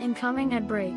Incoming at break.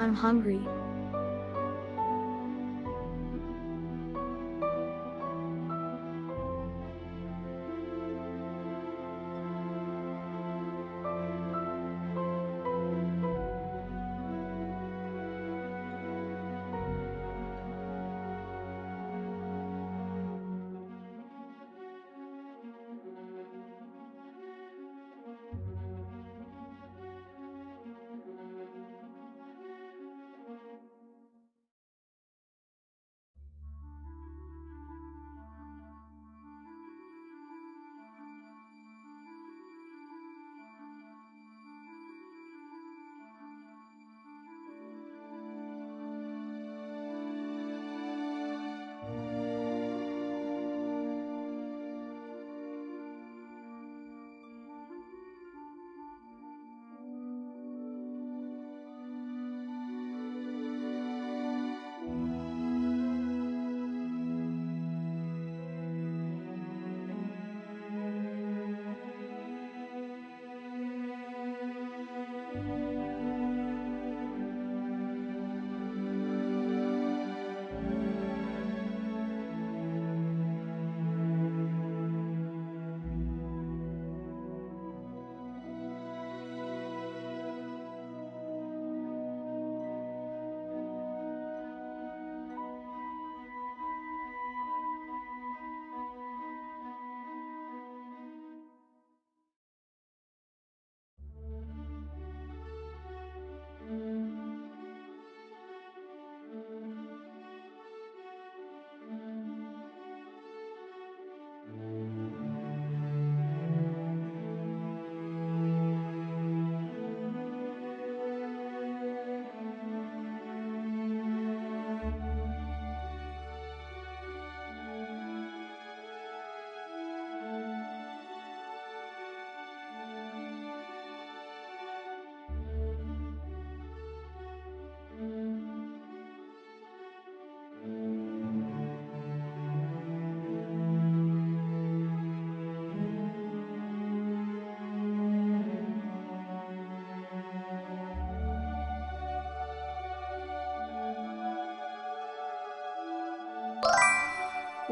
I'm hungry.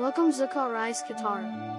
Welcome Zuko Rise Katara.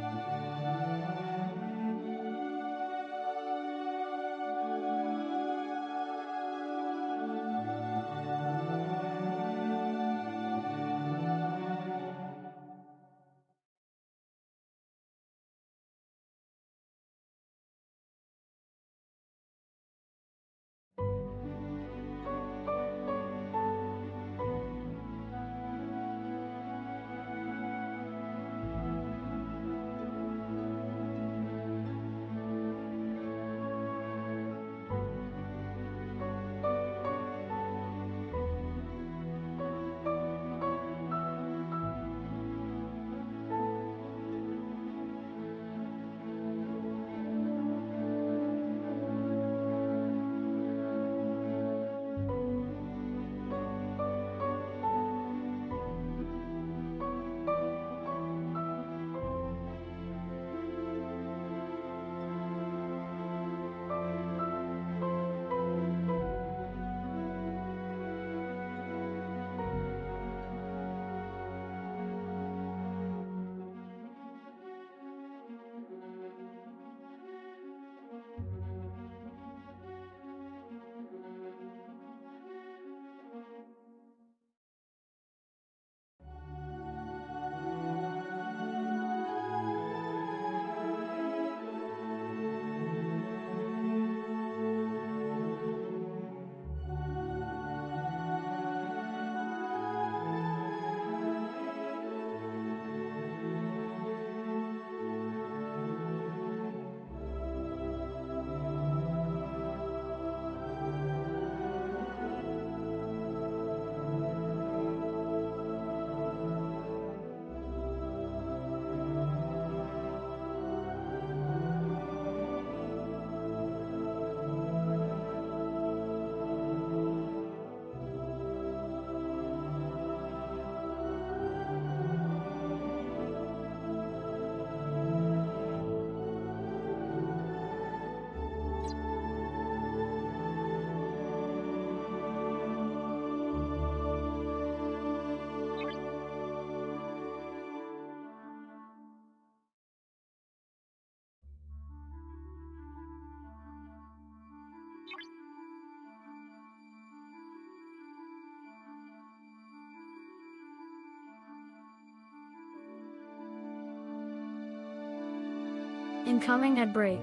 Incoming at break.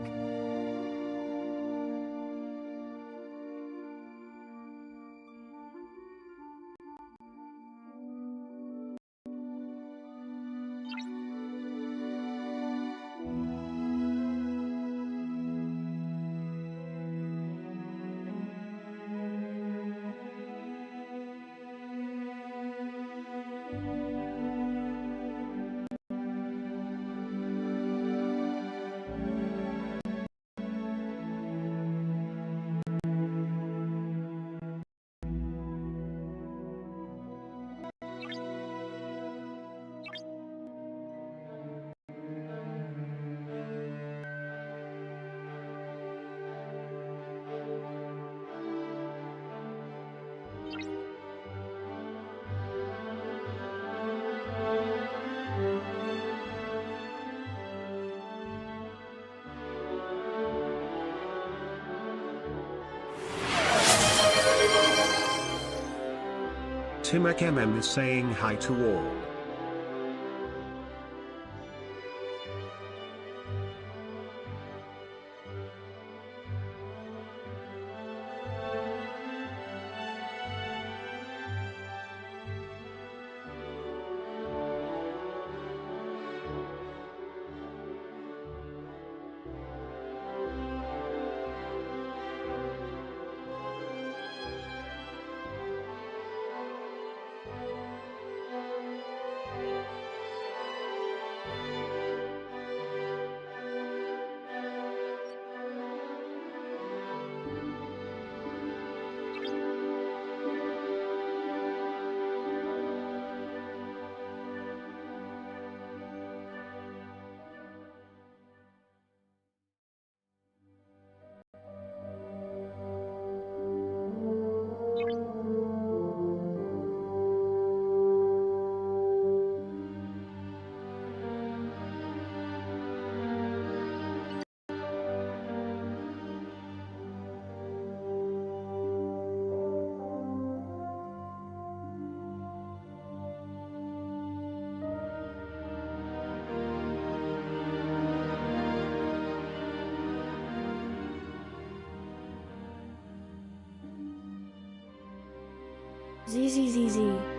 Timak MM is saying hi to all. ZZZZ.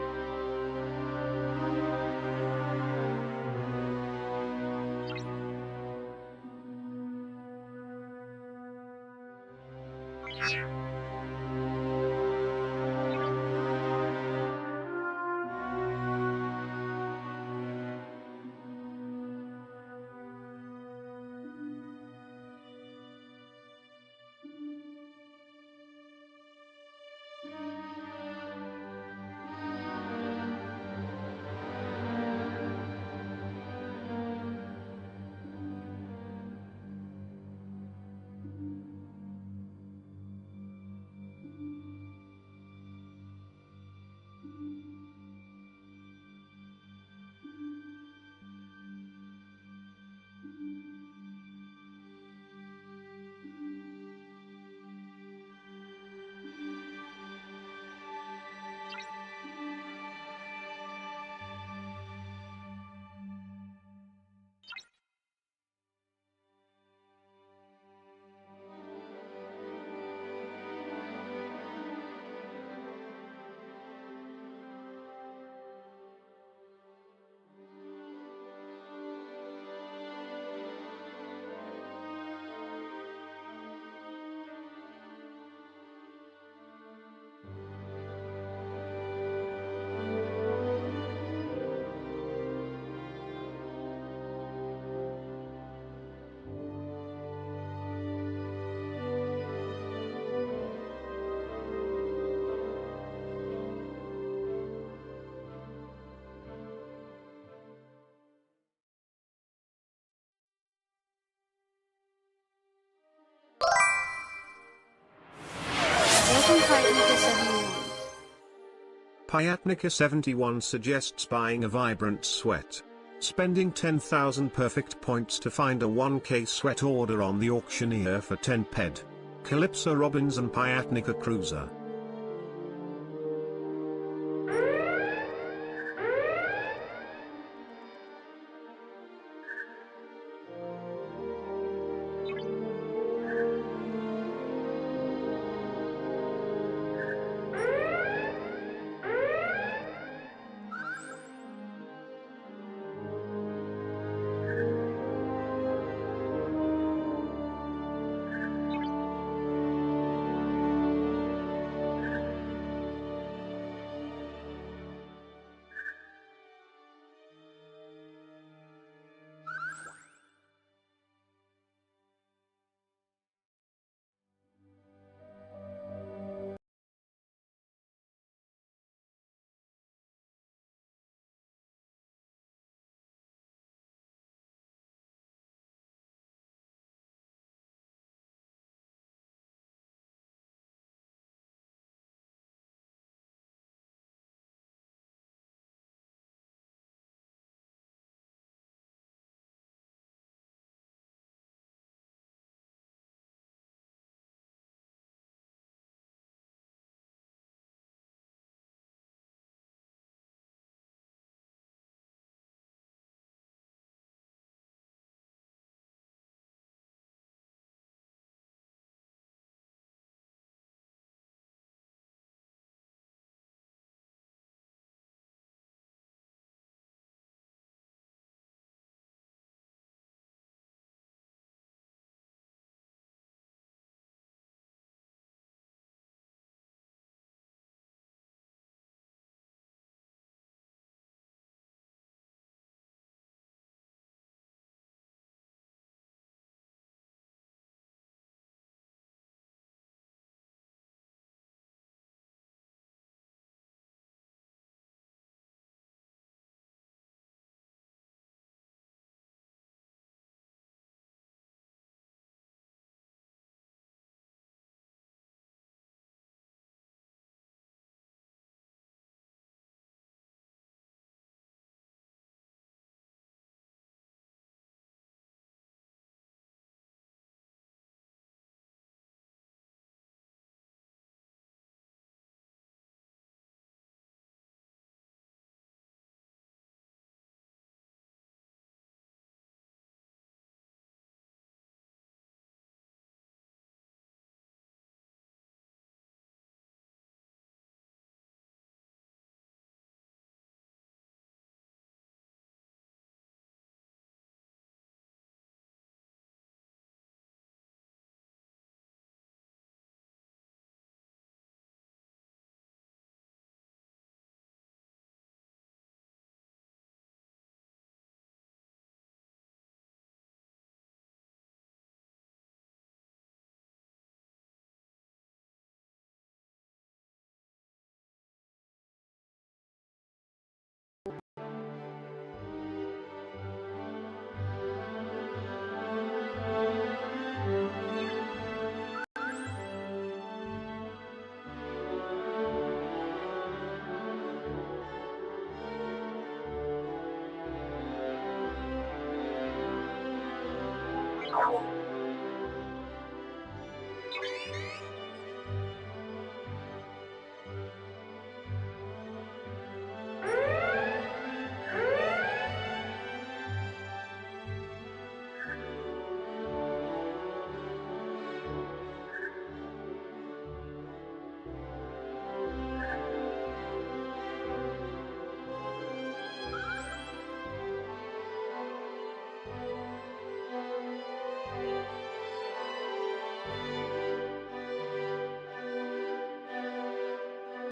Welcome Pyatnica 71. Pyatnica 71 suggests buying a vibrant sweat. Spending 10,000 perfect points to find a 1k sweat order on the auctioneer for 10 ped. Calypso Robbins and Pyatnica Cruiser.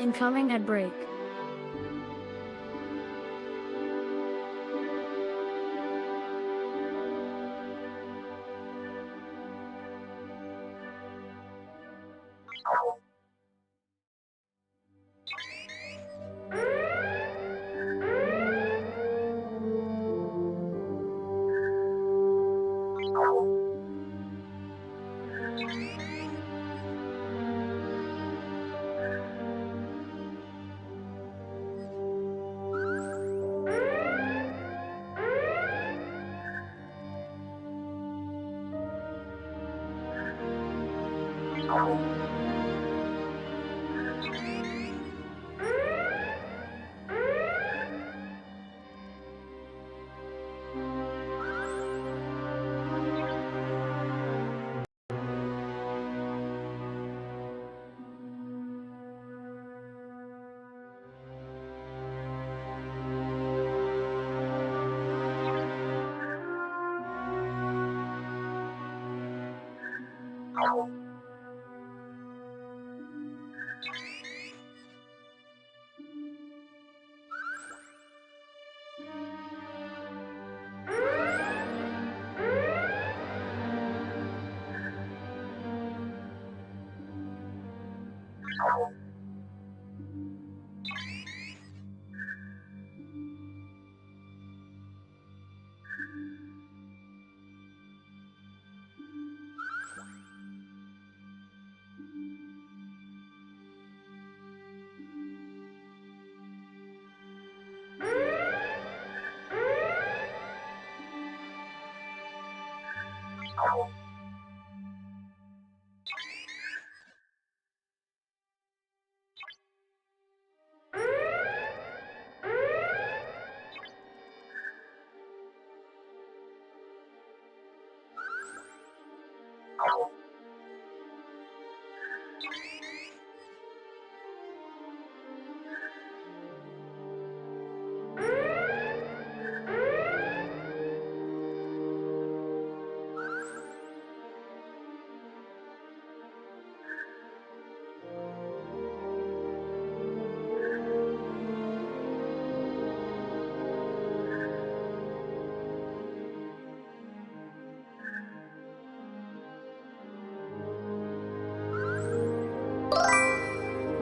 Incoming at break.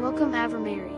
Welcome, Avermary.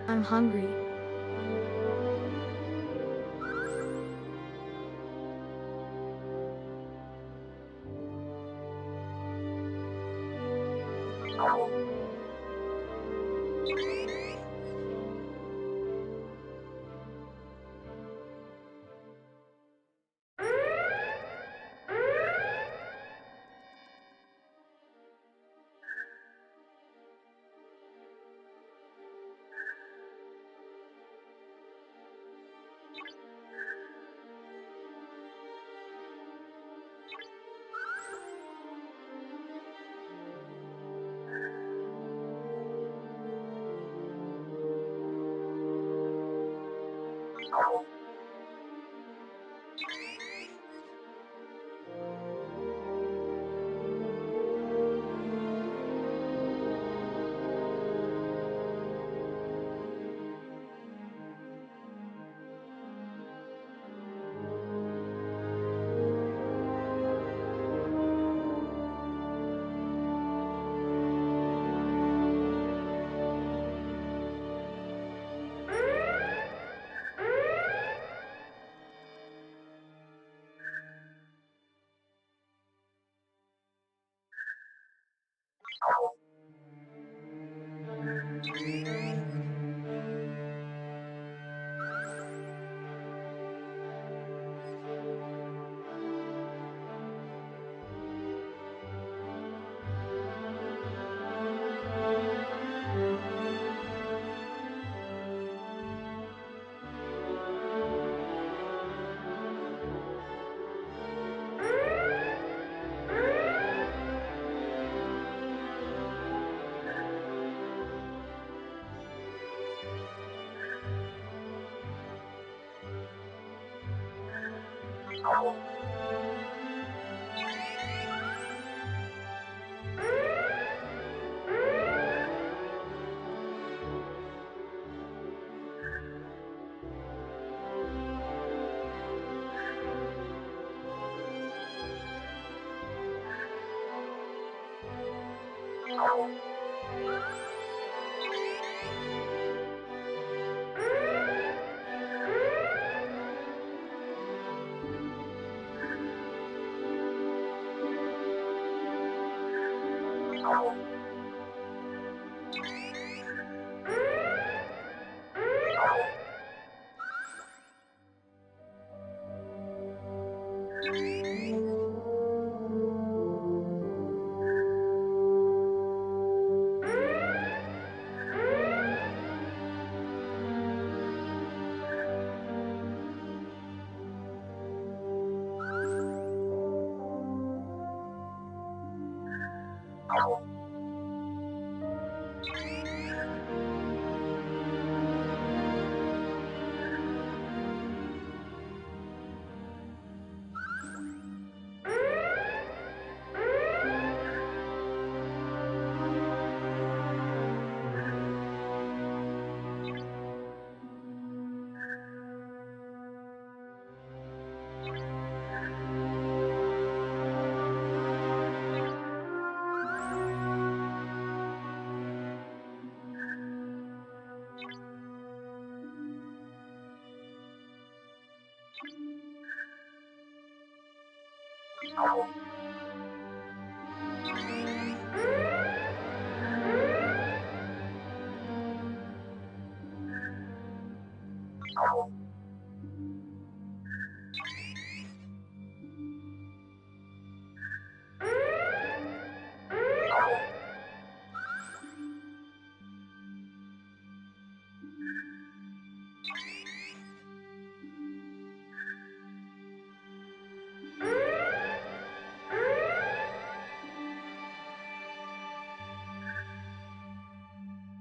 I'm hungry.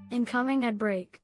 Incoming at break.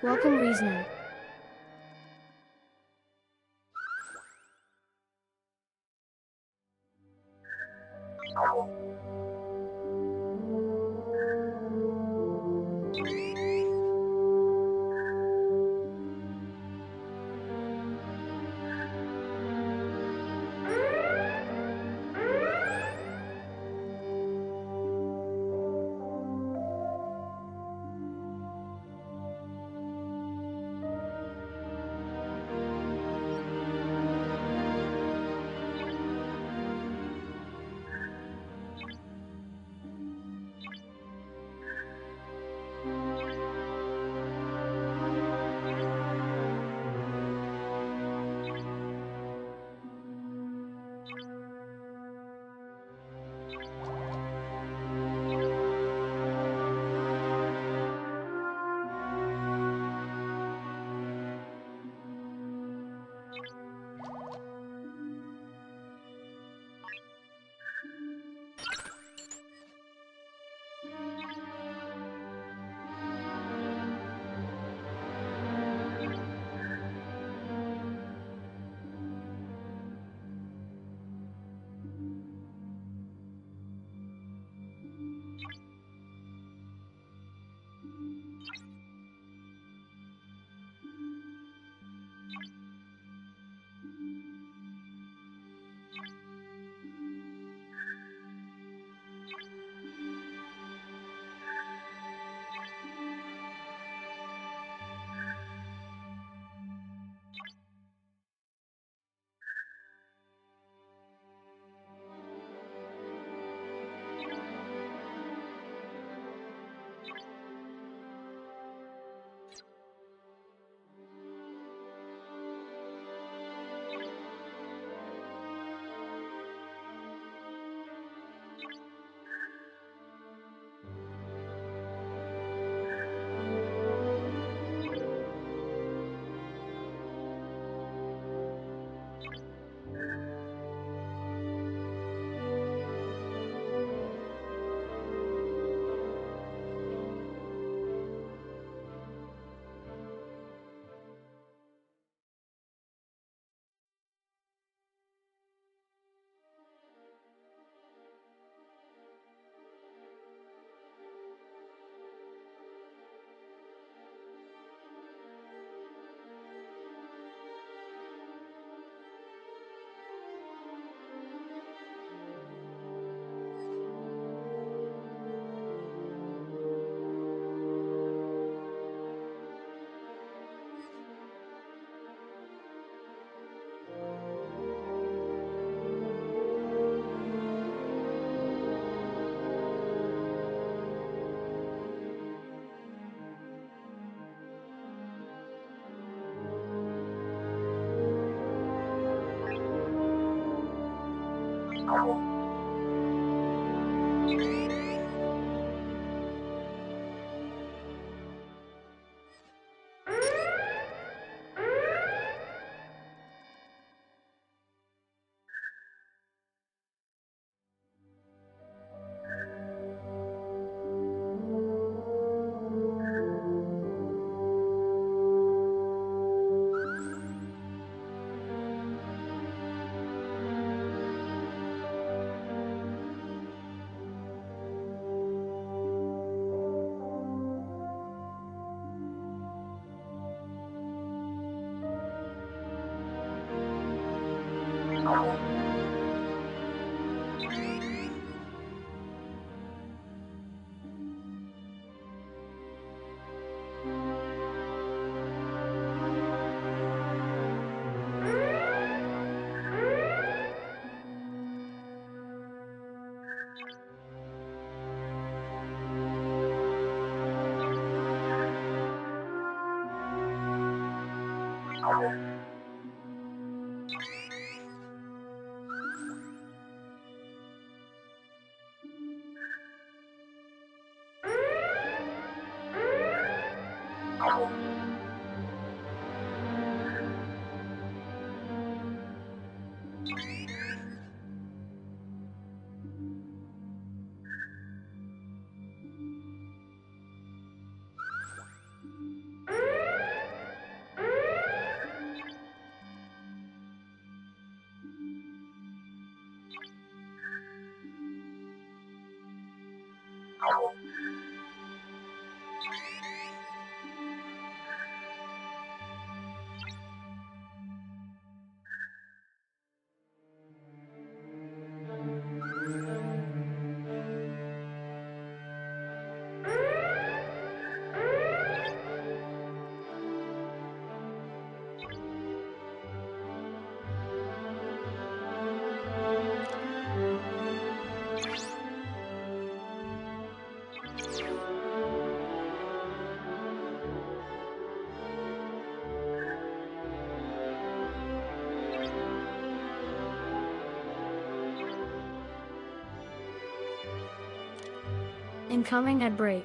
Welcome, Reasoner. Incoming at break.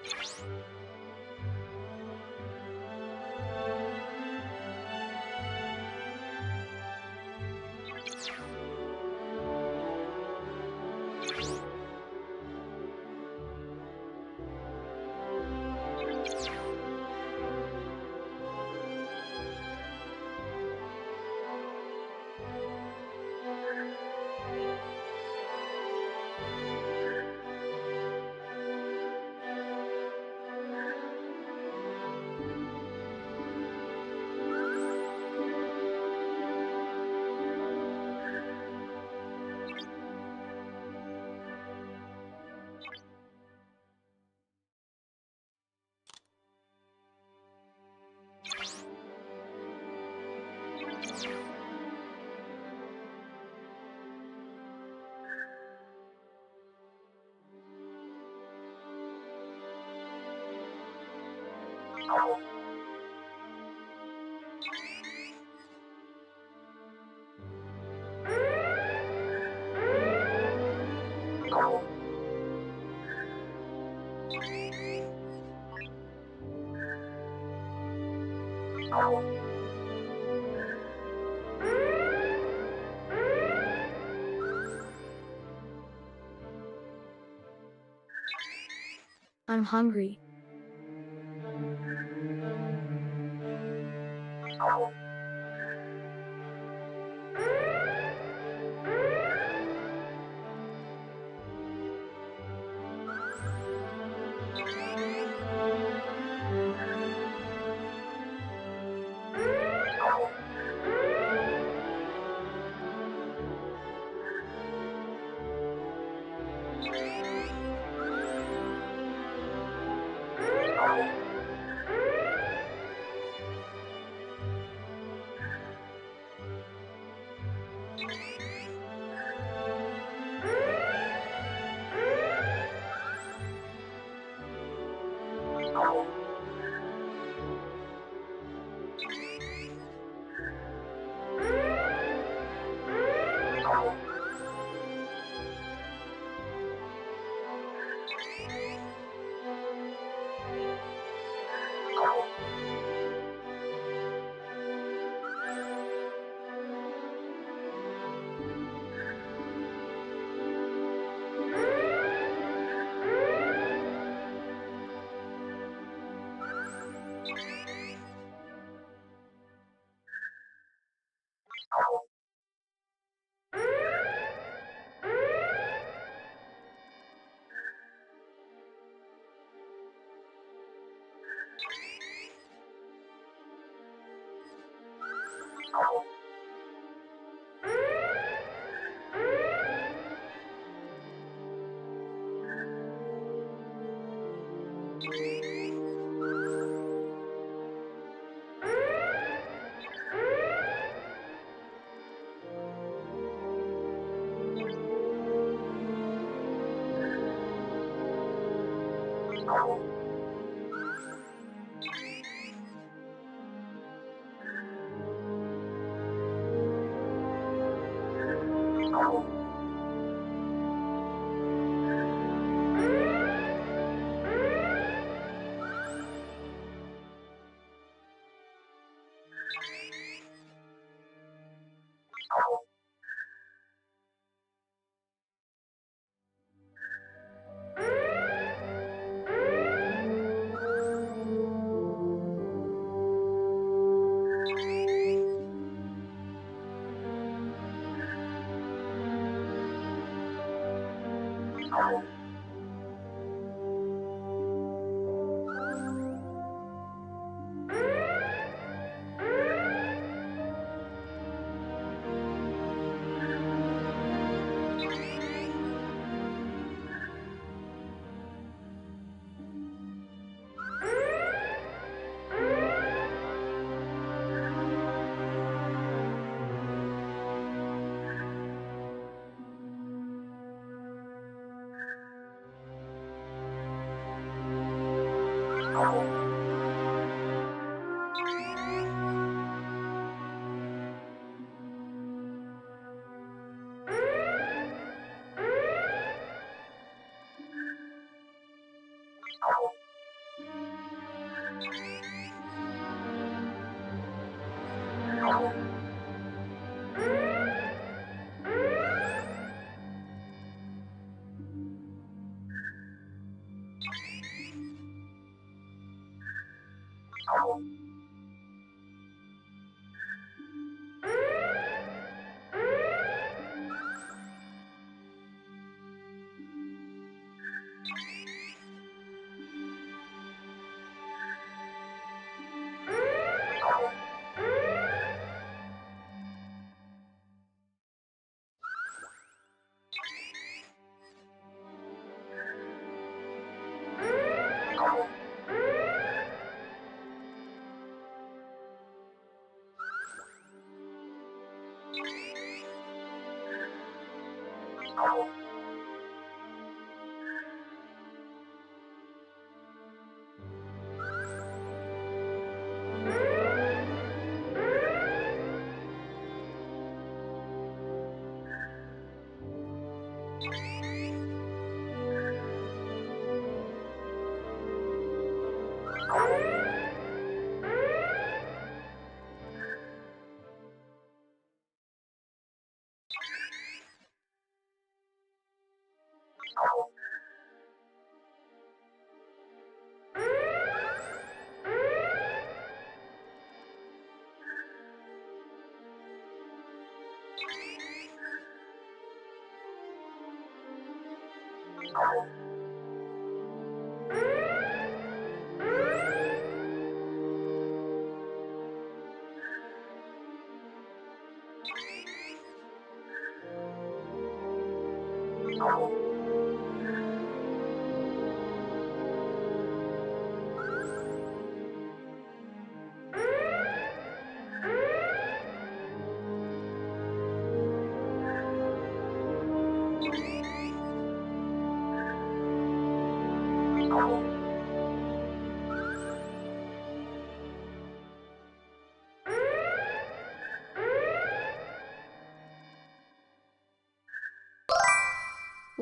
I'm hungry.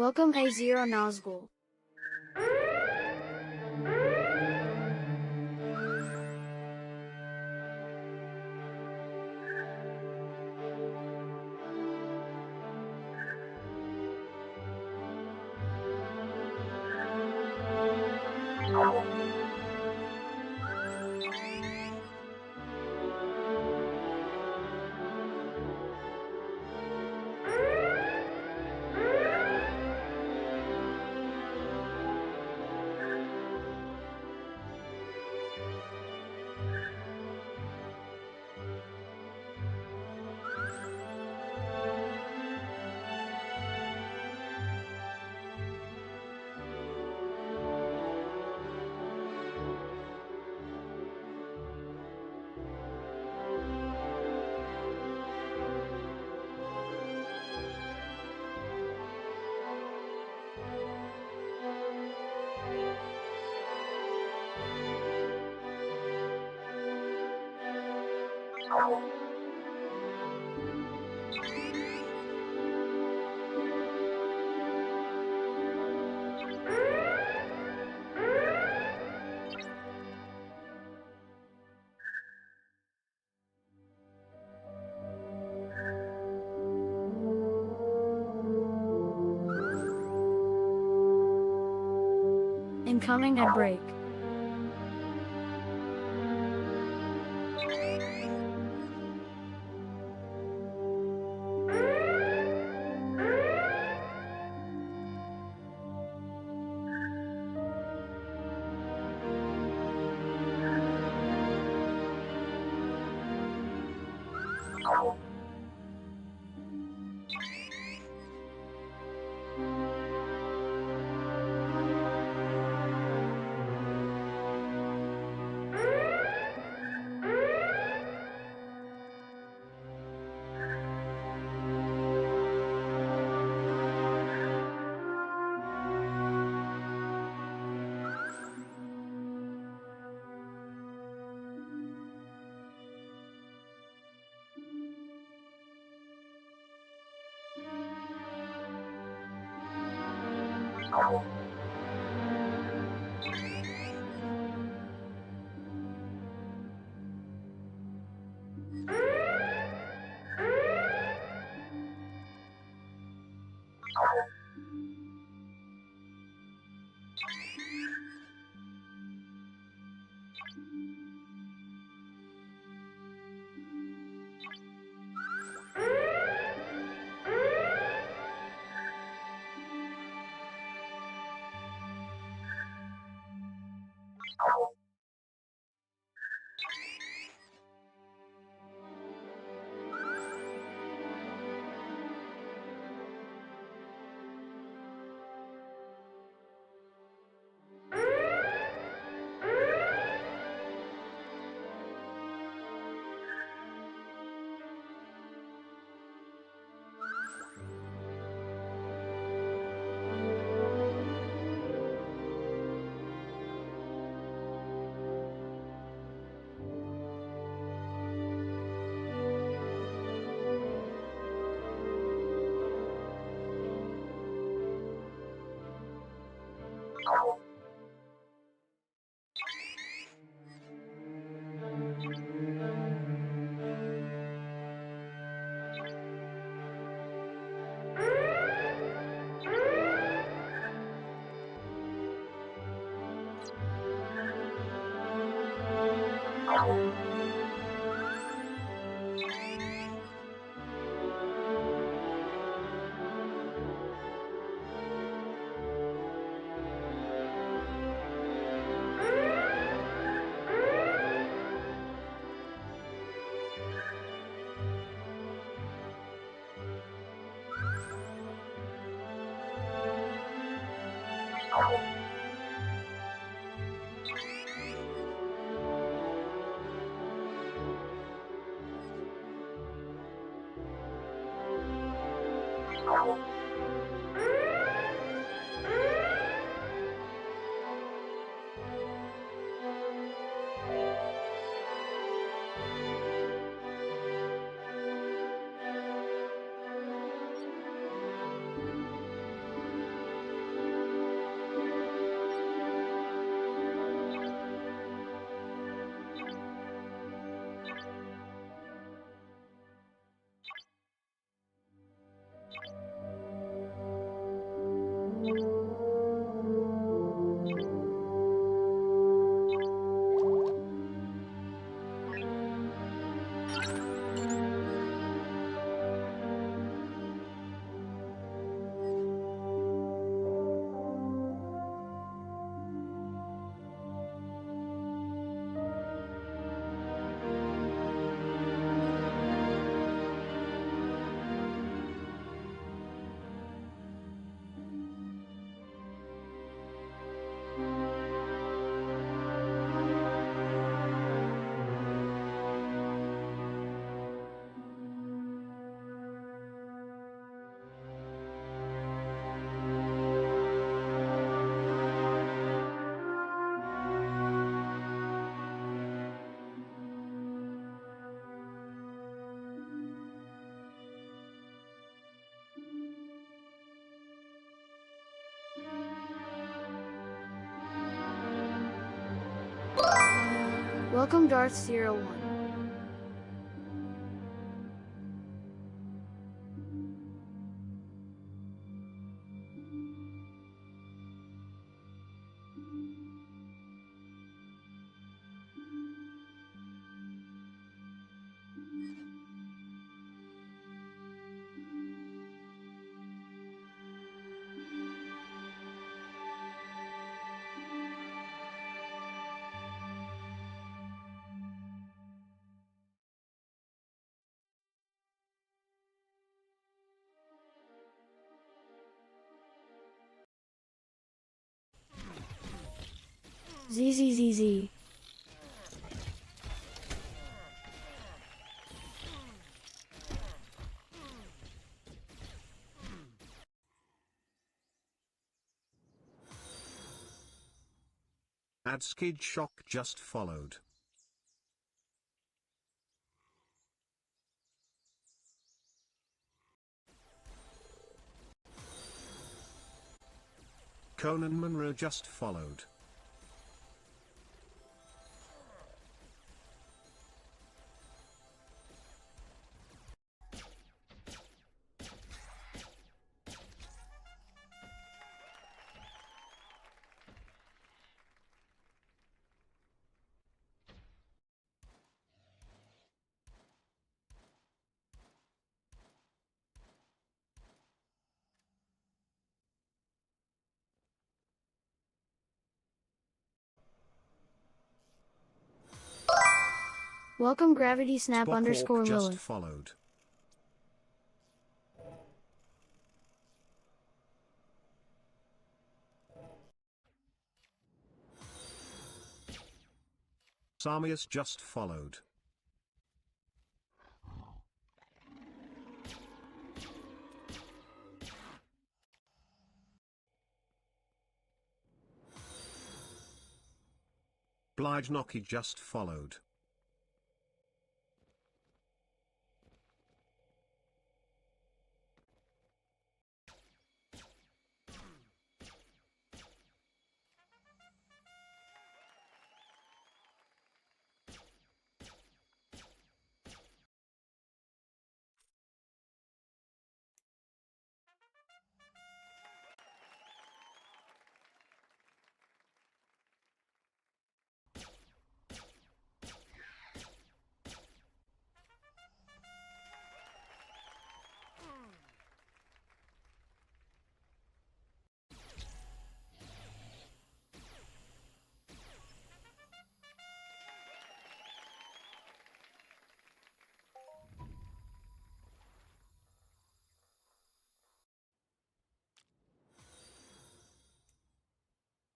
Welcome A0 Nazgul. Incoming ad break. Welcome Darth01. ZZZZ. Add Skid Shock just followed. Conan Munro just followed. Welcome Gravity Snap Spock underscore Walk just Lilith. followed. Samius just followed. Blidenocky just followed.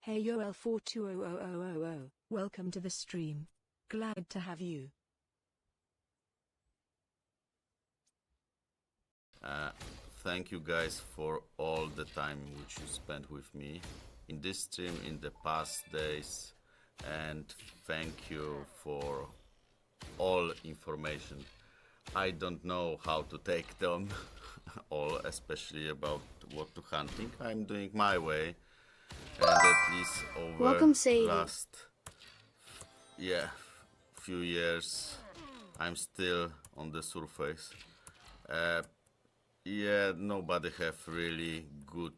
Hey YoL420000, welcome to the stream. Glad to have you. Thank you guys for all the time which you spent with me in this stream in the past days, and thank you for all information. I don't know how to take them all, especially about what to hunting. I'm doing my way, and at least over Welcome, Sadie. last few years I'm still on the surface. Nobody have really good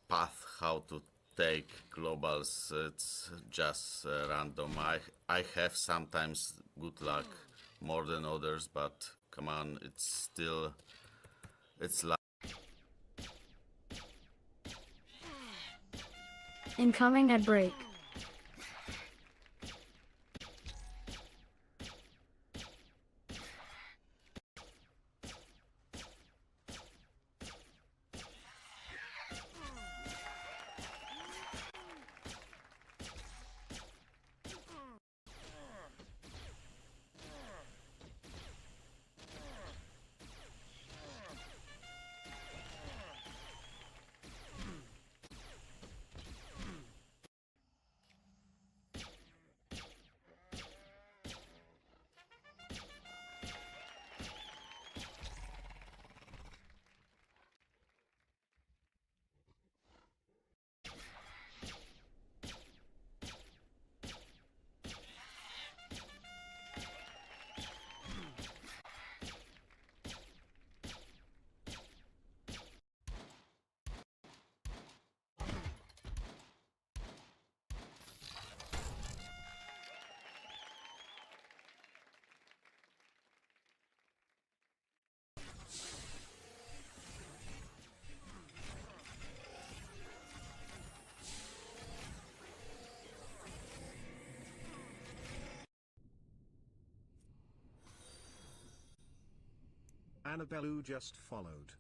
path how to take globals. It's just random. I have sometimes good luck more than others, but come on, it's like Incoming at break. Annabelle just followed.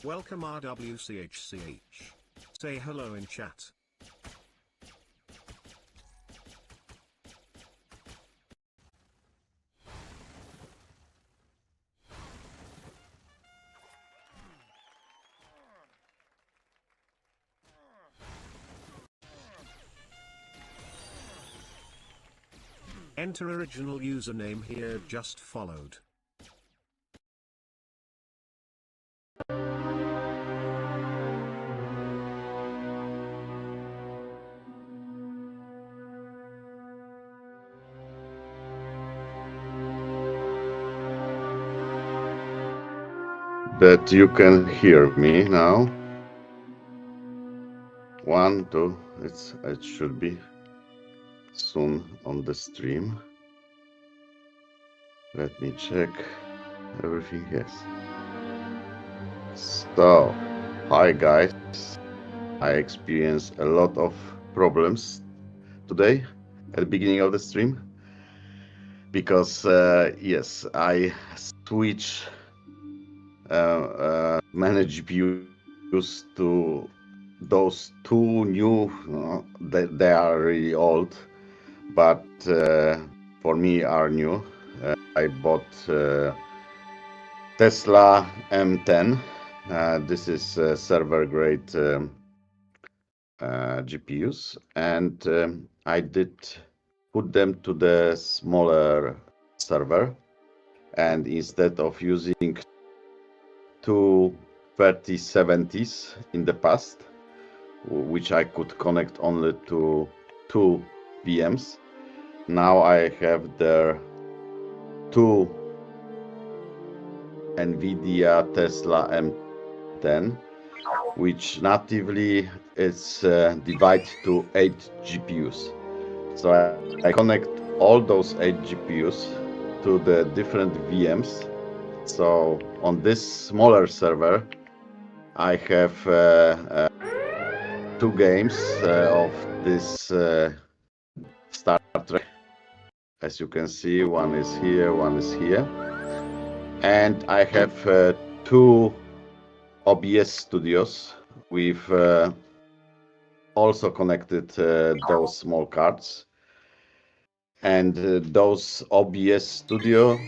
Welcome RWCHCH. Say hello in chat. Enter original username here just followed. That you can hear me now. 1, 2, it should be soon on the stream. Let me check everything. Yes. So, hi guys. I experienced a lot of problems today at the beginning of the stream because yes, I switched many GPUs to those two new. They are really old, but for me are new. I bought Tesla M10. This is server grade GPUs, and I did put them to the smaller server, and instead of using two 3070s in the past, which I could connect only to 2 VMs, now I have there 2 NVIDIA Tesla M10, which natively is divided to 8 GPUs. So I connect all those 8 GPUs to the different VMs. So on this smaller server, I have 2 games of this Star Trek. As you can see, one is here, one is here. And I have 2 OBS studios with also connected those small cards. And those OBS studio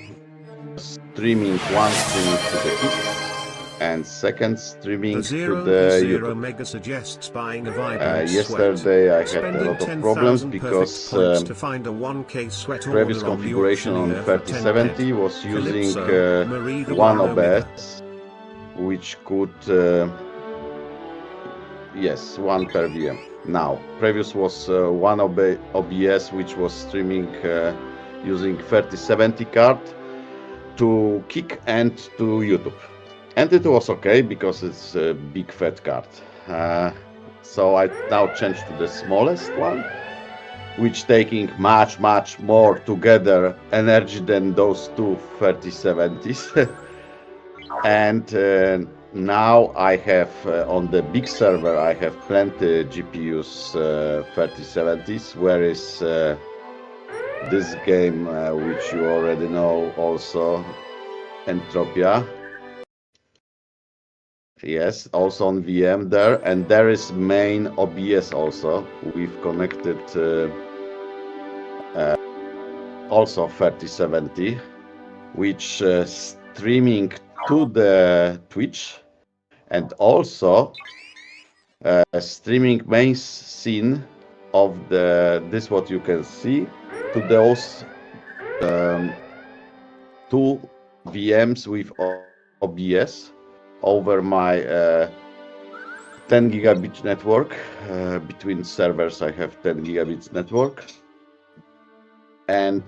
streaming, one streaming to the peak and second streaming to the YouTube. Mega suggests buying a Vibrant yesterday I had Spending a lot of problems 10,000 because to find a 1K sweat previous order configuration on the auctioneer for 3070 was using Marie the one Omega. OBS, which could yes, 1 per VM. Now, previous was one OBS which was streaming using 3070 card to Kick and to YouTube. And it was okay because it's a big fat card. So I now changed to the smallest one, which taking much more together energy than those two 3070s. And now I have on the big server I have plenty GPUs 3070s, whereas this game which you already know also, Entropia. Yes, also on VM there, and there is main OBS also. We've connected also 3070, which streaming to the Twitch, and also streaming main scene of this what you can see to those two VMs with OBS over my 10 gigabit network. Between servers I have 10 gigabits network, and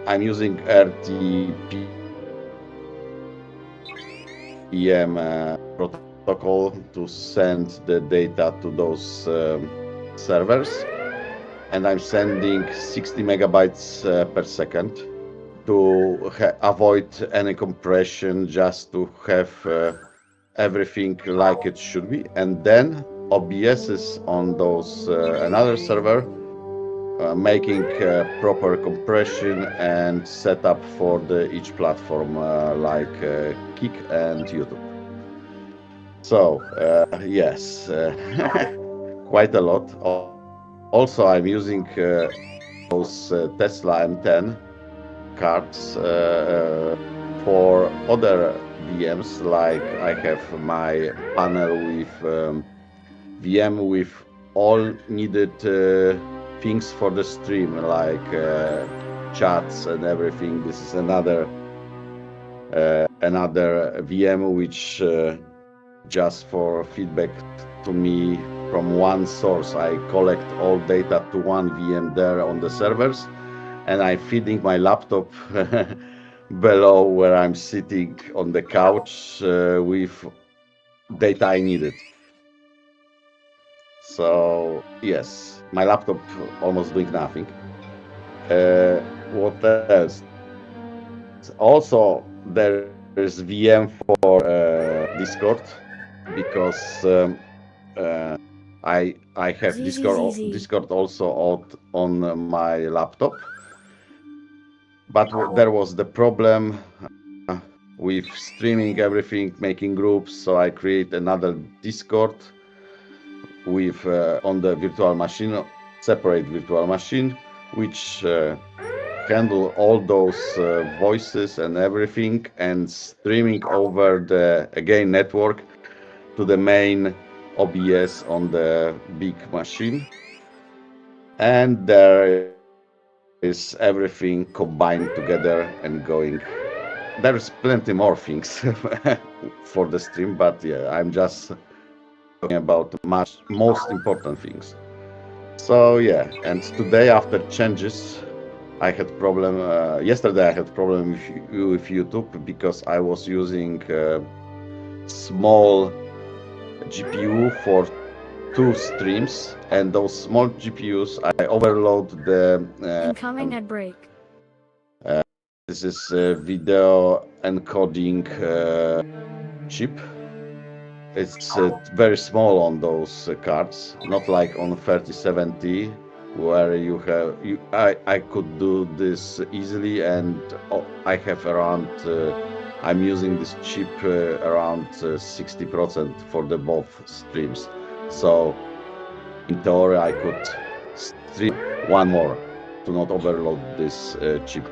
I'm using RTPM protocol to send the data to those servers, and I'm sending 60 megabytes per second to avoid any compression, just to have everything like it should be. And then OBS is on those another server, making proper compression and setup for each platform like Kik and YouTube. So yes, quite a lot. Also, I'm using those Tesla M10 cards for other VMs, like I have my panel with VM with all needed things for the stream, like chats and everything. This is another VM which just for feedback to me from one source. I collect all data to one VM there on the servers, and I'm feeding my laptop below where I'm sitting on the couch with data I needed. So yes, my laptop almost doing nothing. What else? Also, there is VM for Discord, because I have Discord also out on my laptop. But there was the problem with streaming everything, making groups, so I create another Discord with on the virtual machine, separate virtual machine, which handle all those voices and everything, and streaming over the network to the main OBS on the big machine. And there is everything combined together and going. There's plenty more things for the stream, but yeah, I'm just talking about the most important things. So yeah, and today after changes, I had problem. Yesterday I had problem with YouTube, because I was using small GPU for 2 streams, and those small GPUs, I overload the Incoming at break. This is a video encoding chip. It's very small on those cards, not like on 3070, where you have I could do this easily, and I have around I'm using this chip around 60% for the both streams. So in theory I could stream one more to not overload this chip.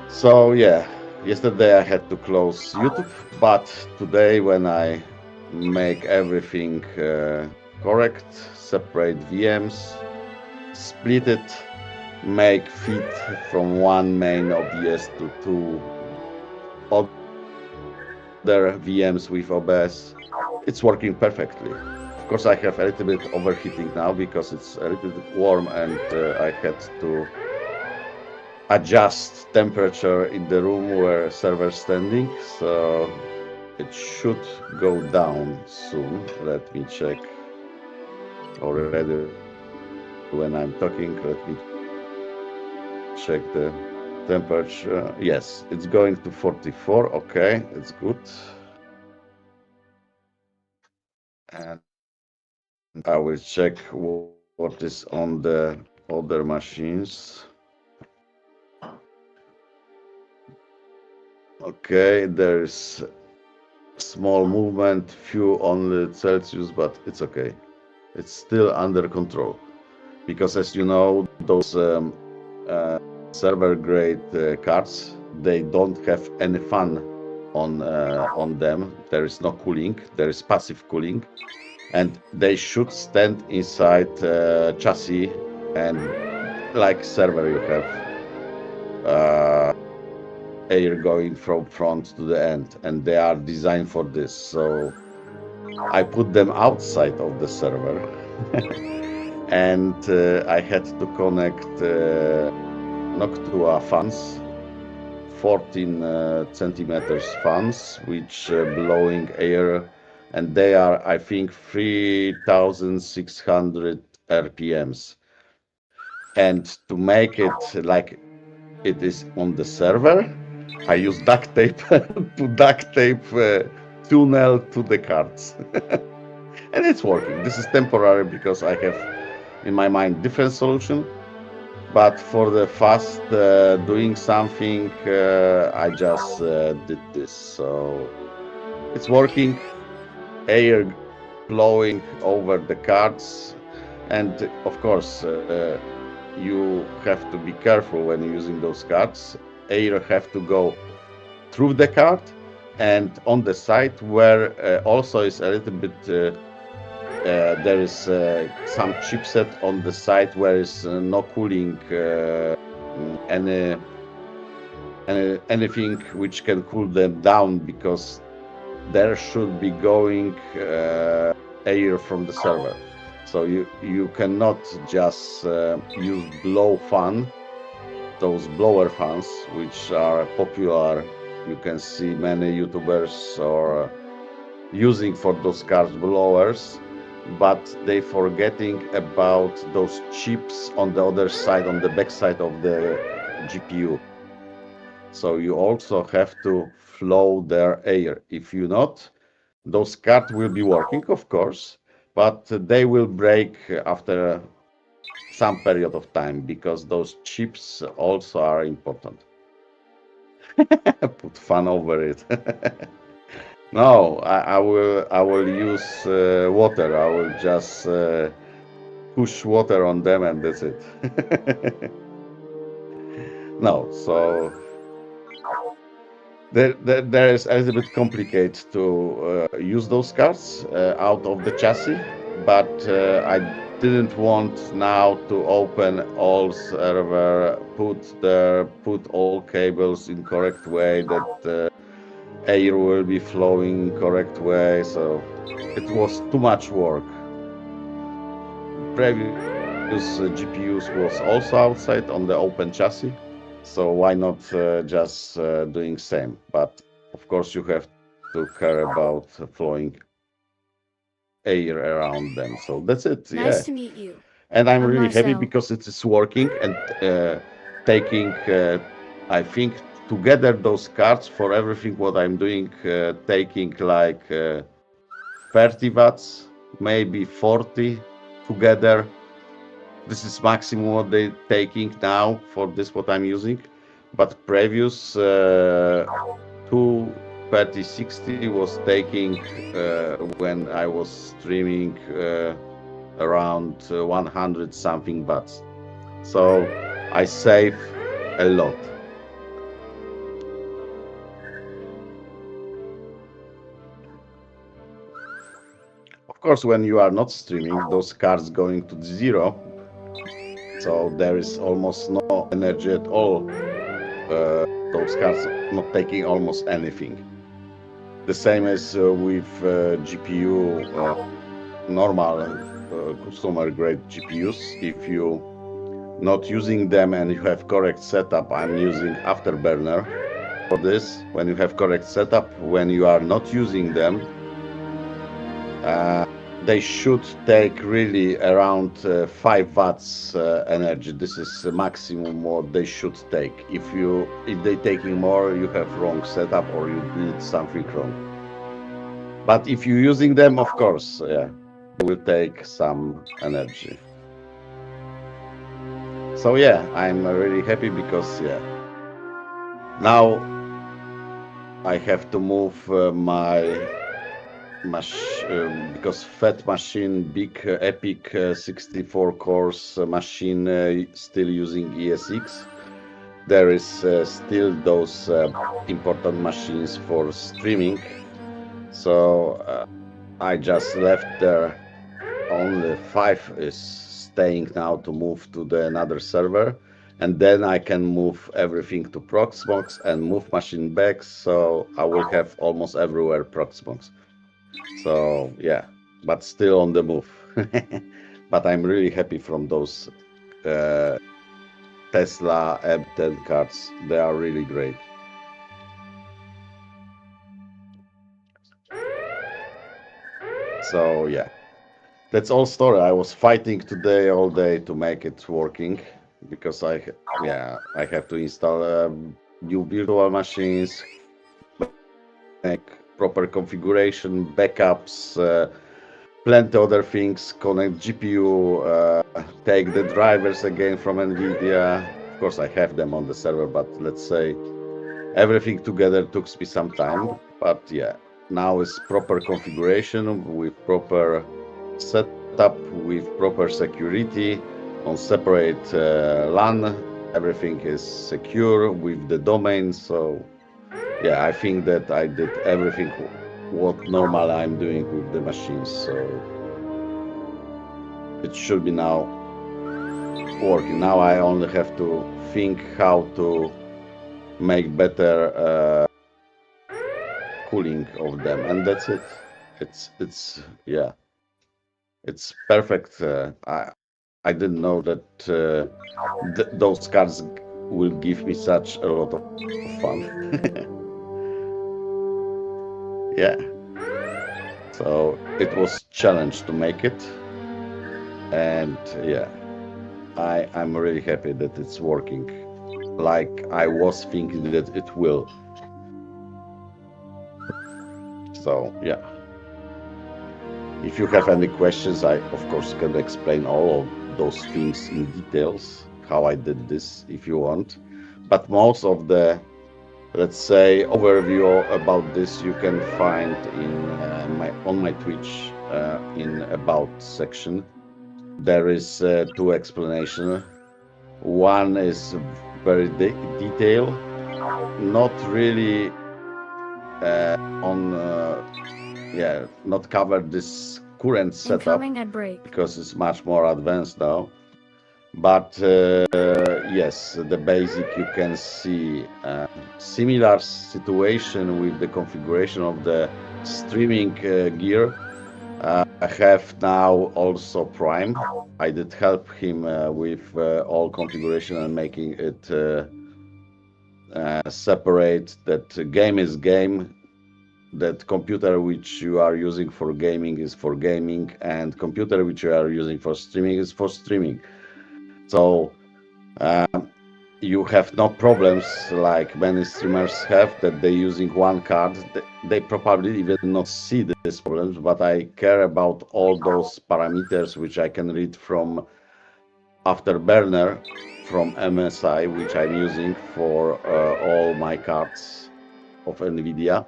So yeah, yesterday I had to close YouTube, but today, when I make everything correct, separate VMs, split it, make feed from one main OBS to 2 other VMs with OBS, it's working perfectly. Of course, I have a little bit overheating now because it's a little bit warm, and I had to adjust temperature in the room where server's standing, so it should go down soon. Let me check already when I'm talking. Let me check the temperature. Yes, it's going to 44. Okay, it's good. And I will check what is on the other machines. Okay, there's small movement, few on the Celsius, but it's okay. It's still under control, because as you know, those server grade cards they don't have any fan on them. There is no cooling. There is passive cooling, and they should stand inside chassis, and like server you have air going from front to the end, and they are designed for this. So I put them outside of the server and I had to connect Noctua fans, 14 centimeters fans, which blowing air, and they are, I think, 3,600 RPMs. And to make it like it is on the server, I use duct tape to duct tape tunnel to the cards. And it's working. This is temporary because I have in my mind different solution, but for the fast doing something, I just did this. So it's working, air blowing over the cards, and of course you have to be careful when using those cards. Air have to go through the card and on the side where also is a little bit there is some chipset on the side where is no cooling anything which can cool them down, because there should be going air from the server. So you cannot just use blow fan, those blower fans which are popular. You can see many YouTubers are using for those cars blowers, but they forgetting about those chips on the other side, on the back side of the GPU. So you also have to flow their air. If you not, those cards will be working, of course, but they will break after some period of time, because those chips also are important. Put fun over it. No, I will use water. I will just push water on them, and that's it. No, so there is a little bit complicated to use those cards out of the chassis, but I didn't want now to open all server, put all cables in correct way, that air will be flowing correct way. So it was too much work. Previous GPUs was also outside on the open chassis, so why not just doing same? But of course you have to care about flowing air around them. So that's it. Nice to meet you. And I'm I'm really happy Marcel. because it is working, and taking I think together those cards for everything what I'm doing, taking like 30 watts, maybe 40 together. This is maximum what they taking now for this what I'm using, but previous 23060 was taking when I was streaming around 100 something watts. So I save a lot. Of course, when you are not streaming, those cards going to zero, so there is almost no energy at all. Those cards not taking almost anything. The same as with GPU, normal consumer grade GPUs. If you not using them and you have correct setup, I'm using Afterburner for this. When you have correct setup, when you are not using them, they should take really around 5 watts energy. This is the maximum what they should take. If they taking more, you have wrong setup or you did something wrong. But if you're using them, of course, yeah, they will take some energy. So yeah, I'm really happy because yeah, now I have to move because fat machine, big EPIC 64 cores machine still using ESX. there is still those important machines for streaming. So I just left there. Only 5 is staying now to move to the another server, and then I can move everything to Proxmox and move machine back. So I will have almost everywhere Proxmox. So yeah, but still on the move. But I'm really happy from those Tesla M10 cards. They are really great. So yeah, that's all story. I was fighting today all day to make it working because I have to install new virtual machines, make proper configuration, backups, plenty other things, connect GPU, take the drivers again from NVIDIA. Of course, I have them on the server, but let's say everything together took me some time. But yeah, now it's proper configuration with proper setup, with proper security on separate LAN. Everything is secure with the domain. So yeah, I think that I did everything what normal I'm doing with the machines. So it should be now working. Now I only have to think how to make better cooling of them, and that's it. It's yeah, it's perfect. I didn't know that those cards will give me such a lot of fun. Yeah, so it was challenge to make it, and yeah, I'm really happy that it's working like I was thinking that it will. So yeah, if you have any questions, I of course can explain all of those things in details, how I did this if you want, but most of the, let's say, overview about this you can find in on my Twitch in about section. There is 2 explanations. One is very detailed, not really not cover this current setup Incoming at break. because it's much more advanced now. But yes, the basic, you can see similar situation with the configuration of the streaming gear. I have now also Prime. I did help him with all configuration and making it separate that game is game, that computer which you are using for gaming is for gaming, and computer which you are using for streaming is for streaming. So you have no problems like many streamers have that they're using one card. They probably even not see these problems, but I care about all those parameters which I can read from Afterburner, from MSI, which I'm using for all my cards of NVIDIA.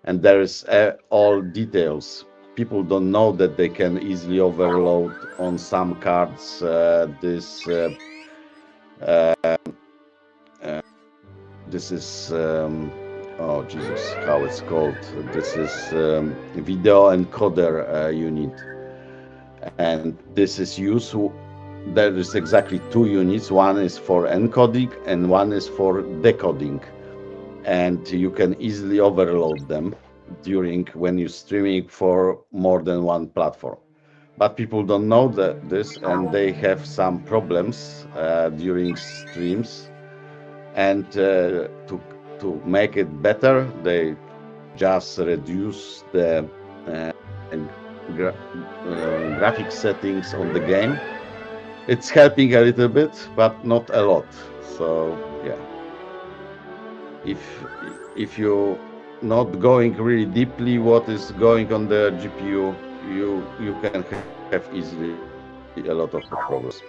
And there is all details. People don't know that they can easily overload on some cards this is oh Jesus, how it's called? This is video encoder unit, and this is used. There is exactly 2 units. One is for encoding and one is for decoding, and you can easily overload them during when you're streaming for more than one platform. But people don't know this, and they have some problems during streams. And to make it better, they just reduce the graphic settings on the game. It's helping a little bit, but not a lot. So yeah, if you're not going really deeply what is going on the GPU, you can have easily a lot of problems.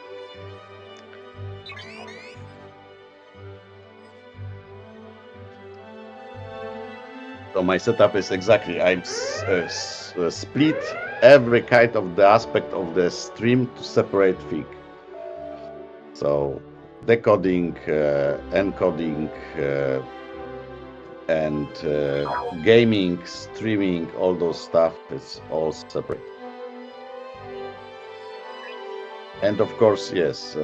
So my setup is exactly, I've split every kind of the aspect of the stream to separate thing. So decoding, encoding, and gaming, streaming, all those stuff, it's all separate. And of course, yes,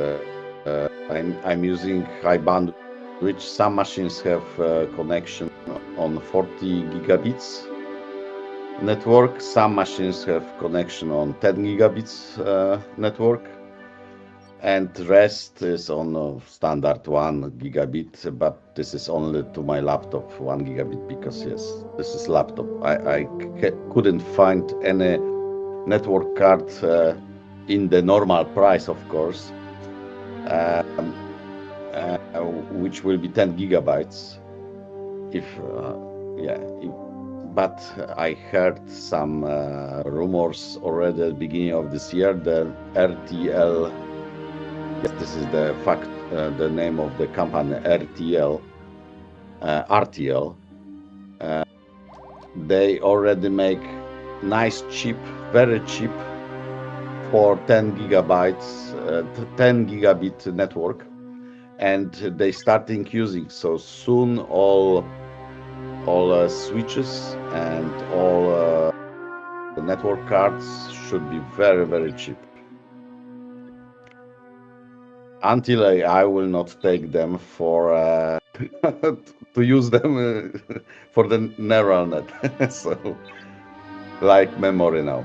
I'm using high bandwidth, which some machines have connection on 40 gigabits network. Some machines have connection on 10 gigabits network. And the rest is on a standard 1 gigabit, but this is only to my laptop 1 gigabit because yes, this is laptop. I couldn't find any network card in the normal price, of course, which will be 10 gigabytes. But I heard some rumors already at the beginning of this year. The RTL, yes, this is the fact, the name of the company, RTL. They already make nice, cheap, very cheap for 10 gigabytes, 10 gigabit network, and they starting using. So soon all switches and all network cards should be very, very cheap. Until I will not take them for to use them for the neural net. So like memory now.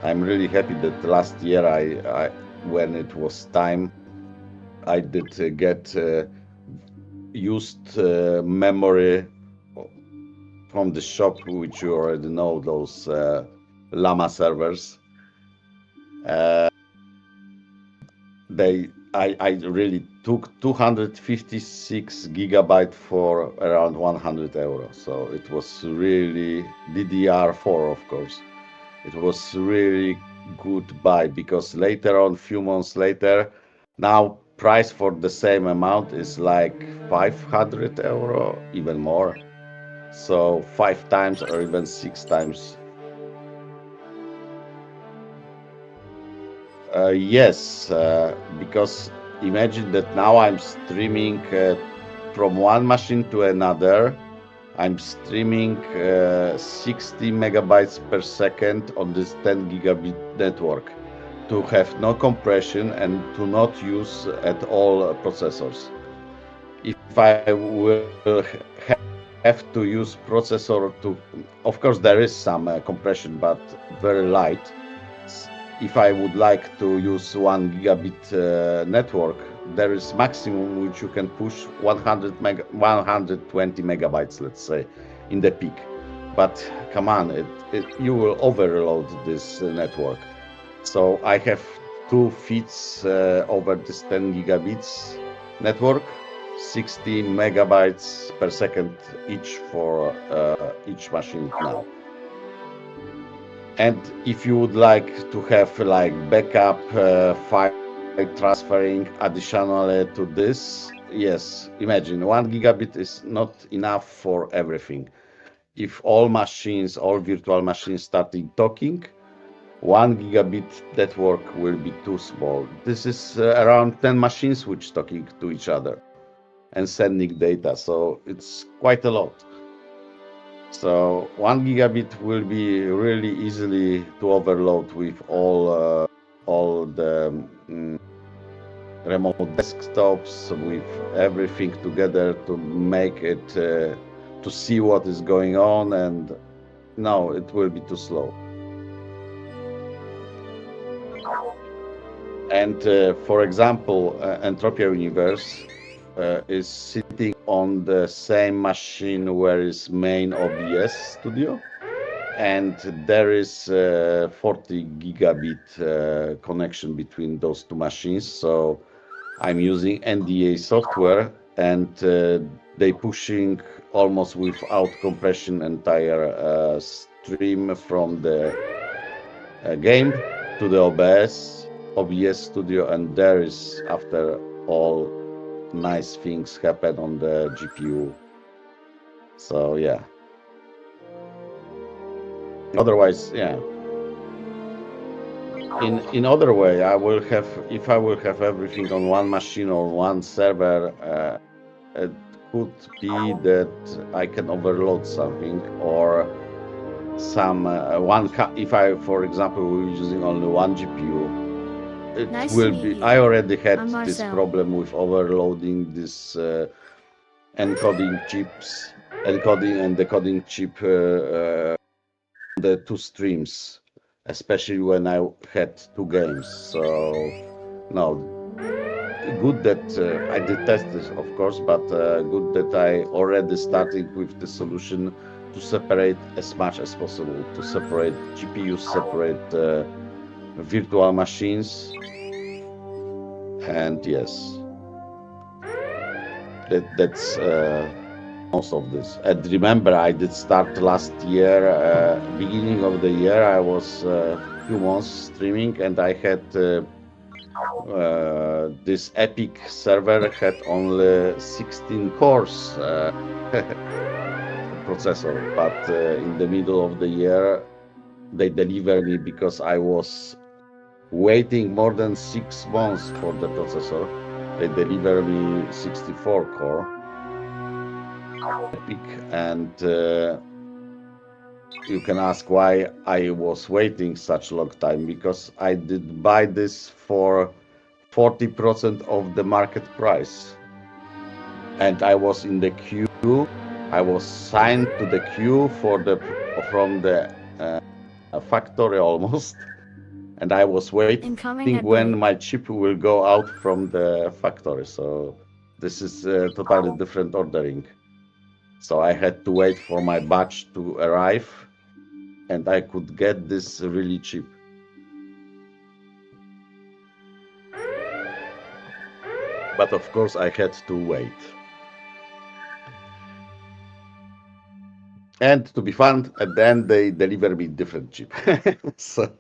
I'm really happy that last year I when it was time, I did get used memory from the shop, which you already know, those Llama servers. I really took 256 gigabyte for around 100 euro. So it was really DDR4, of course. It was really good buy because later on, few months later, now price for the same amount is like 500 euro, even more. So 5 times or even 6 times. Yes, because imagine that now I'm streaming from one machine to another. I'm streaming 60 megabytes per second on this 10 gigabit network to have no compression and to not use at all processors. If I will have to use processor to, of course there is some compression, but very light. If I would like to use 1 gigabit network, there is maximum which you can push 120 megabytes, let's say, in the peak. But come on, you will overload this network. So I have 2 feeds over this 10 gigabits network, 60 megabytes per second each for each machine now. And if you would like to have like backup file transferring additionally to this, yes, imagine 1 gigabit is not enough for everything. If all machines, all virtual machines starting talking, 1 gigabit network will be too small. This is around 10 machines which talking to each other and sending data, so it's quite a lot. So 1 gigabit will be really easily to overload with all the remote desktops, with everything together to make it to see what is going on, and no, it will be too slow. And for example, Entropia Universe is sitting on the same machine where is main OBS studio, and there is 40 gigabit connection between those 2 machines. So I'm using NDA software, and they pushing almost without compression entire stream from the game to the OBS studio, and there is after all nice things happen on the GPU. So yeah. Otherwise, yeah. in other way, I will have, if I will have everything on one machine or one server, it could be that I can overload something, or some if I, for example, we're using only one GPU, it Nice to will meet be. you. I already had I'm this Marcel. problem with overloading this encoding chips, encoding and decoding chip, the two streams, especially when I had two games. So no, good that I did test this, of course, but good that I already started with the solution to separate as much as possible, to separate GPUs, separate virtual machines, and yes, that's most of this. And remember, I did start last year, beginning of the year, I was a few months streaming, and I had this Epic server had only 16 cores processor, but in the middle of the year they delivered me, because I was waiting more than 6 months for the processor. They delivered me 64 core Epic, and you can ask why I was waiting such long time, because I did buy this for 40% of the market price, and I was in the queue. I was signed to the queue from the factory almost, and I was waiting Incoming at when break. my chip will go out from the factory. So this is totally different ordering. So I had to wait for my batch to arrive, and I could get this really cheap. But of course I had to wait. And to be fun, at the end they deliver me different chip. So,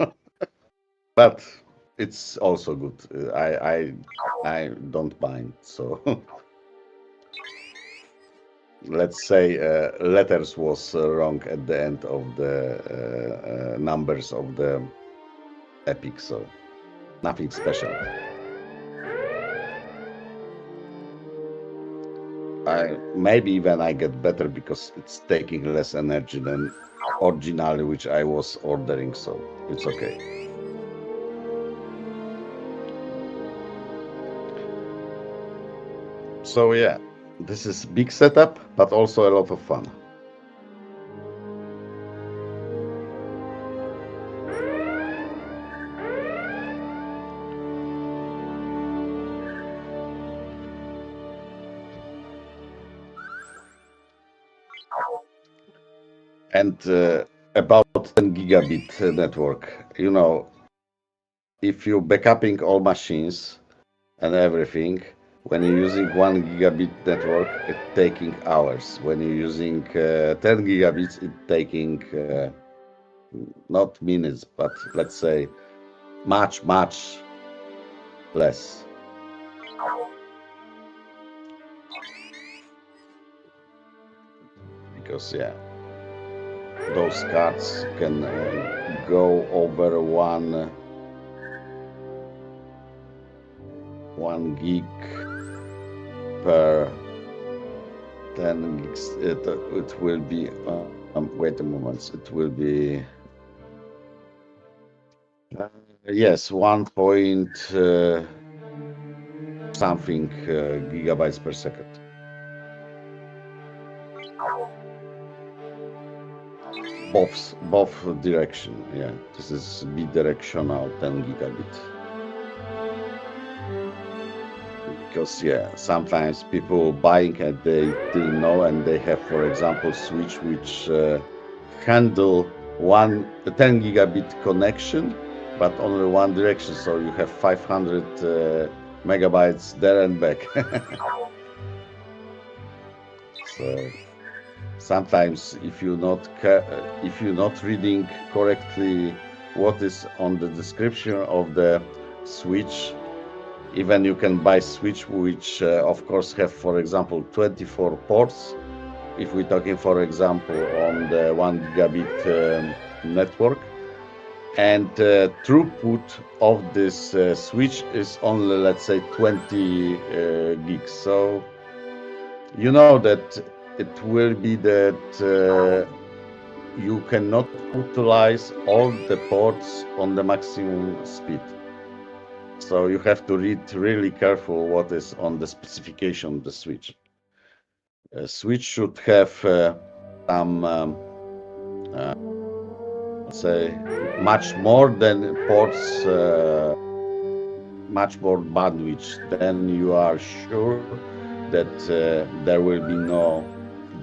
but it's also good. I don't mind. So let's say letters was wrong at the end of the numbers of the Epic. So nothing special. Maybe even I get better because it's taking less energy than originally, which I was ordering, so it's okay. So yeah, this is big setup, but also a lot of fun. And about 10 gigabit network, you know, if you're backupping all machines and everything, when you're using 1 gigabit network, it's taking hours. When you're using 10 gigabits, it's taking not minutes, but let's say much less. Because yeah, those cards can go over 1 gig per 10 gigs. It will be wait a moment, it will be yes, 1 point something gigabytes per second. Both direction. Yeah, this is bidirectional 10 gigabit. Because yeah, sometimes people buying and they didn't know, and they have, for example, switch which handle 10 gigabit connection, but only one direction, so you have 500 megabytes there and back. So sometimes if you're not reading correctly what is on the description of the switch, even you can buy switch which of course have, for example, 24 ports. If we're talking, for example, on the 1 gigabit network, and throughput of this switch is only, let's say, 20 gigs. So you know that it will be that you cannot utilize all the ports on the maximum speed. So you have to read really careful what is on the specification of the switch. A switch should have some, let's say, much more than ports, much more bandwidth. Then you are sure that there will be no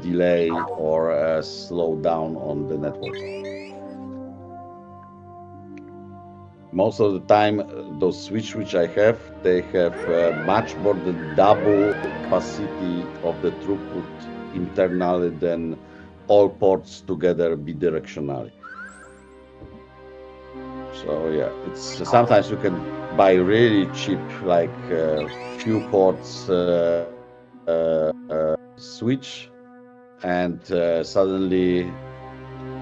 delay or slowdown on the network. Most of the time, those switch which I have, they have much more than double capacity of the throughput internally than all ports together bidirectionally. So yeah, it's sometimes you can buy really cheap, like few ports switch, and suddenly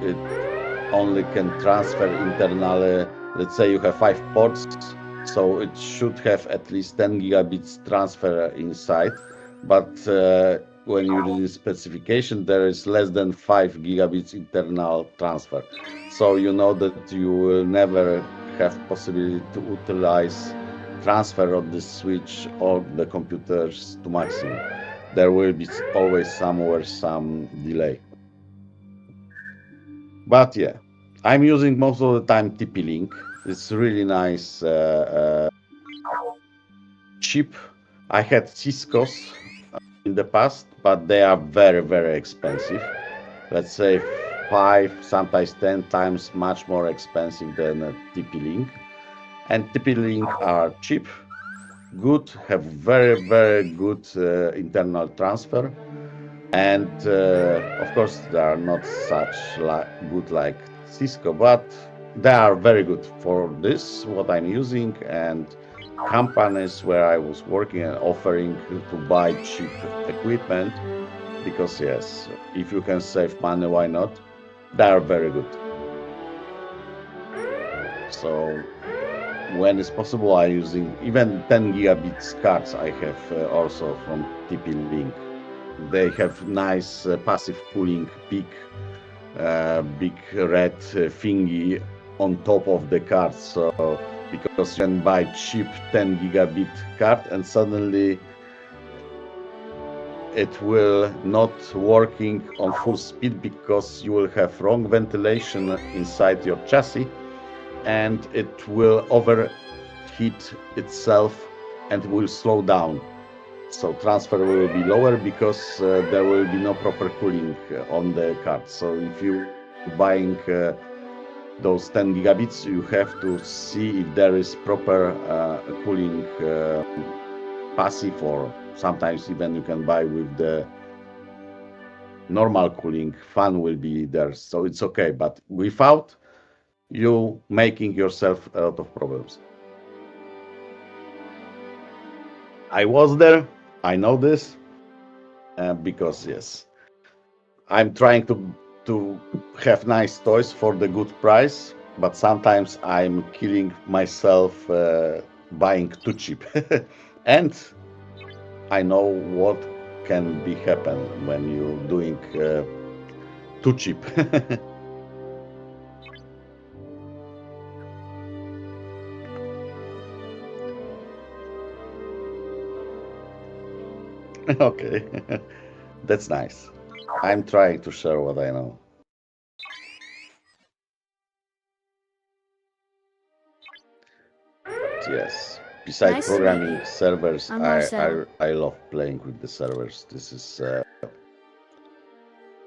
it only can transfer internally. Let's say you have 5 ports, so it should have at least 10 gigabits transfer inside, but when you read the specification, there is less than 5 gigabits internal transfer. So you know that you will never have possibility to utilize transfer of the switch or the computers to maximum. There will be always somewhere some delay. But yeah, I'm using most of the time TP-Link. It's really nice, cheap. I had Cisco's in the past, but they are very, very expensive. Let's say 5, sometimes 10 times much more expensive than a TP-Link. And TP-Link are cheap, good, have very, very good internal transfer. And of course, they are not such good like Cisco, but they are very good for this, what I'm using, and companies where I was working and offering to buy cheap equipment, because yes, if you can save money, why not? They are very good. So when it's possible, I'm using even 10 gigabits cards I have also from TP-Link. They have nice passive cooling, big red thingy on top of the card. So because you can buy cheap 10 gigabit card and suddenly it will not working on full speed because you will have wrong ventilation inside your chassis, and it will overheat itself and will slow down. So transfer will be lower because there will be no proper cooling on the card. So if you buying those 10 gigabits, you have to see if there is proper cooling passive, or sometimes even you can buy with the normal cooling, fan will be there. So it's okay, but without, you making yourself a lot of problems. I was there. I know this because yes, I'm trying to have nice toys for the good price, but sometimes I'm killing myself buying too cheap. And I know what can be happen when you're doing too cheap. Okay, that's nice. I'm trying to share what I know. But yes, besides Nice to meet programming you. servers, I'm Marcel. I love playing with the servers. This is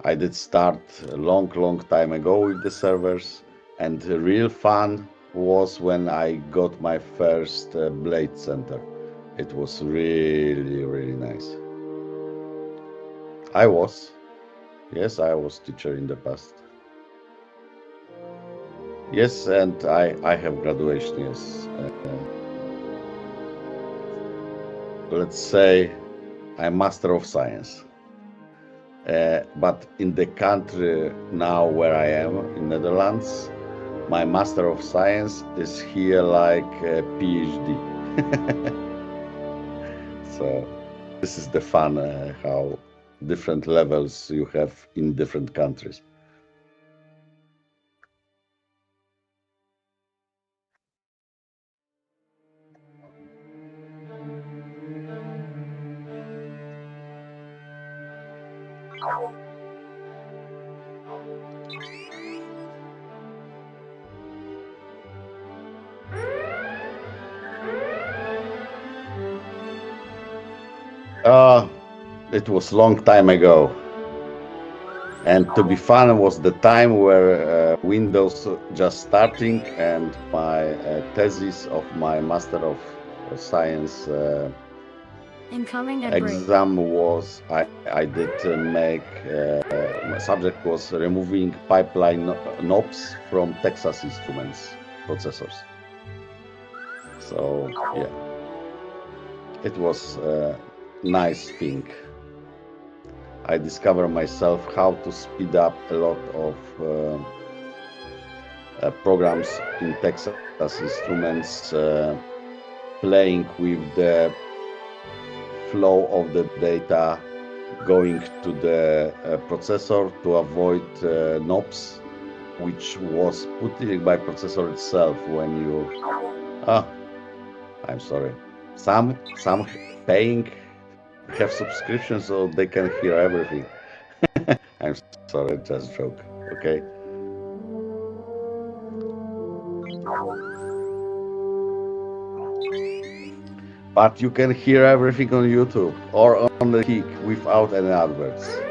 I did start a long time ago with the servers, and the real fun was when I got my first Blade Center. It was really nice. I was teacher in the past. Yes, and I have graduation, yes. Let's say I'm Master of Science. But in the country now where I am, in Netherlands, my Master of Science is here like a PhD. So this is the fun, how different levels you have in different countries. It was long time ago. And to be fun was the time where Windows just starting and my thesis of my Master of Science Incoming at break. exam was I did make my subject was removing pipeline knobs from Texas Instruments processors. So yeah, it was a nice thing. I discovered myself how to speed up a lot of programs in Texas Instruments, playing with the flow of the data going to the processor to avoid knobs, which was put in by processor itself when you I'm sorry, some paying have subscriptions so they can hear everything. I'm sorry, just joke, okay? But you can hear everything on YouTube or on the Kik without any adverts.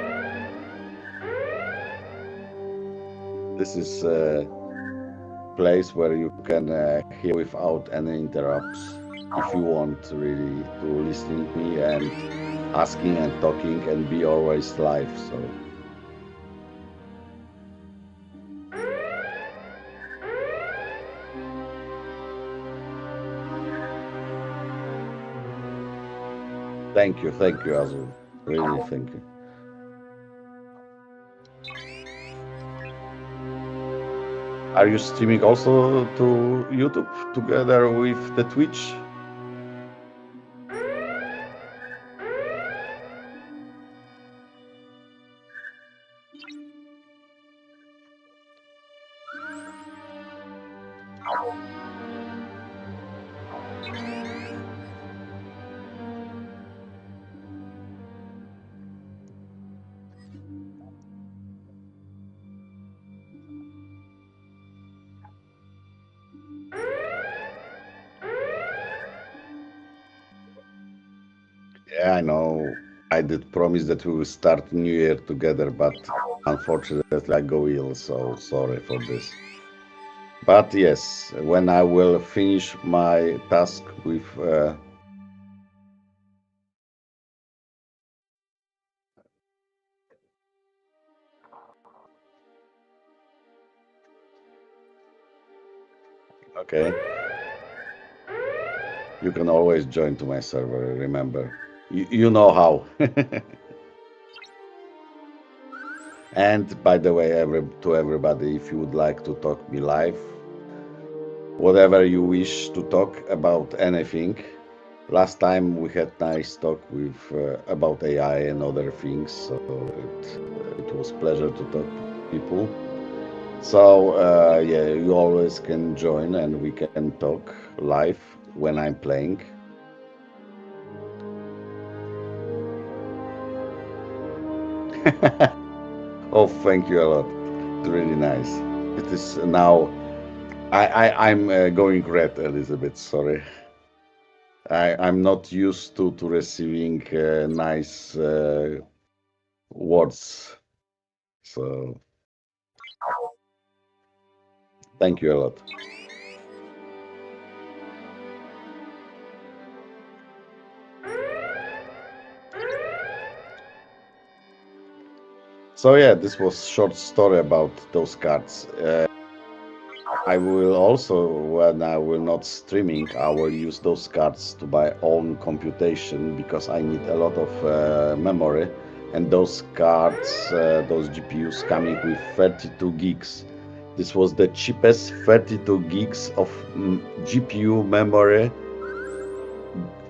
This is a place where you can hear without any interrupts. If you want really to listen to me and asking and talking and be always live, so. Thank you, Azul. Really, thank you. Are you streaming also to YouTube together with the Twitch? Yeah, I know. I did promise that we will start New Year together, but unfortunately I go ill, so sorry for this. But yes, when I will finish my task with okay, you can always join to my server, remember. You know how. And by the way, to everybody, if you would like to talk me live, whatever you wish to talk about anything. Last time we had nice talk with about AI and other things, so it was pleasure to talk to people. So yeah, you always can join and we can talk live when I'm playing. Oh, thank you a lot. It's really nice. It is now. I'm going red a little bit. Sorry. I'm not used to receiving nice words. So thank you a lot. So yeah, this was short story about those cards. I will also, when I will not streaming, I will use those cards to buy own computation because I need a lot of memory, and those cards, those GPUs coming with 32 gigs This was the cheapest 32 gigs of GPU memory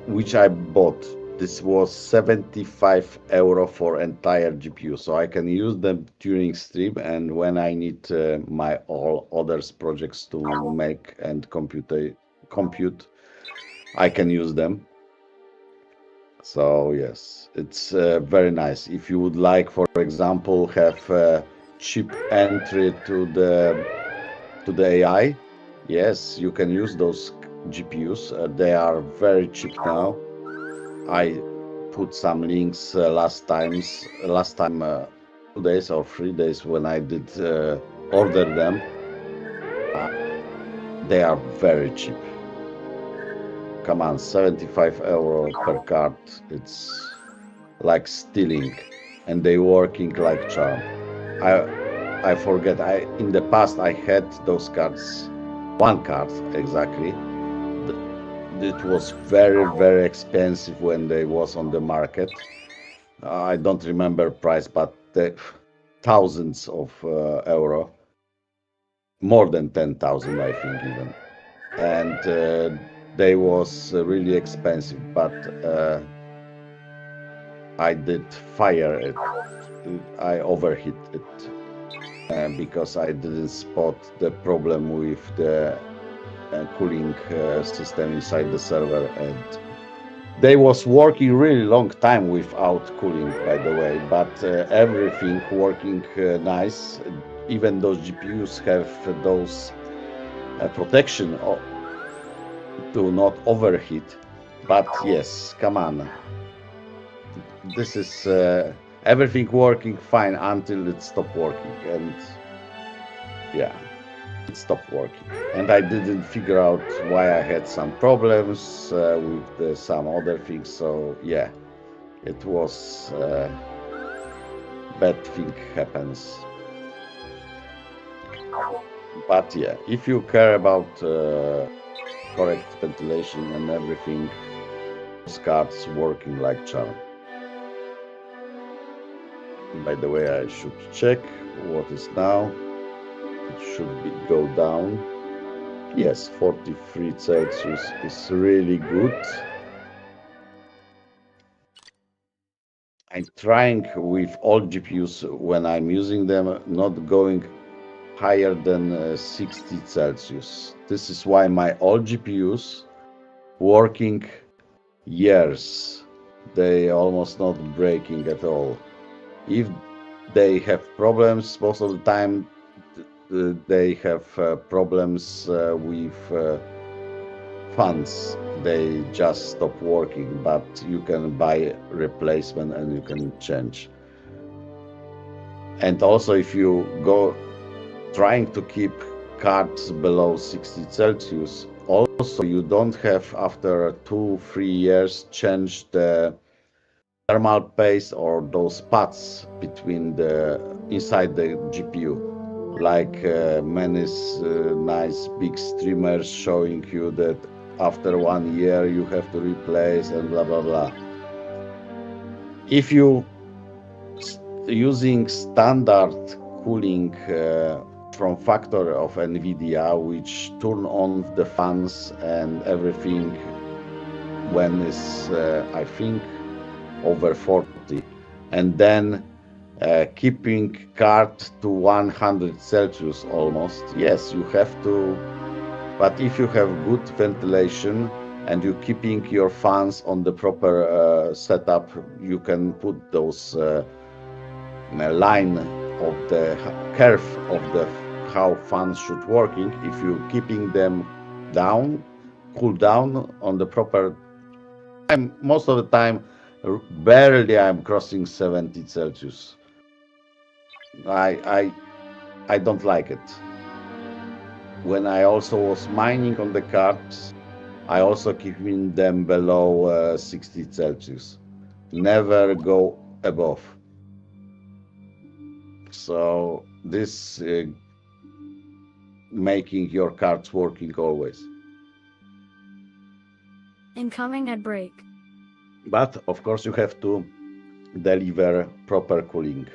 which I bought. This was 75 euro for entire GPU, so I can use them during stream and when I need my all others projects to make and compute, I can use them. So yes, it's very nice. If you would like, for example, have a cheap entry to the AI, yes, you can use those GPUs. They are very cheap now. I put some links last time 2 days or 3 days when I did order them. They are very cheap. Come on, 75 euro per card. It's like stealing, and they working like charm. I forget. In the past I had those cards, one card exactly. It was very expensive when they was on the market. I don't remember price, but thousands of euro, more than 10,000 I think even, and they was really expensive. But I did fire it. I overheat it because I didn't spot the problem with the cooling system inside the server, and they was working really long time without cooling, by the way, but everything working nice. Even those GPUs have those protection to not overheat. But yes, come on, this is everything working fine until it stopped working, and yeah, it stopped working, and I didn't figure out why I had some problems with some other things. So yeah, it was bad thing happens. But yeah, if you care about correct ventilation and everything, those cards working like charm. By the way, I should check what is now. It should be go down. Yes, 43 Celsius is really good. I'm trying with all GPUs when I'm using them not going higher than 60 Celsius. This is why my old GPUs working years. They almost not breaking at all. If they have problems, most of the time they have problems with fans. They just stop working, but you can buy replacement and you can change. And also, if you go trying to keep cards below 60 Celsius, also you don't have after 2-3 years change the thermal paste or those pads between the inside the GPU. Like many nice big streamers showing you that after 1 year you have to replace and blah blah blah. If you using standard cooling from factory of NVIDIA, which turn on the fans and everything when it's I think over 40, and then keeping card to 100 Celsius almost. Yes, you have to, but if you have good ventilation and you keeping your fans on the proper setup, you can put those line of the curve of the how fans should working. If you keeping them down, cool down on the proper time, most of the time barely I'm crossing 70 Celsius. I don't like it. When I also was mining on the cards, I also keeping them below 60 Celsius. Never go above. So this making your cards working always. Incoming at break. But of course you have to deliver proper cooling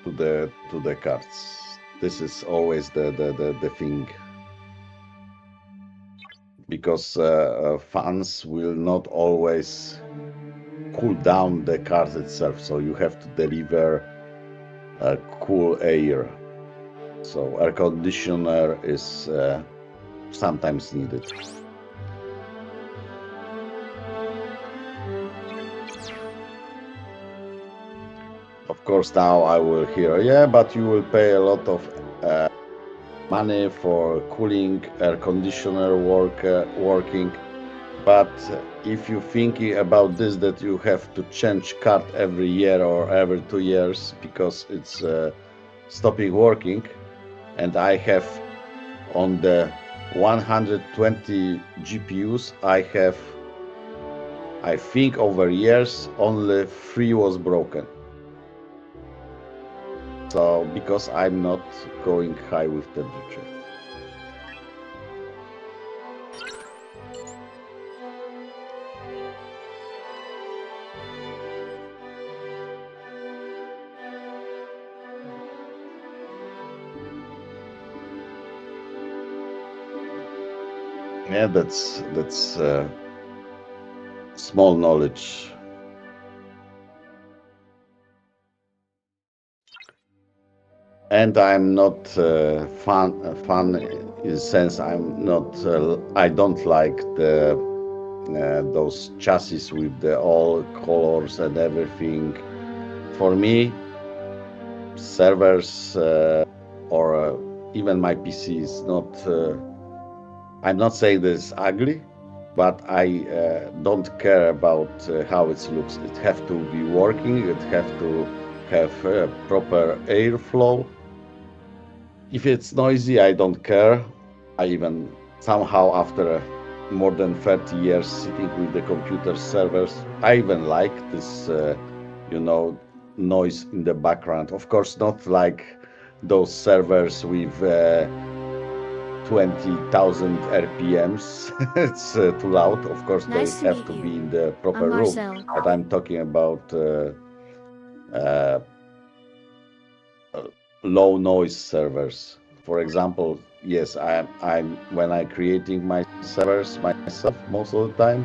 to the cards. This is always the thing. Because fans will not always cool down the card itself, so you have to deliver cool air. So air conditioner is sometimes needed. Of course, now I will hear, yeah, but you will pay a lot of money for cooling, air conditioner working. But if you thinking about this, that you have to change card every year or every 2 years because it's stopping working, and I have on the 120 GPUs, I think over years only 3 was broken. So because I'm not going high with temperature. Yeah, that's small knowledge. And I'm not fun in the sense I'm not. I don't like those chassis with the all colors and everything. For me, servers or even my PC is not. I'm not saying this is ugly, but I don't care about how it looks. It have to be working. It have to have proper airflow. If it's noisy, I don't care. I even somehow, after more than 30 years sitting with the computer servers, I even like this, noise in the background. Of course, not like those servers with 20,000 RPMs. It's too loud. Of course, Nice they to have to meet be you. in the proper I'm room. Marcel. But I'm talking about low noise servers. For example, yes, I'm when I'm creating my servers myself most of the time.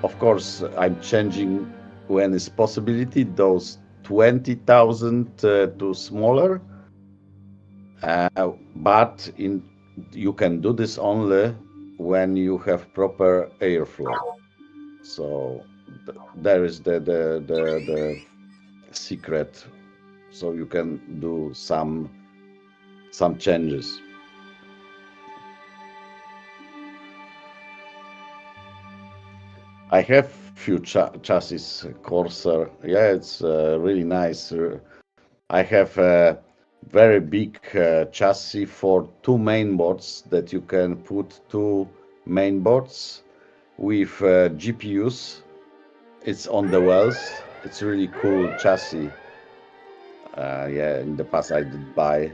Of course, I'm changing when it's possibility those 20,000 to smaller. But you can do this only when you have proper airflow. So there is the secret. So you can do some changes. I have few chassis Corsair. Yeah, it's really nice. I have a very big chassis for 2 main boards that you can put 2 main boards with GPUs. It's on the wells. It's really cool chassis. Yeah, in the past I did buy.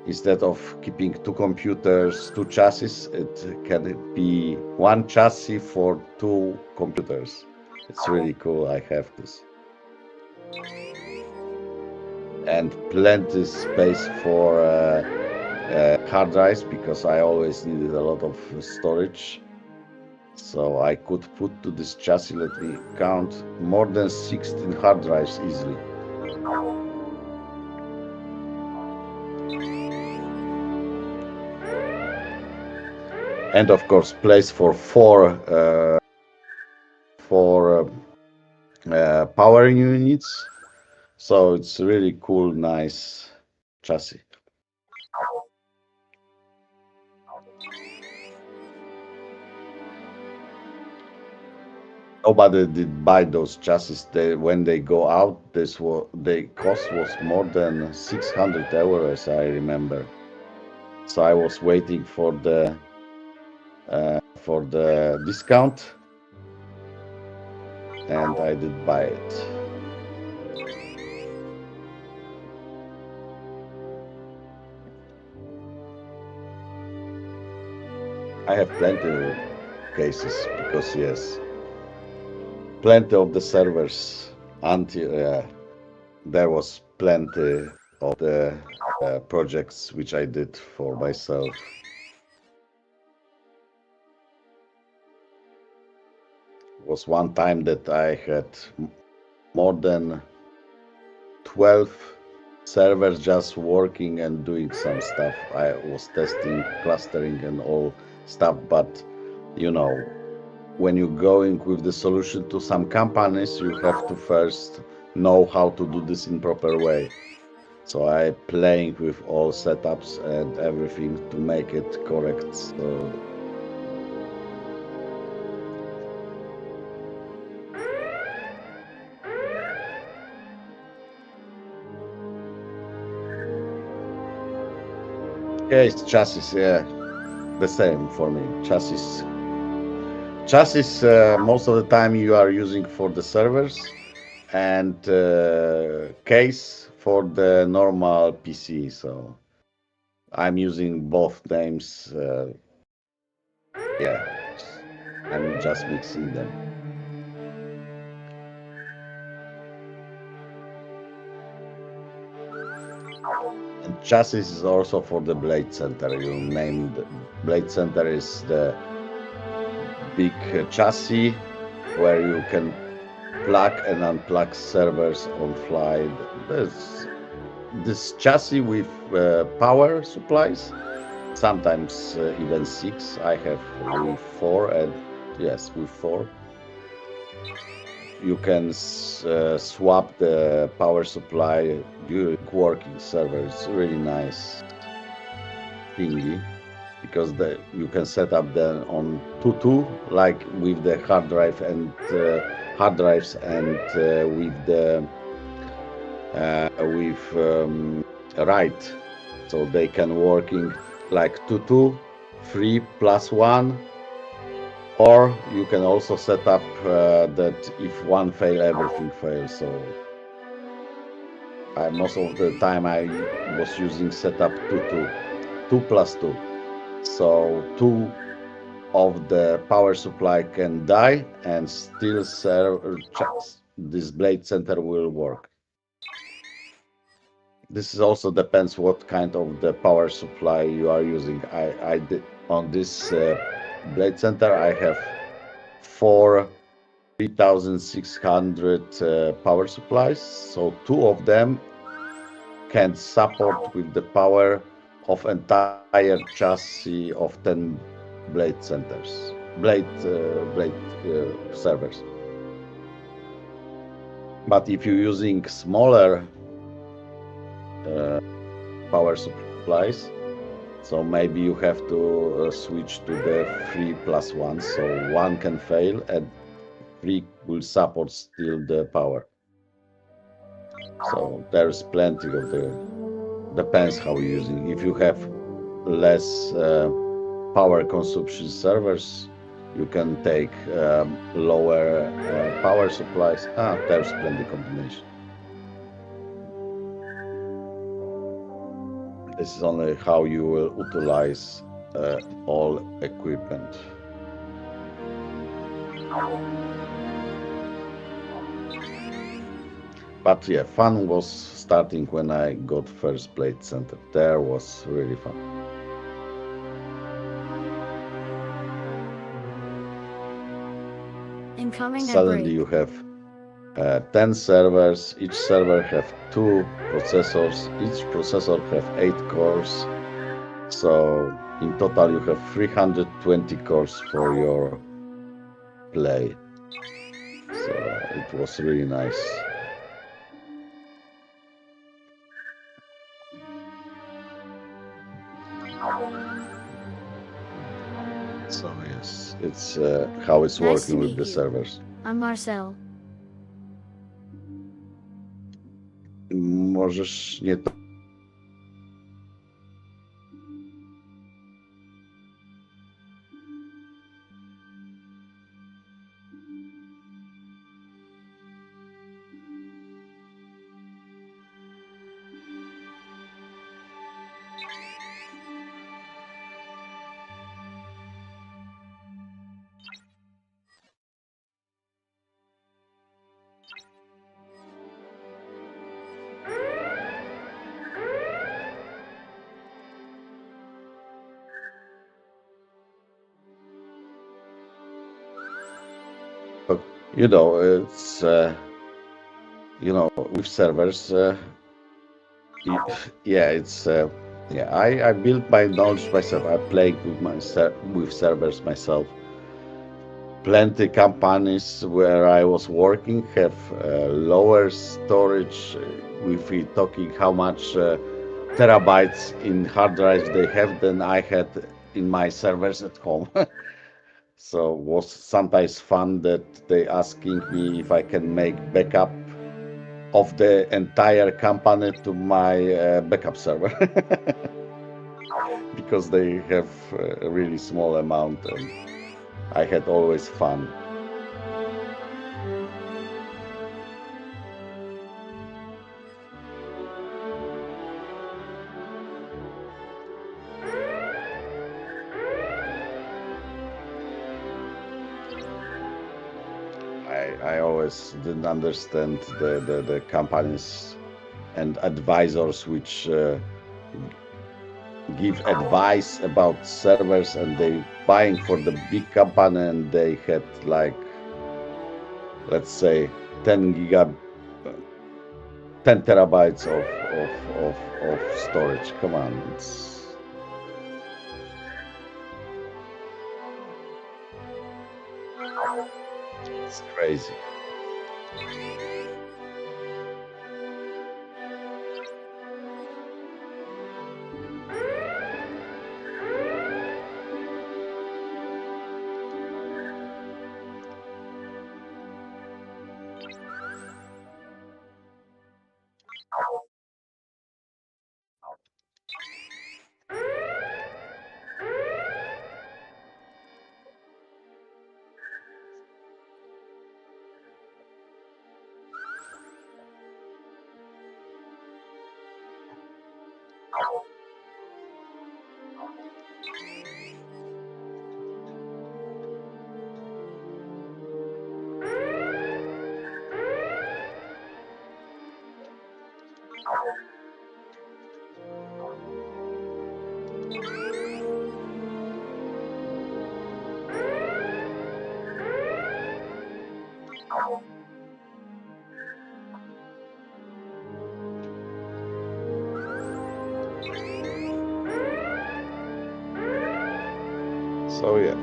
Instead of keeping 2 computers, 2 chassis, it can be 1 chassis for 2 computers. It's really cool. I have this. And plenty space for hard drives because I always needed a lot of storage. So I could put to this chassis, let me count, more than 16 hard drives easily. And of course, place for 4 power units. So it's really cool, nice chassis. Nobody did buy those chassis. When they go out, the cost was more than 600 euros, I remember. So I was waiting for the discount, and I did buy it. I have plenty of cases because yes, plenty of the servers until there was plenty of the projects which I did for myself. Was one time that I had more than 12 servers just working and doing some stuff. I was testing, clustering and all stuff, but you know, when you're going with the solution to some companies, you have to first know how to do this in proper way. So I playing with all setups and everything to make it correct. So yeah, it's chassis, yeah, the same for me. Chassis, most of the time you are using for the servers, and case for the normal PC. So I'm using both names. Yeah, I'm just mixing them. And chassis is also for the Blade Center. You named Blade Center is the big chassis where you can plug and unplug servers on fly. There's this chassis with power supplies, sometimes even 6. I have with 4, and yes, with 4. You can swap the power supply during working servers. Really nice thingy, because you can set up them on 2 like with the hard drive and hard drives, and with the write, so they can working like 2 3 plus 1. Or you can also set up that if one fail, everything fails. So most of the time I was using setup 2 plus 2. So 2 of the power supply can die and still this Blade Center will work. This is also depends what kind of the power supply you are using. I did on this Blade Center, I have 4 3600 power supplies, so 2 of them can support with the power of entire chassis of 10 blade centers, blade servers. But if you're using smaller power supplies, so maybe you have to switch to the 3 plus 1, so 1 can fail and 3 will support still the power. So there's plenty of depends how you're using. If you have less power consumption servers, you can take lower power supplies. There's plenty combination. This is only how you will utilize all equipment. But yeah, fun was starting when I got first Blade Center. There was really fun. Incoming Suddenly at break. you have 10 servers. Each server have 2 processors. Each processor have 8 cores. So in total you have 320 cores for your play. So it was really nice. So yes, it's how it's Nice working to with meet the you. servers. I'm Marcel. Możesz nie to. you know, it's with servers. Yeah, it's yeah. I built my knowledge myself. I played with servers myself. Plenty companies where I was working have lower storage. If we talking how much terabytes in hard drives they have than I had in my servers at home. So was sometimes fun that they asking me if I can make backup of the entire company to my backup server because they have a really small amount and I had always fun. I always didn't understand the companies and advisors which give advice about servers and they buying for the big company and they had like, let's say 10 terabytes of storage. Come on, it's crazy. So yeah.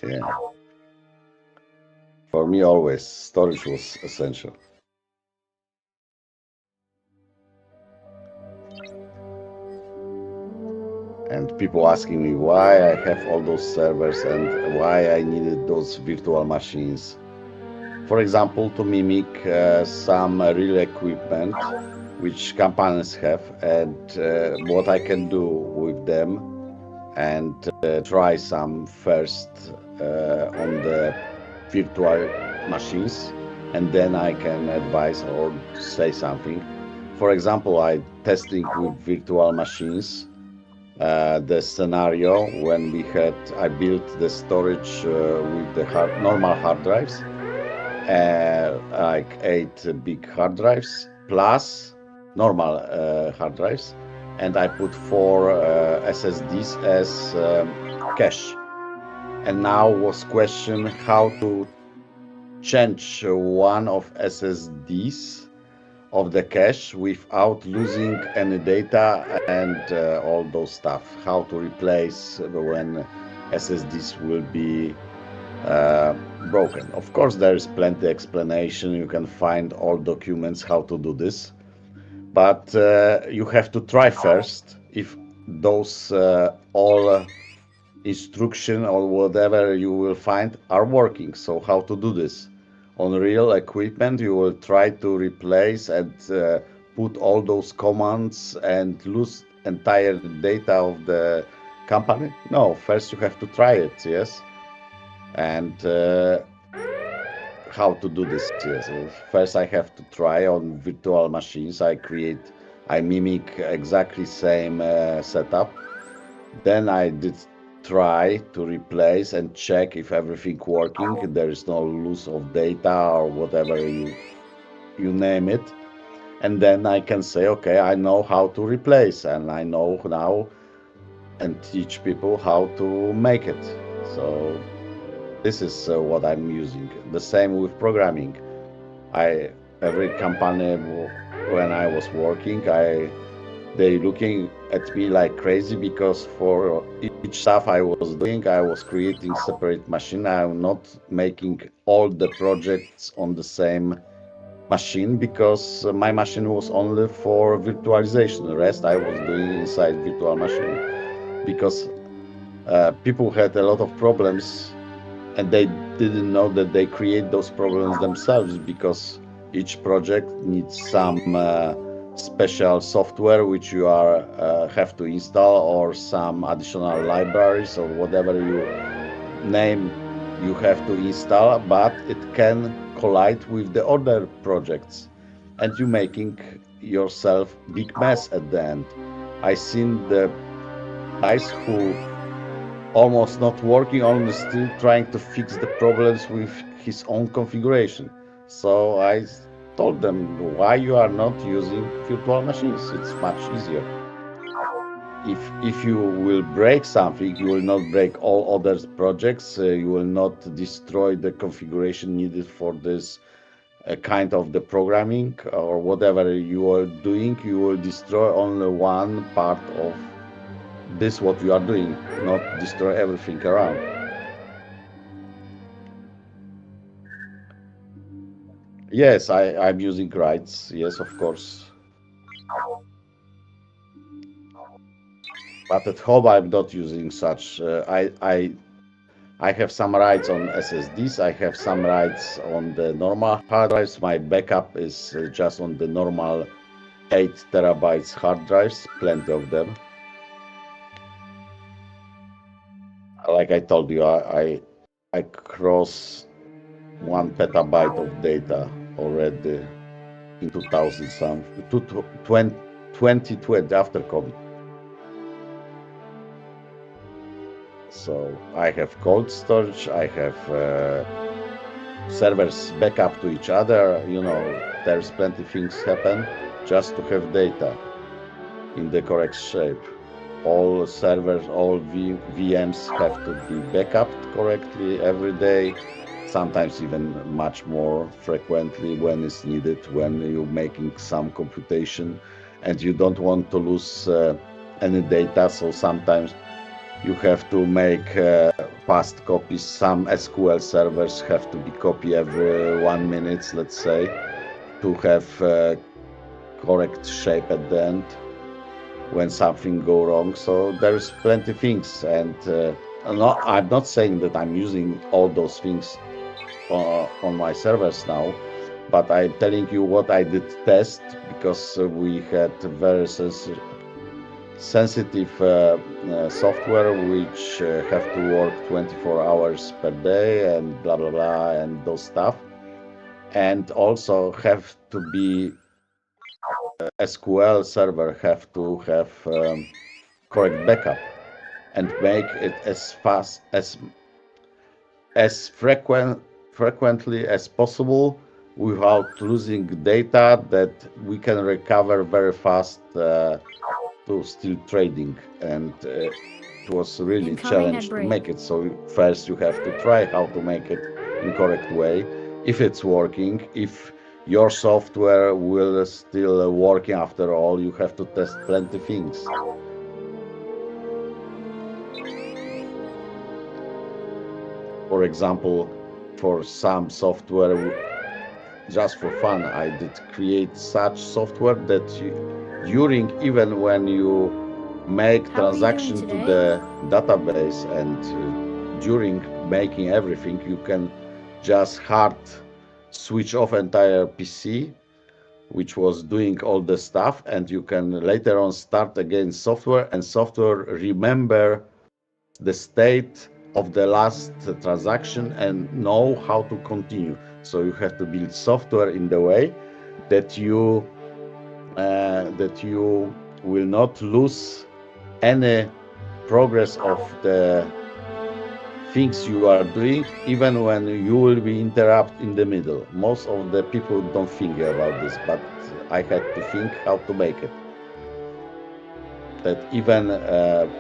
Yeah. For me, always storage was essential. And people asking me why I have all those servers and why I needed those virtual machines. For example, to mimic some real equipment which companies have and what I can do with them and try some first on the virtual machines and then I can advise or say something. For example, I testing with virtual machines the scenario when I built the storage with the normal hard drives, like 8 big hard drives plus normal hard drives, and I put 4 SSDs as cache. And now was question how to change one of SSDs of the cache without losing any data and all those stuff. How to replace when SSDs will be broken. Of course, there is plenty explanation. You can find all documents how to do this, but you have to try first if those all instruction or whatever you will find are working. So how to do this? On real equipment, you will try to replace and put all those commands and lose entire data of the company? No, first you have to try it, yes. And how to do this? Yes. First, I have to try on virtual machines. I mimic exactly same setup. Then I did try to replace and check if everything working, there is no loss of data or whatever you name it, and then I can say, okay, I know how to replace and I know now and teach people how to make it. So this is what I'm using. The same with programming. Every company when I was working, they looking at me like crazy because for each stuff I was doing, I was creating separate machine. I'm not making all the projects on the same machine because my machine was only for virtualization. The rest I was doing inside virtual machine because people had a lot of problems and they didn't know that they create those problems themselves because each project needs some special software which you have to install, or some additional libraries or whatever you name you have to install, but it can collide with the other projects and you making yourself big mess at the end. I seen the guys who almost not working, only still trying to fix the problems with his own configuration. So I told them, why you are not using virtual machines? It's much easier. If you will break something, you will not break all other projects. You will not destroy the configuration needed for this kind of the programming or whatever you are doing. You will destroy only one part of this what you are doing, not destroy everything around. Yes, I'm using rights. Yes, of course. But at home I'm not using such. I have some rights on SSDs. I have some rights on the normal hard drives. My backup is just on the normal 8 terabytes hard drives, plenty of them. Like I told you, I crossed 1 petabyte of data already in 2020 after COVID. So I have cold storage, I have servers back up to each other. You know, there's plenty things happen just to have data in the correct shape. All servers, all VMs have to be backed correctly every day, sometimes even much more frequently when it's needed, when you're making some computation and you don't want to lose any data. So sometimes you have to make fast copies. Some SQL servers have to be copied every 1 minute, let's say, to have correct shape at the end when something go wrong. So there's plenty things, and I'm not saying that I'm using all those things on my servers now, but I'm telling you what I did test, because we had very sensitive software which have to work 24 hours per day and blah blah blah and those stuff, and also have to be SQL server have to have correct backup and make it as fast as frequently as possible without losing data that we can recover very fast to still trading. And it was really challenge to make it. So first you have to try how to make it in correct way. If it's working, if your software will still working after all, you have to test plenty things. For example, for some software, just for fun, I did create such software that during, even when you make transaction to the database and during making everything, you can just hard switch off entire PC, which was doing all the stuff, and you can later on start again software, and software remember the state of the last transaction and know how to continue. So you have to build software in the way that you will not lose any progress of the things you are doing, even when you will be interrupted in the middle. Most of the people don't think about this, but I had to think how to make it. that even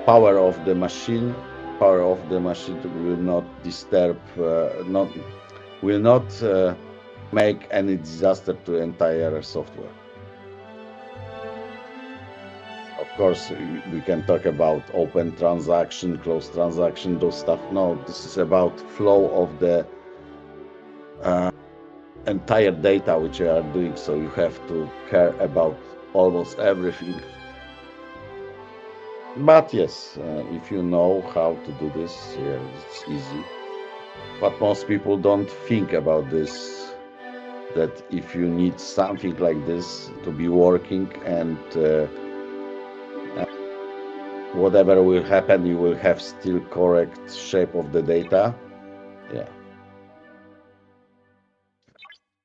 power of the machine will not disturb, will not make any disaster to entire software. Of course, we can talk about open transaction, closed transaction, those stuff. No, this is about flow of the entire data which you are doing. So you have to care about almost everything. But yes, if you know how to do this, yeah, it's easy. But most people don't think about this, that if you need something like this to be working and whatever will happen, you will have still correct shape of the data. Yeah.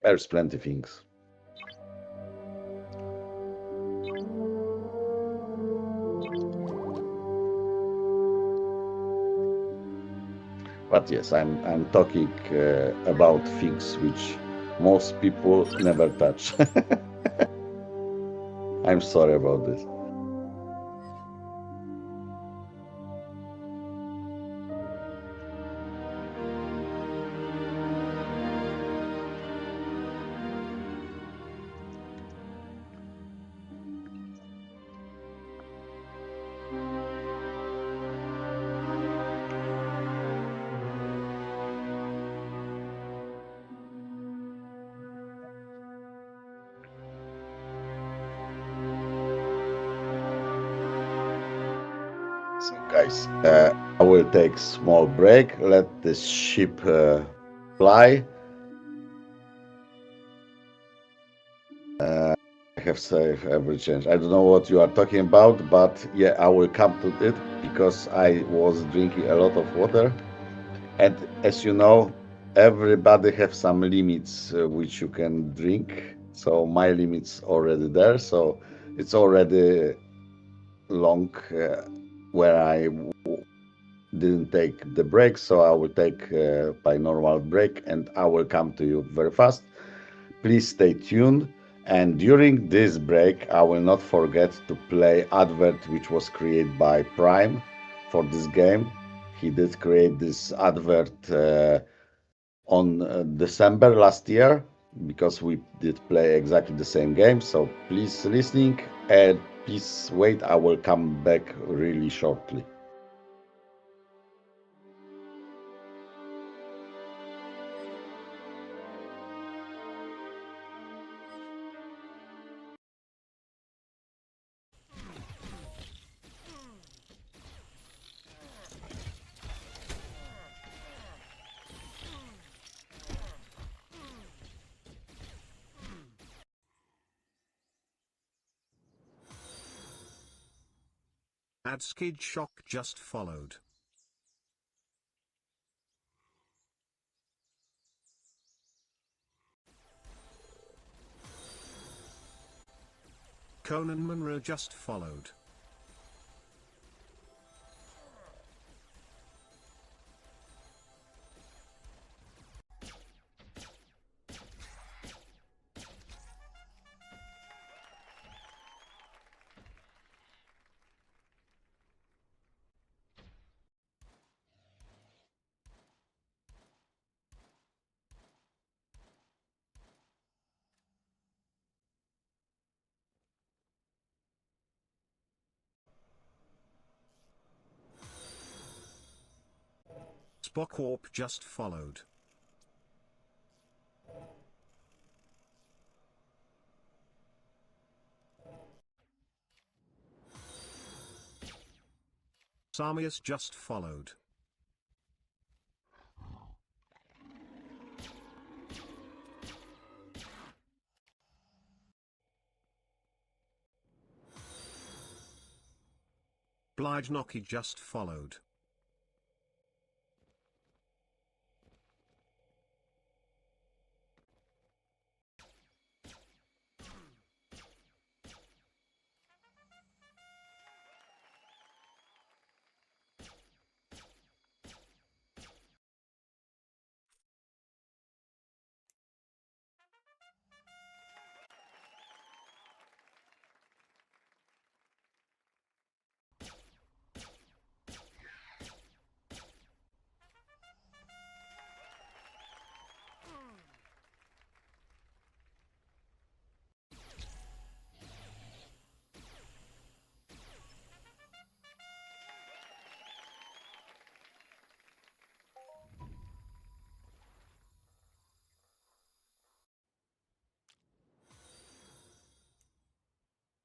There's plenty things. But yes, I'm talking about things which most people never touch. I'm sorry about this. So guys, I will take small break. Let this ship fly. I have saved every change. I don't know what you are talking about, but yeah, I will come to it because I was drinking a lot of water. And as you know, everybody have some limits which you can drink. So my limit's already there. So it's already long where I didn't take the break. So I will take my normal break and I will come to you very fast. Please stay tuned. And during this break, I will not forget to play advert which was created by Prime for this game. He did create this advert on December last year because we did play exactly the same game. So please listening and please wait. I will come back really shortly. Adskid Shock just followed. Conan Monroe just followed. Spockwarp just followed. Samius just followed. Blidenocky just followed.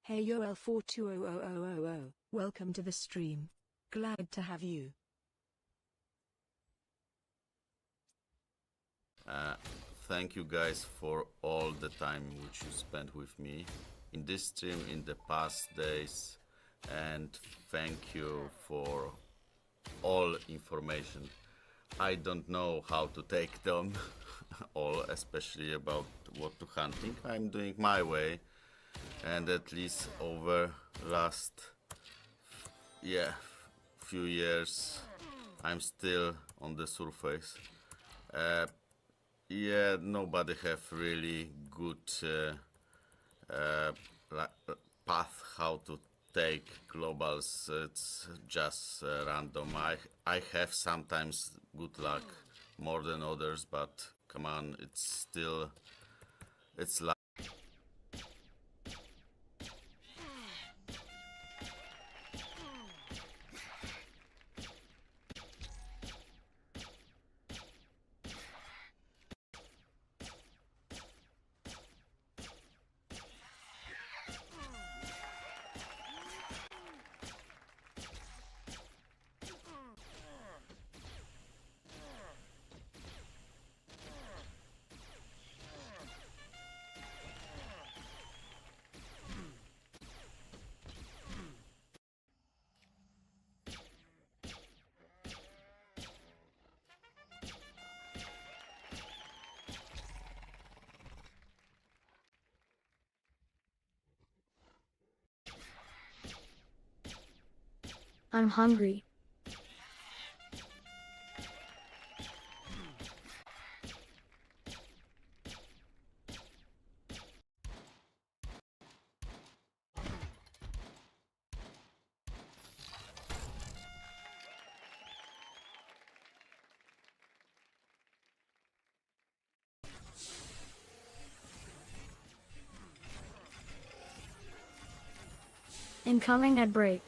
Hey yo L420000, welcome to the stream. Glad to have you. Thank you guys for all the time which you spent with me in this stream in the past days, and thank you for all information. I don't know how to take them all, especially about what to hunting. I'm doing my way, and at least over last few years I'm still on the surface. Nobody have really good path how to take globals. It's just random. I have sometimes good luck more than others, but come on, it's luck. I'm hungry. Incoming at break.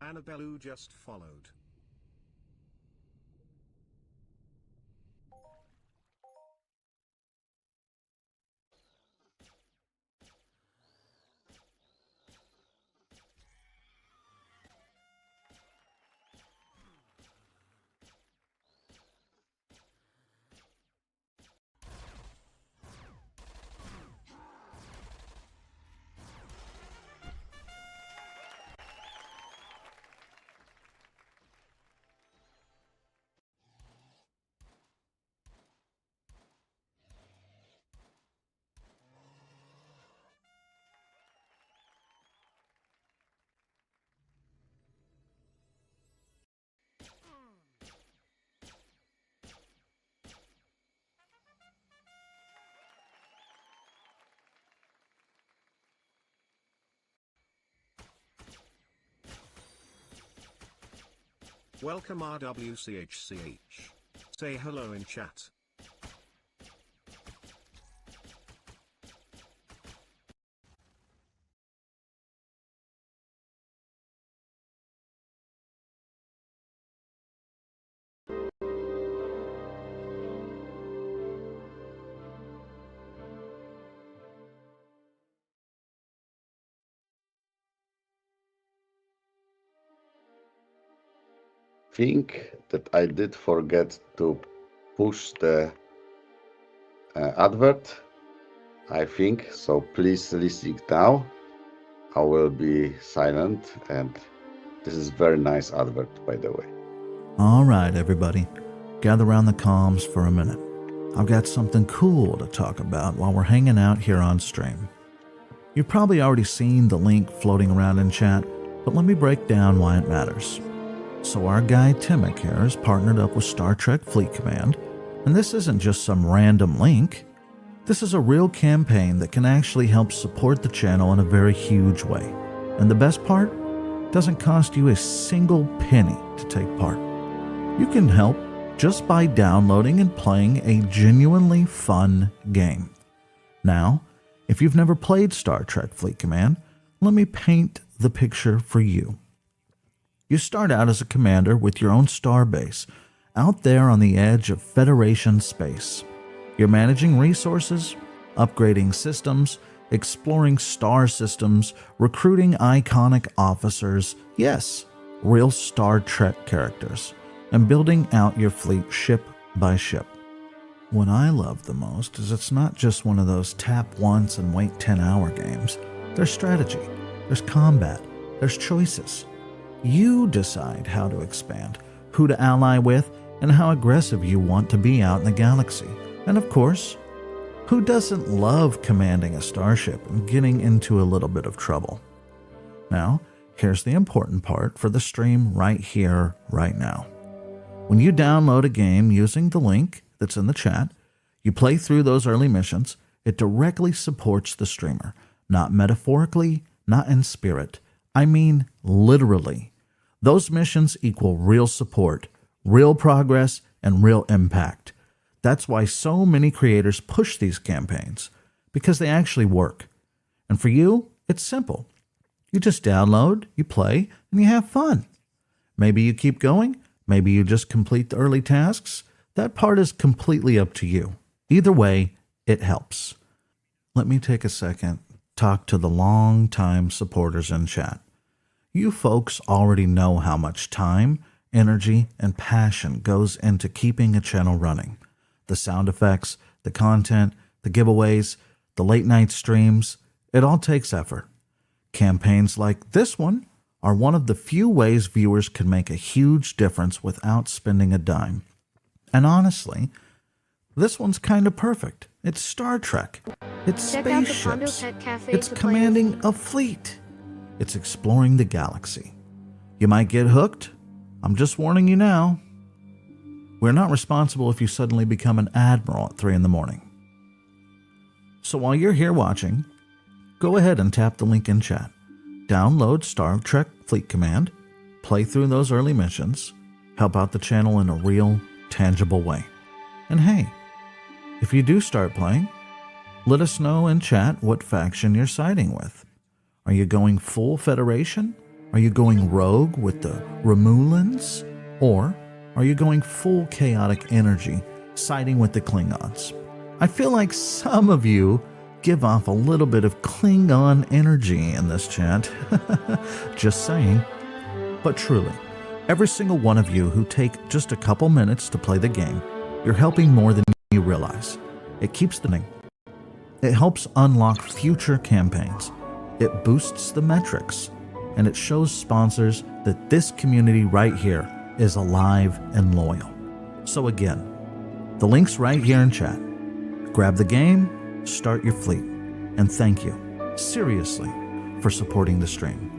Annabelle just followed. Welcome RWCHCH. Say hello in chat. Think that I did forget to push the advert. I think so. Please listen now. I will be silent, and this is very nice advert, by the way. All right, everybody, gather around the comms for a minute. I've got something cool to talk about while we're hanging out here on stream. You've probably already seen the link floating around in chat, but let me break down why it matters. So our guy Timic here has partnered up with Star Trek Fleet Command, and this isn't just some random link. This is a real campaign that can actually help support the channel in a very huge way. And the best part? It doesn't cost you a single penny to take part. You can help just by downloading and playing a genuinely fun game. Now, if you've never played Star Trek Fleet Command, let me paint the picture for you. You start out as a commander with your own star base, out there on the edge of Federation space. You're managing resources, upgrading systems, exploring star systems, recruiting iconic officers, yes, real Star Trek characters, and building out your fleet ship by ship. What I love the most is it's not just one of those tap once and wait 10-hour games. There's strategy, there's combat, there's choices. You decide how to expand, who to ally with, and how aggressive you want to be out in the galaxy. And of course, who doesn't love commanding a starship and getting into a little bit of trouble? Now, here's the important part for the stream right here, right now. When you download a game using the link that's in the chat, you play through those early missions, it directly supports the streamer. Not metaphorically, not in spirit. I mean literally. Those missions equal real support, real progress, and real impact. That's why so many creators push these campaigns, because they actually work. And for you, it's simple. You just download, you play, and you have fun. Maybe you keep going, maybe you just complete the early tasks. That part is completely up to you. Either way, it helps. Let me take a second, talk to the long-time supporters in chat. You folks already know how much time, energy, and passion goes into keeping a channel running. The sound effects, the content, the giveaways, the late-night streams, it all takes effort. Campaigns like this one are one of the few ways viewers can make a huge difference without spending a dime. And honestly, this one's kind of perfect. It's Star Trek. It's Check out the Pondo spaceships. Pet Cafe It's to play commanding a fleet. It's exploring the galaxy. You might get hooked. I'm just warning you now. We're not responsible if you suddenly become an admiral at 3 in the morning. So while you're here watching, go ahead and tap the link in chat. Download Star Trek Fleet Command, play through those early missions, help out the channel in a real, tangible way. And hey, if you do start playing, let us know in chat what faction you're siding with. Are you going full Federation? Are you going rogue with the Romulans? Or are you going full chaotic energy, siding with the Klingons? I feel like some of you give off a little bit of Klingon energy in this chat. Just saying. But truly, every single one of you who take just a couple minutes to play the game, you're helping more than you realize. It keeps the name. It helps unlock future campaigns. It boosts the metrics. And it shows sponsors that this community right here is alive and loyal. So again, the link's right here in chat. Grab the game, start your fleet, and thank you, seriously, for supporting the stream.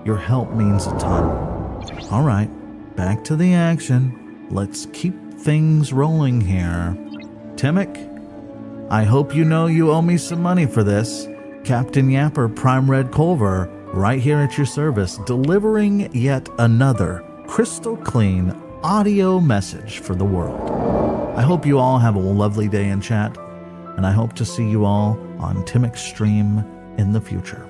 Your help means a ton. All right, back to the action. Let's keep things rolling here. Timic, I hope you know you owe me some money for this. Captain Yapper Prime Red Culver, right here at your service, delivering yet another crystal clean audio message for the world. I hope you all have a lovely day in chat, and I hope to see you all on Timic's stream in the future.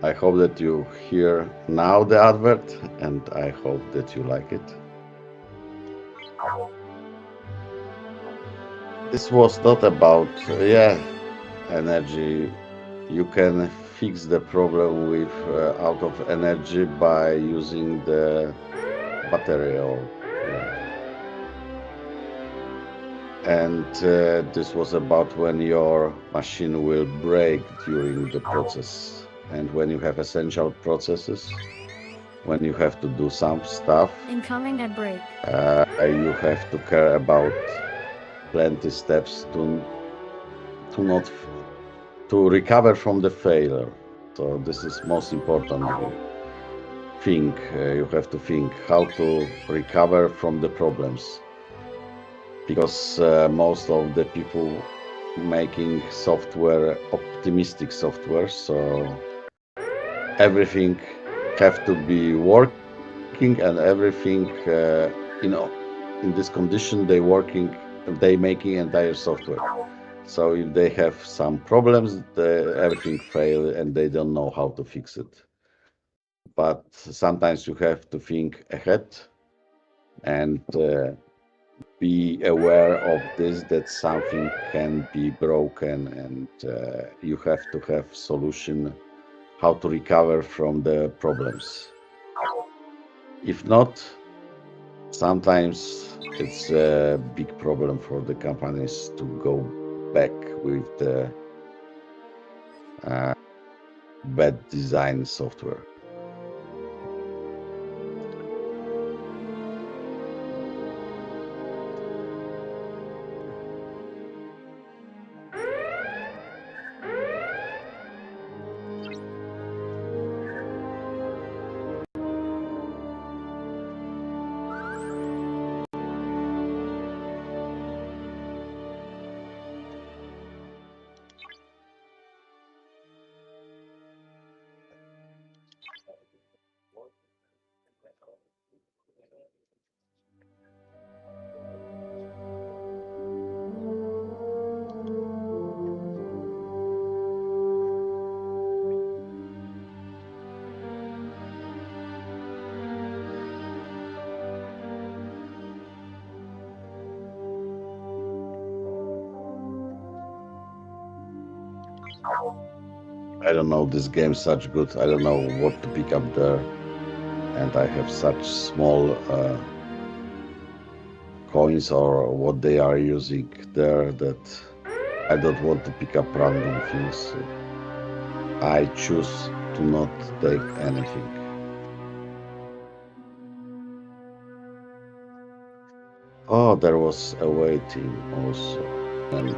I hope that you hear now the advert, and I hope that you like it. This was not about, energy. You can fix the problem with out of energy by using the battery or and this was about when your machine will break during the process, and when you have essential processes, when you have to do some stuff, Incoming at break. you have to care about plenty steps to not to recover from the failure. So this is most important thing. You have to think how to recover from the problems, because most of the people making software, optimistic software, so everything have to be working, and everything in this condition they making entire software. So if they have some problems, everything fail and they don't know how to fix it. But sometimes you have to think ahead and be aware of this, that something can be broken, and you have to have solution how to recover from the problems. If not, sometimes it's a big problem for the companies to go back with the bad design software. I don't know, this game such good. I don't know what to pick up there, and I have such small coins or what they are using there that I don't want to pick up random things. I choose to not take anything. Oh, there was a waiting also, and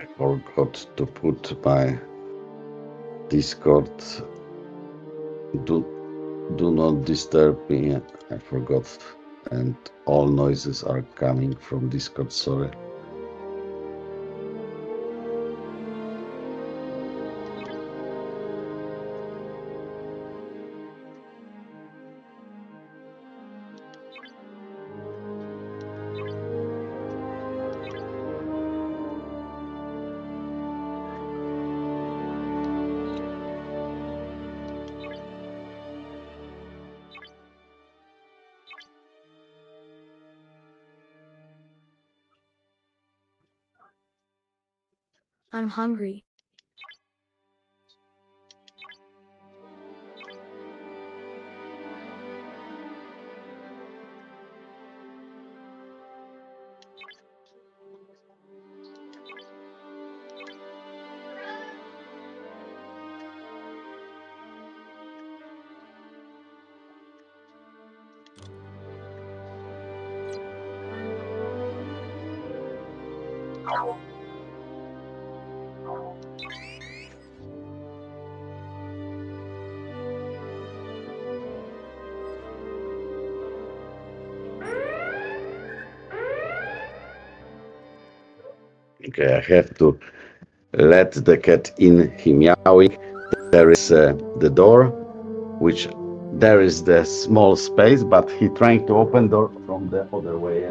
I forgot to put my Discord. Do not disturb me. I forgot, and all noises are coming from Discord. Sorry. I'm hungry. Okay, I have to let the cat in. He meowing. There is the door, which there is the small space, but he trying to open door from the other way.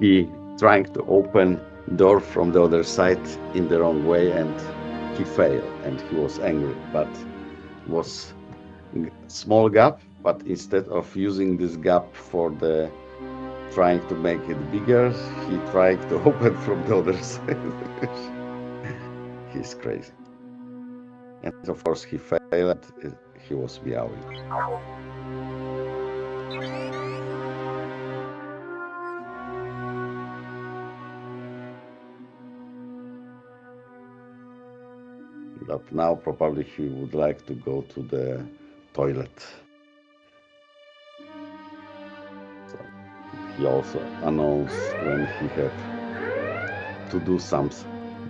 He trying to open door from the other side in the wrong way, and he failed, and he was angry. But was small gap, but instead of using this gap for the trying to make it bigger, he tried to open from the other side. He's crazy. And of course he failed. He was meowing. But now probably he would like to go to the toilet. So he also announced when he had to do some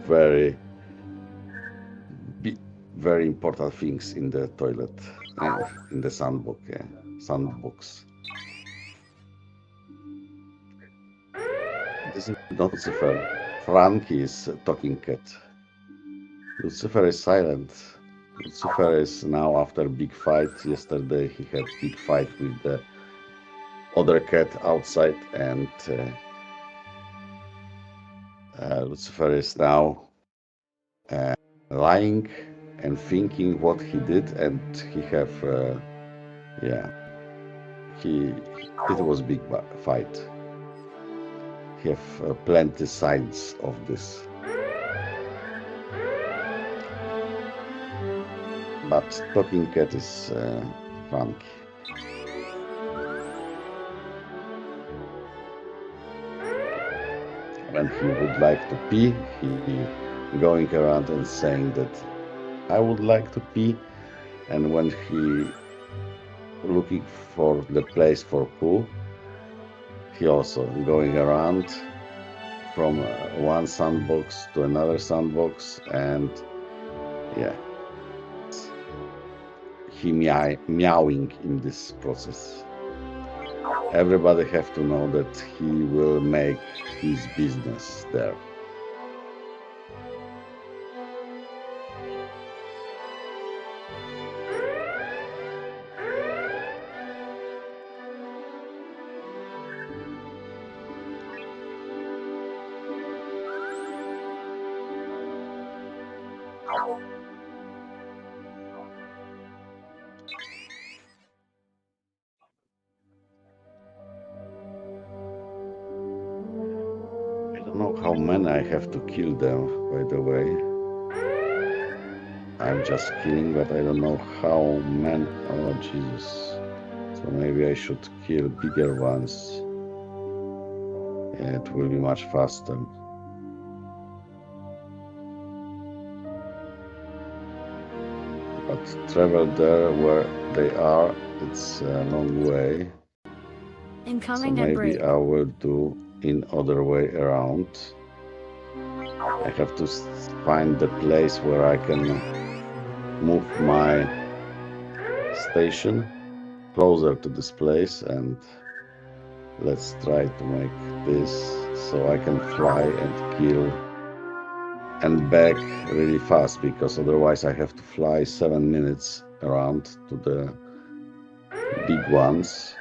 very very important things in the toilet, in the sandbox. Yeah. Sandbox. This is not Lucifer. Frank is a talking cat. Lucifer is silent. Lucifer is now after big fight. Yesterday he had big fight with the other cat outside, and Lucifer is now lying and thinking what he did, and he have it was big fight. He have plenty signs of this. But talking cat is Frank. When he would like to pee, he going around and saying that I would like to pee, and when he looking for the place for poo, he also going around from one sandbox to another sandbox, and yeah, he meowing in this process. Everybody have to know that he will make his business there. I don't know how many I have to kill them, by the way. I'm just killing, but I don't know how many. Oh, Jesus. So maybe I should kill bigger ones. Yeah, it will be much faster. But travel there where they are, it's a long way. So Incoming at maybe break. I will do in other way around. I have to find the place where I can move my station closer to this place, and let's try to make this so I can fly and kill and back really fast, because otherwise I have to fly 7 minutes around to the big ones.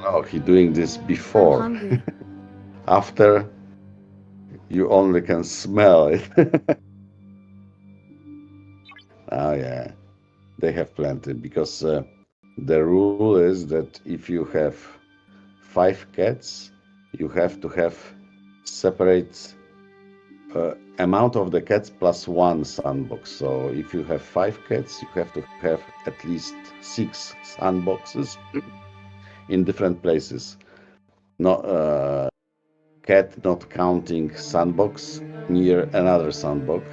Oh, he doing this I'm before. hungry. After, you only can smell it. Oh yeah, they have plenty because the rule is that if you have 5 cats, you have to have separate amount of the cats plus 1 sandbox. So if you have 5 cats, you have to have at least 6 sandboxes in different places. Not cat not counting sandbox near another sandbox.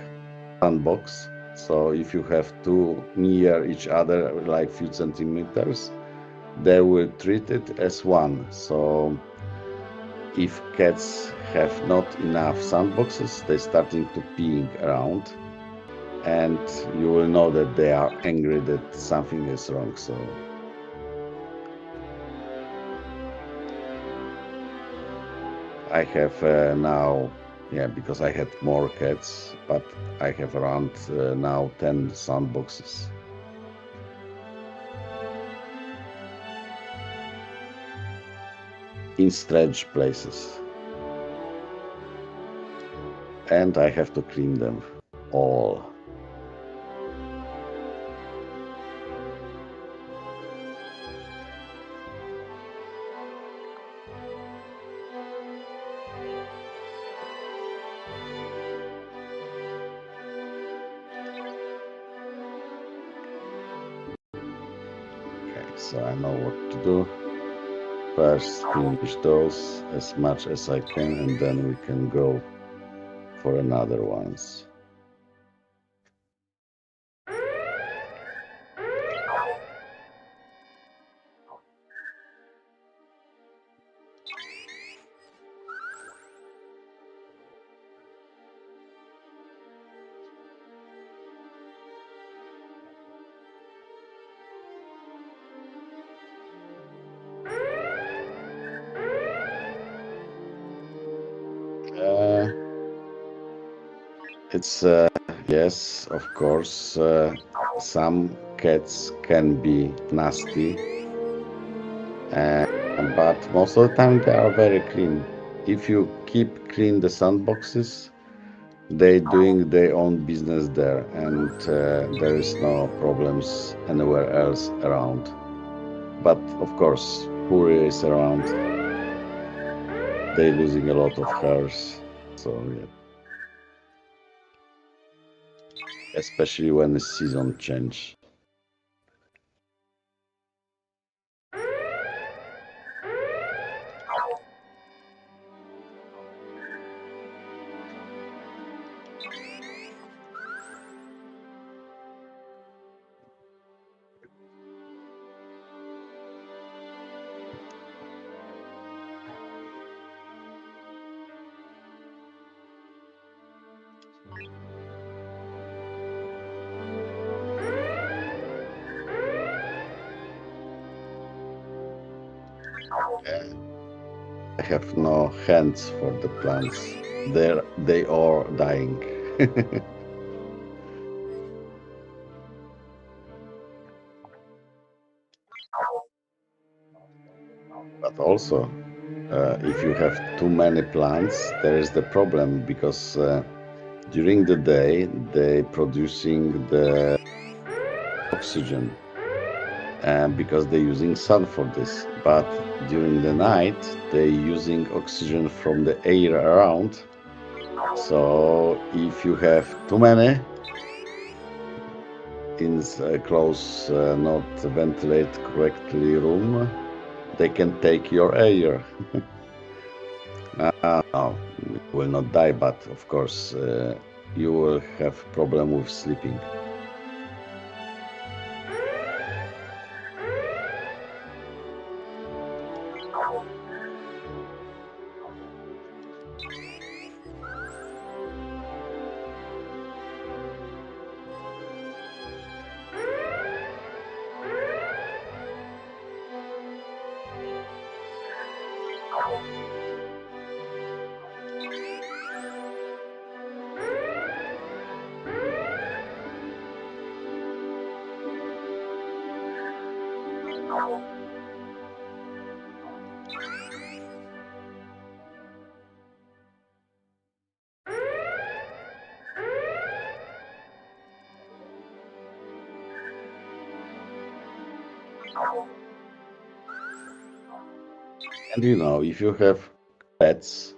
So if you have 2 near each other, like few centimeters, they will treat it as 1. So if cats have not enough sandboxes, they're starting to peeing around, and you will know that they are angry that something is wrong. So I have now, yeah, because I had more cats, but I have around now 10 sandboxes. In strange places. And I have to clean them all. Okay, so I know what to do. First finish those as much as I can, and then we can go for another ones. It's yes, of course. Some cats can be nasty, but most of the time they are very clean. If you keep clean the sandboxes, they doing their own business there, and there is no problems anywhere else around. But of course, Fury is around. They losing a lot of hairs, so yeah. Especially when the season change. I have no hands for the plants. They are dying. But also, if you have too many plants, there is the problem because during the day they producing the oxygen, because they're using sun for this. But during the night they're using oxygen from the air around. So if you have too many in a close, not ventilate correctly room, they can take your air. No, you will not die, but of course you will have problem with sleeping. And you know, if you have pets,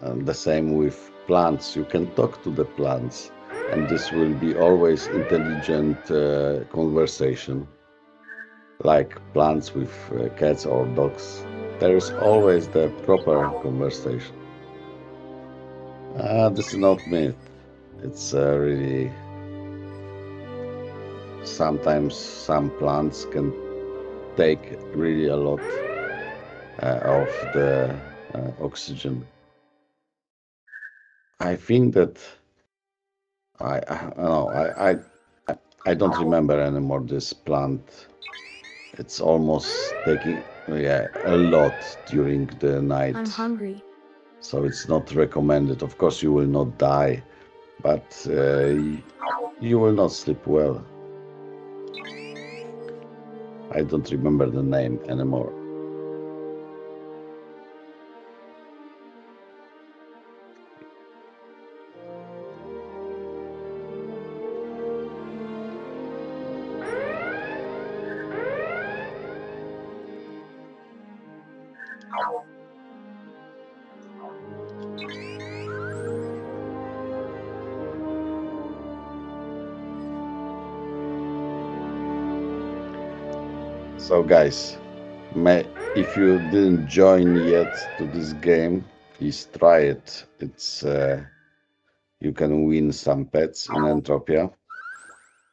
and the same with plants, you can talk to the plants, and this will be always intelligent conversation, like plants with cats or dogs. There is always the proper conversation. This is not me. It's really sometimes some plants can take really a lot of the oxygen. I think that no, I don't remember anymore this plant. It's almost taking a lot during the night. I'm hungry. So it's not recommended. Of course, you will not die, but you will not sleep well. I don't remember the name anymore. So guys, if you didn't join yet to this game, please try it. It's you can win some pets in Entropia,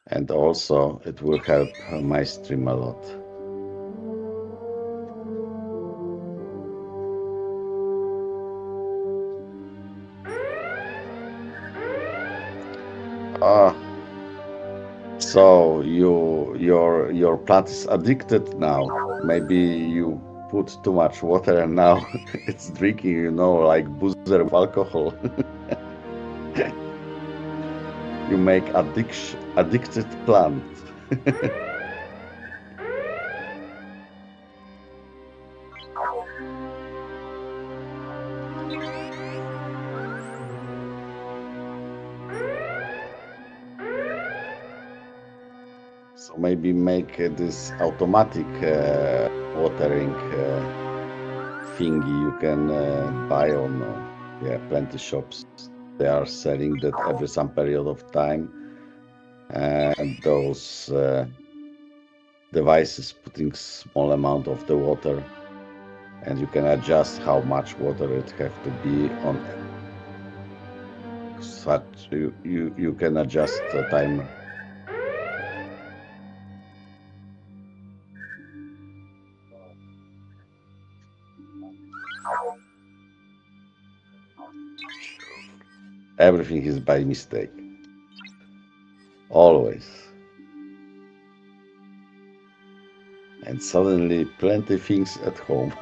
and also it will help my stream a lot. So your plant is addicted now. Maybe you put too much water and now it's drinking, you know, like boozer with alcohol. You make addicted plant. So maybe make this automatic watering thingy you can buy on plenty shops. They are selling that every some period of time, and those devices putting small amount of the water, and you can adjust how much water it have to be on. Such you can adjust the timer. Everything is by mistake. Always. And suddenly plenty things at home.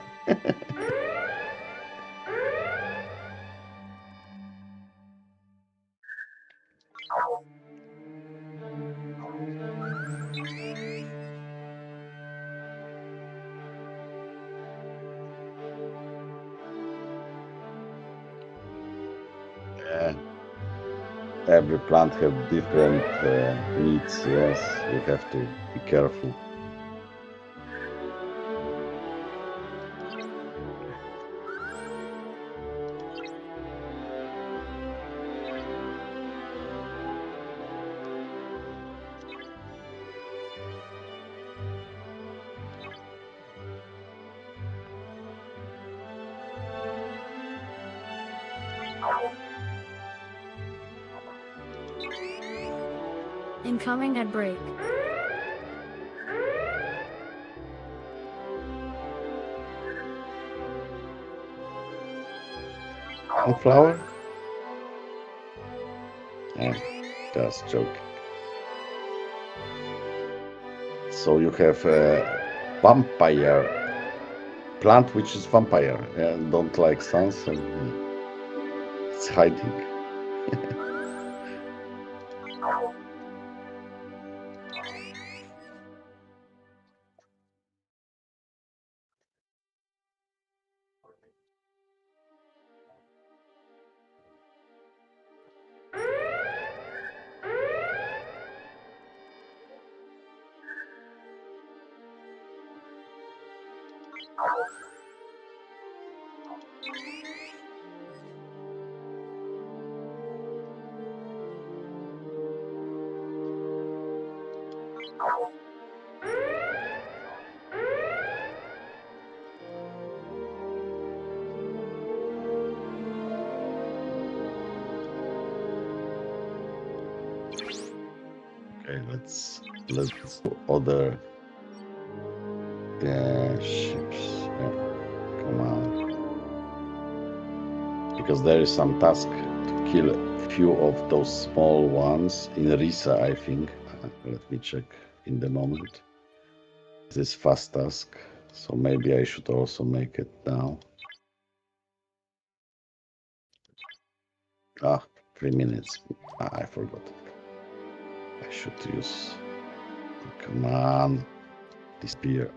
Every plant have different needs. Yes, you have to be careful. Incoming at break. Sunflower? Just joking. So you have a vampire plant which is vampire. Don't like suns and it's hiding. Okay, let's do other ships. Yeah, come on. Because there is some task to kill a few of those small ones in Risa, I think. Let me check in the moment. This fast task, so maybe I should also make it now. Ah, 3 minutes. I forgot it. I should use. Come on, disappear.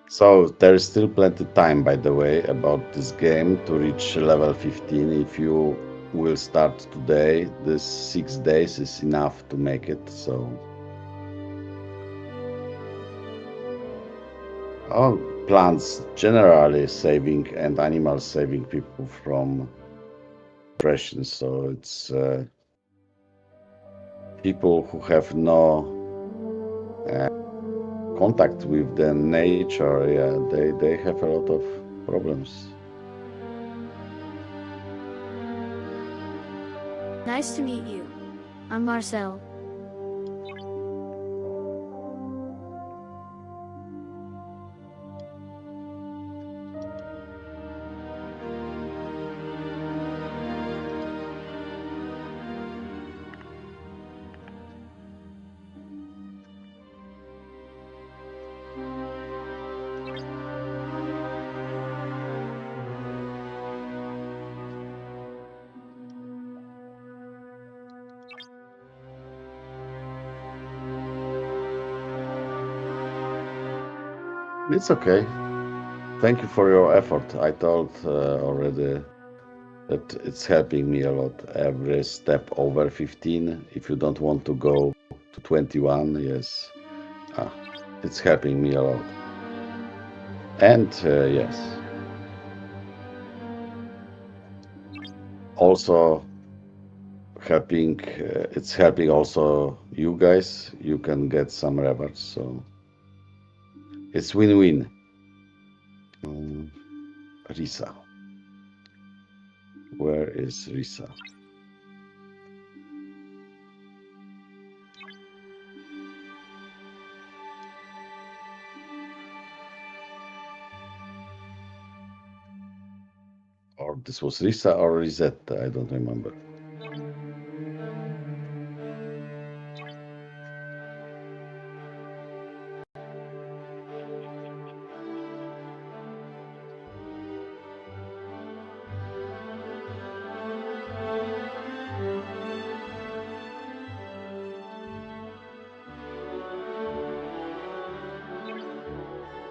So there is still plenty time, by the way, about this game to reach level 15. If you will start today, this 6 days is enough to make it. So, plants generally saving and animals saving people from depression. So it's people who have no contact with the nature, yeah, they have a lot of problems. Nice to meet you. I'm Marcel. It's okay. Thank you for your effort. I told already that it's helping me a lot. Every step over 15, if you don't want to go to 21, yes, it's helping me a lot. And yes, also helping. It's helping also you guys. You can get some rewards, so it's win-win. Risa. Where is Risa? Or this was Risa or Risetta, I don't remember.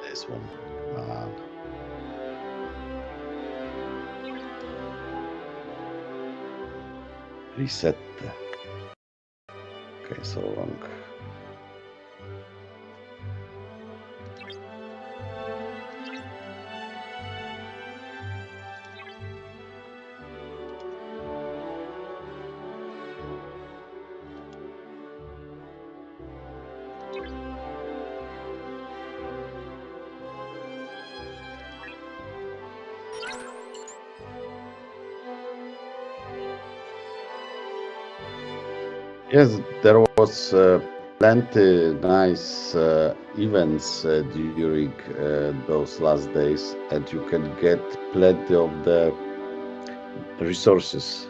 This one. Come on. Reset. Okay, so long. Yes, there was plenty nice events during those last days, and you can get plenty of the resources.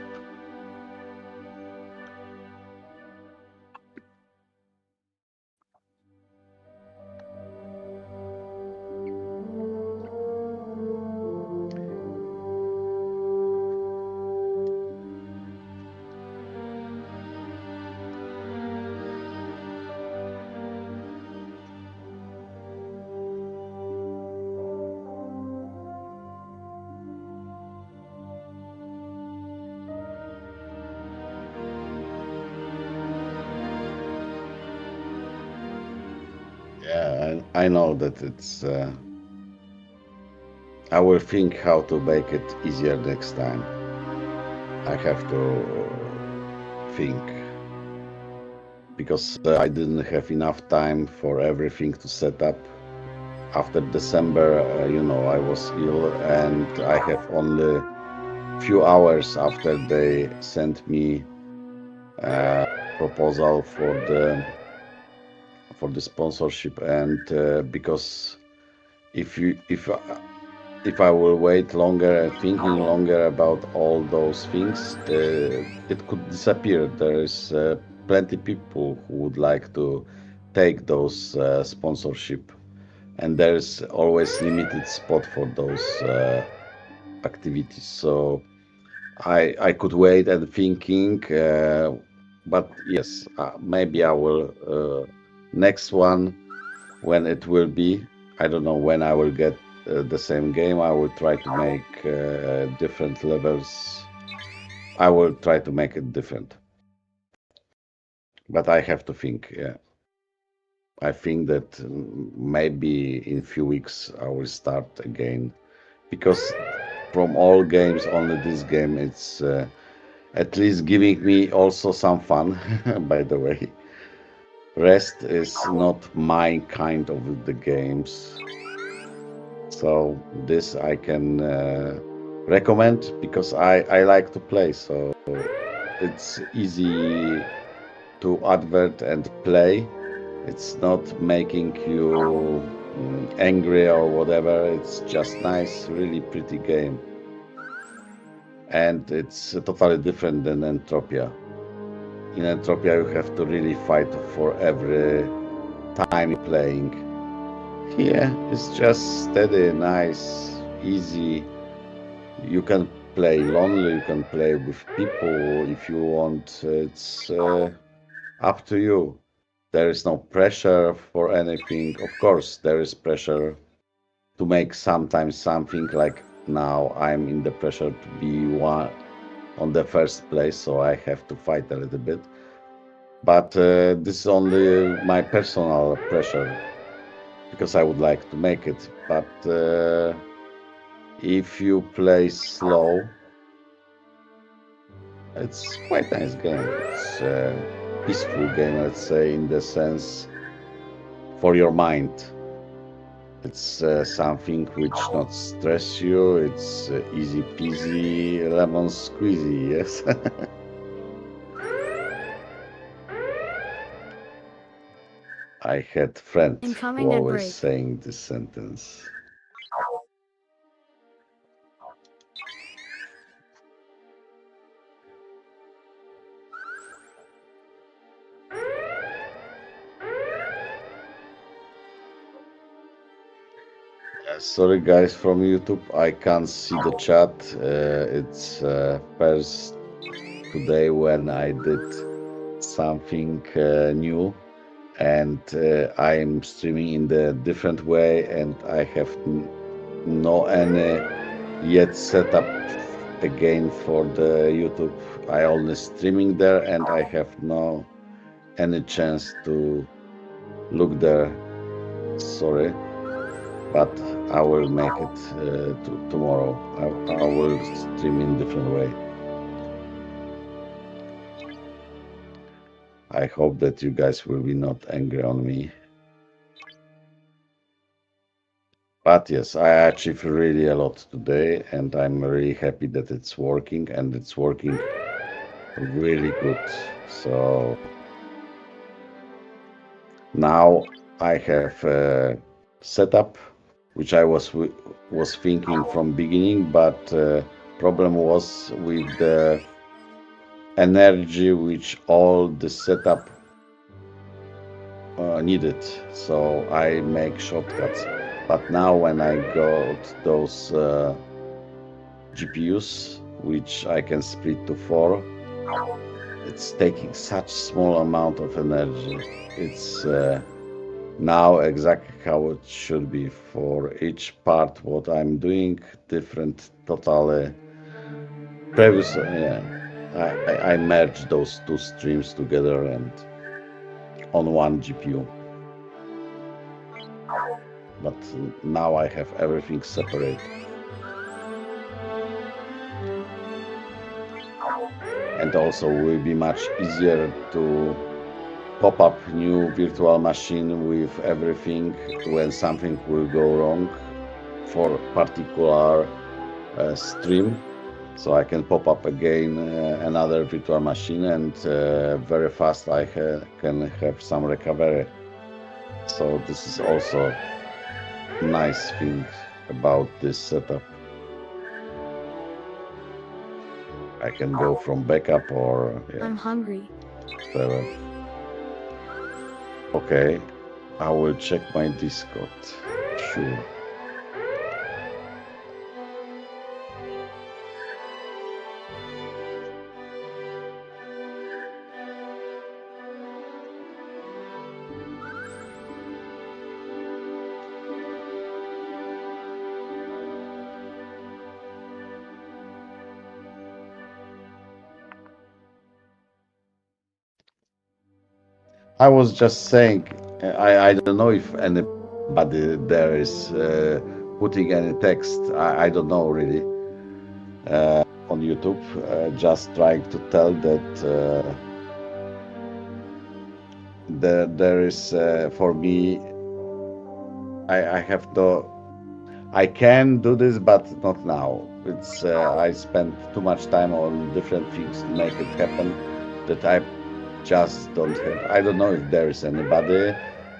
I know that it's. I will think how to make it easier next time. I have to think because I didn't have enough time for everything to set up. After December, I was ill, and I have only few hours after they sent me a proposal for the sponsorship, and because if I will wait longer and thinking longer about all those things, it could disappear. There is plenty people who would like to take those sponsorship, and there's always limited spot for those activities. So I could wait and thinking, but yes, maybe I will next one when it will be. I don't know when I will get the same game. I will try to make different levels. I will try to make it different, but I have to think. Yeah, I think that maybe in few weeks I will start again, because from all games, only this game it's at least giving me also some fun. By the way, rest is not my kind of the games. So this I can recommend because I like to play. So it's easy to advert and play. It's not making you angry or whatever. It's just nice, really pretty game. And it's totally different than Entropia. In Entropia you have to really fight for every time you're playing. Here it's just steady, nice, easy. You can play lonely, you can play with people if you want. It's up to you. There is no pressure for anything. Of course, there is pressure to make sometimes something, like now I'm in the pressure to be one on the first place, so I have to fight a little bit. But this is only my personal pressure, because I would like to make it. But if you play slow, it's quite a nice game. It's a peaceful game, let's say, in the sense for your mind. It's something which not stress you. It's easy peasy, lemon squeezy, yes. I had friends Incoming who at always break. saying this sentence. Sorry guys from YouTube, I can't see the chat. It's first today when I did something new, and I'm streaming in the different way, and I have no any yet set up again for the YouTube. I only streaming there, and I have no any chance to look there. Sorry, but I will make it tomorrow. I will stream in different way. I hope that you guys will be not angry on me. But yes, I achieved really a lot today, and I'm really happy that it's working, and it's working really good. So now I have a setup which I was thinking from beginning, but problem was with the energy which all the setup needed. So I make shortcuts. But now when I got those GPUs, which I can split to 4, it's taking such small amount of energy. It's now exactly how it should be for each part. What I'm doing different totally. Previous, I merged those two streams together and on one GPU. but now I have everything separate. And also will be much easier to pop up new virtual machine with everything when something will go wrong for particular stream. So I can pop up again another virtual machine, and very fast I can have some recovery. So this is also nice thing about this setup. I can go from backup or I'm hungry. whatever. Okay, I will check my Discord. Sure. I was just saying, I don't know if anybody there is putting any text. I don't know really on YouTube. Just trying to tell that there is for me. I have to. I can do this, but not now. It's I spent too much time on different things to make it happen that I just don't have. I don't know if there is anybody.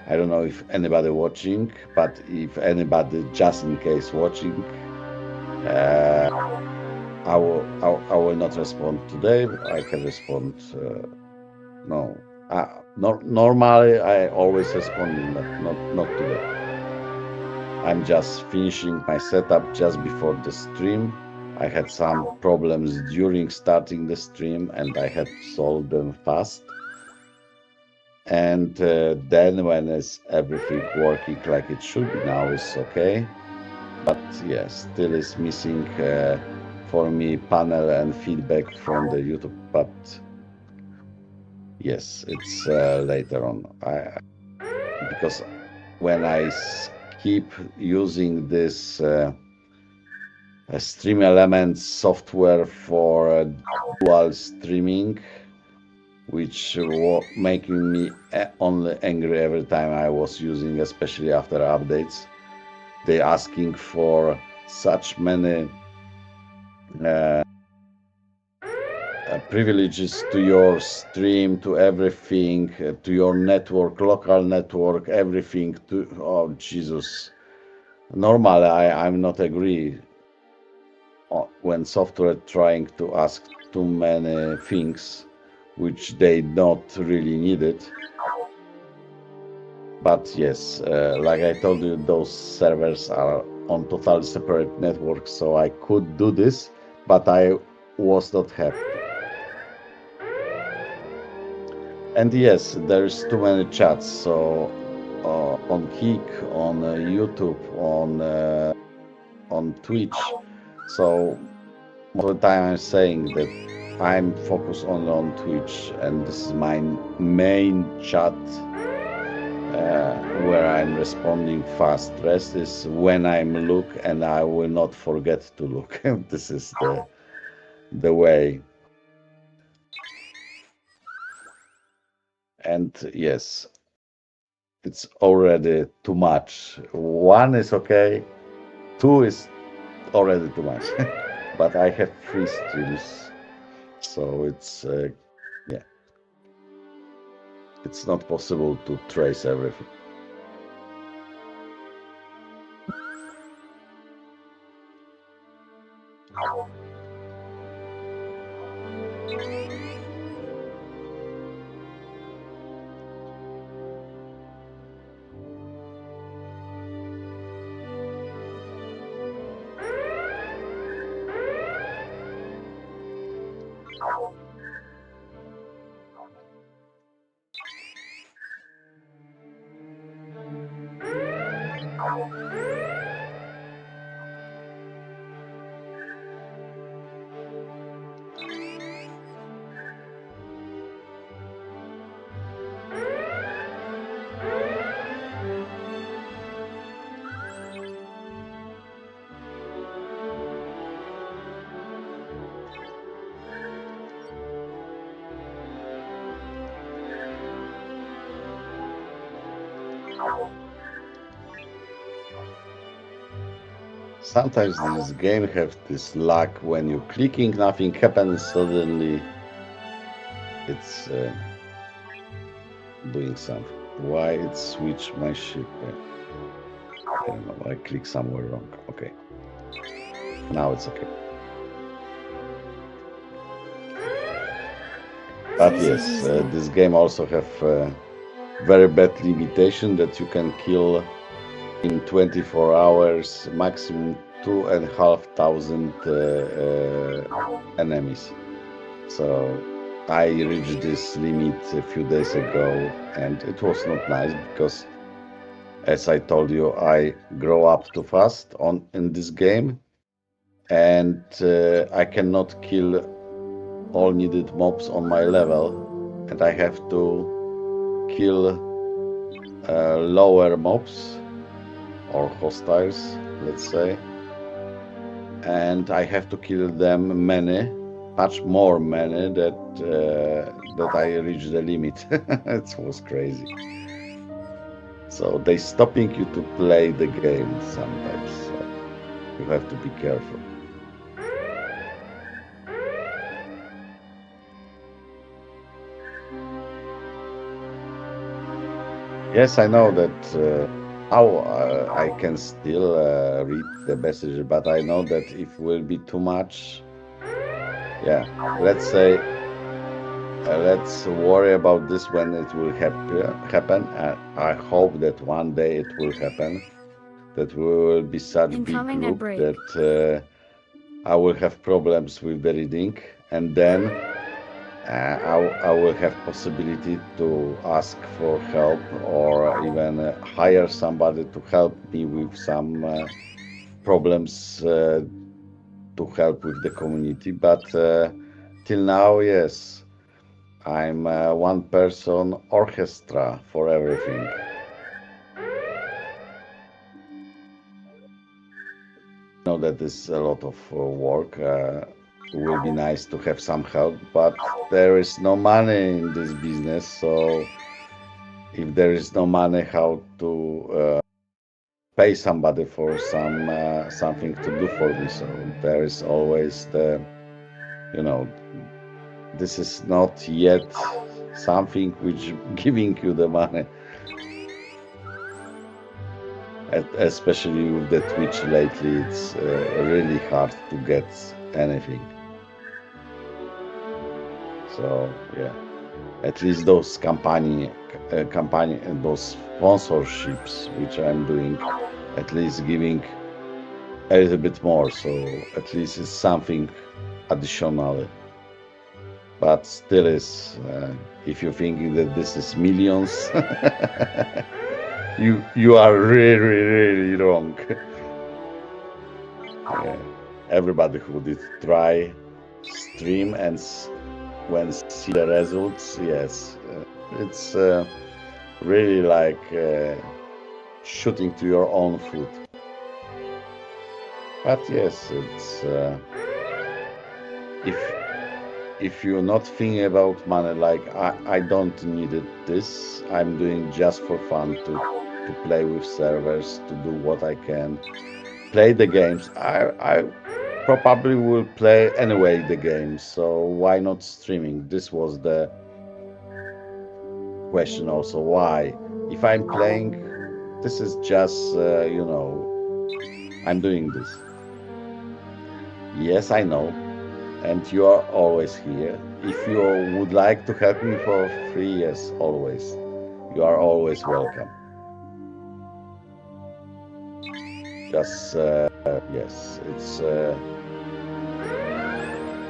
I don't know if anybody watching, but if anybody just in case watching, I will not respond today. I can respond. No. Normally I always respond, but not today. I'm just finishing my setup just before the stream. I had some problems during starting the stream, and I had to solve them fast. And then when is everything working like it should be now is okay. But yes, still is missing for me panel and feedback from the YouTube. But yes, it's later on. Because when I keep using this Stream Elements software for dual streaming, which was making me only angry every time I was using, especially after updates. They asking for such many privileges to your stream, to everything, to your network, local network, everything. Oh Jesus! Normally, I'm not agree when software trying to ask too many things which they not really needed. But yes, like I told you, those servers are on totally separate networks, so I could do this, but I was not happy. And yes, there's too many chats, so on Kik, on YouTube, on Twitch, so most of the time I'm saying that I'm focused only on Twitch, and this is my main chat where I'm responding fast. Rest is when I'm look, and I will not forget to look. This is the way. And yes, it's already too much. 1 is okay, 2 is already too much. But I have 3 streams, so it's yeah, it's not possible to trace everything. sometimes this game have this luck when you clicking, nothing happens, suddenly it's doing something. Why it switched my ship? I don't know, I click somewhere wrong. Okay. Now it's okay. But yes, this game also have very bad limitation that you can kill in 24 hours, maximum 2,500 enemies. So I reached this limit a few days ago, and it was not nice because, as I told you, I grow up too fast in this game, and I cannot kill all needed mobs on my level, and I have to kill lower mobs or hostiles, let's say, and I have to kill them much more many that I reached the limit. It was crazy. So they stopping you to play the game sometimes, so you have to be careful. Yes, I know that how I can still read the message, but I know that if it will be too much, yeah, let's say, let's worry about this when it will happen. I hope that one day it will happen, that we will be such big group that I will have problems with the reading, and then I will have possibility to ask for help or even hire somebody to help me with some problems to help with the community. But till now, yes, I'm one person orchestra for everything. I know that is a lot of work. It will be nice to have some help, but there is no money in this business, so if there is no money, how to pay somebody for something to do for me? So there is always the, this is not yet something which giving you the money, especially with the Twitch lately. It's really hard to get anything. So yeah, at least those company and those sponsorships which I'm doing, at least giving a little bit more. So at least it's something additional. But still is, if you're thinking that this is millions, you are really, really wrong. Yeah. Everybody who did try stream and when see the results, yes, it's really like shooting to your own foot. But yes, it's if you're not thinking about money, like I don't need this, I'm doing just for fun to play with servers, to do what I can, play the games. I probably will play anyway the game, so why not streaming? This was the question also. Why? If I'm playing, this is just, I'm doing this. Yes, I know, and you are always here. If you would like to help me for free, yes, always. You are always welcome. Just, yes, it's...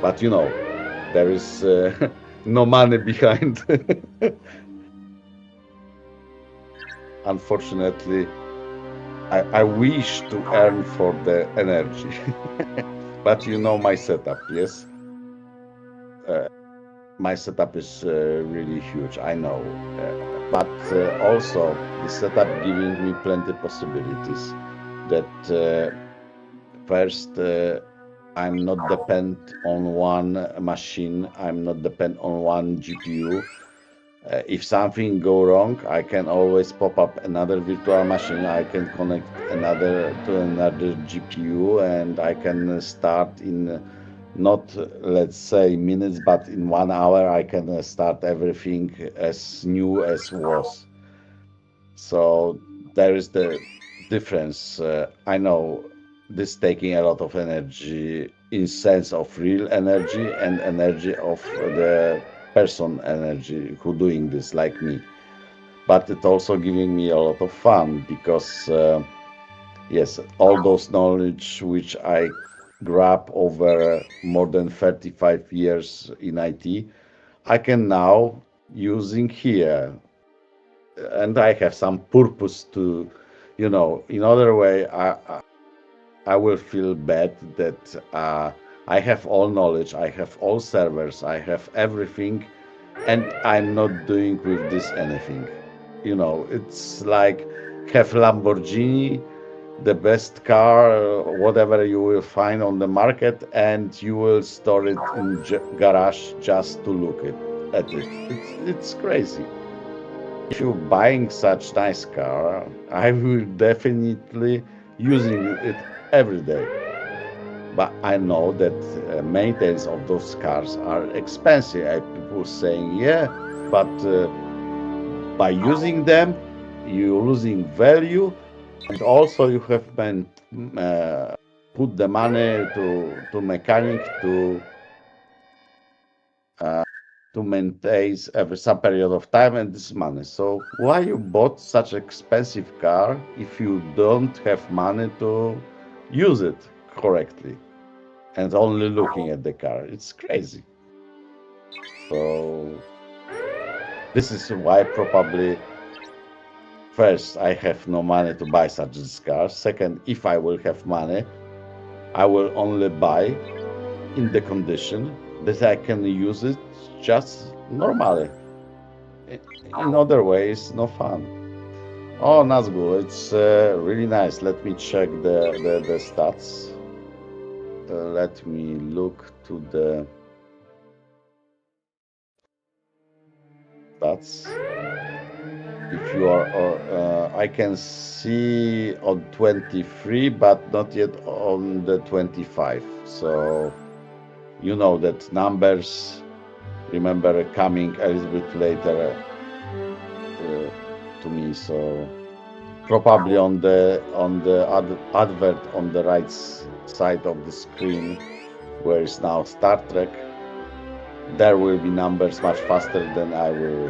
but there is no money behind. Unfortunately, I wish to earn for the energy. But my setup, yes? My setup is really huge, I know. But also, the setup giving me plenty of possibilities. That first, I'm not dependent on one machine, I'm not dependent on one GPU. If something go wrong, I can always pop up another virtual machine. I can connect another GPU, and I can start in not let's say minutes, but in 1 hour I can start everything as new as was. So there is the difference. I know this taking a lot of energy in sense of real energy and energy of the person energy who doing this like me, but it also giving me a lot of fun because yes, all those knowledge which I grab over more than 35 years in IT, I can now using here, and I have some purpose to, in other way, I will feel bad that I have all knowledge, I have all servers, I have everything, and I'm not doing with this anything. It's like have Lamborghini, the best car, whatever you will find on the market, and you will store it in garage just to look at it. It's crazy. If you're buying such nice car, I will definitely using it every day. But I know that maintenance of those cars are expensive. People saying, yeah, but by using them, you're losing value, and also you have been put the money to mechanic to maintain every some period of time and this money. So why you bought such expensive car if you don't have money to use it correctly and only looking at the car? It's crazy. So this is why probably first I have no money to buy such this car. Second, if I will have money, I will only buy in the condition that I can use it just normally. In other ways, no fun. Oh, Nazgul, it's really nice. Let me check the stats. Let me look to the stats. If you are, I can see on 23, but not yet on the 25. So you know that numbers, remember, coming a little bit later to me. So probably on the advert on the right side of the screen, where is now Star Trek, there will be numbers much faster than I will.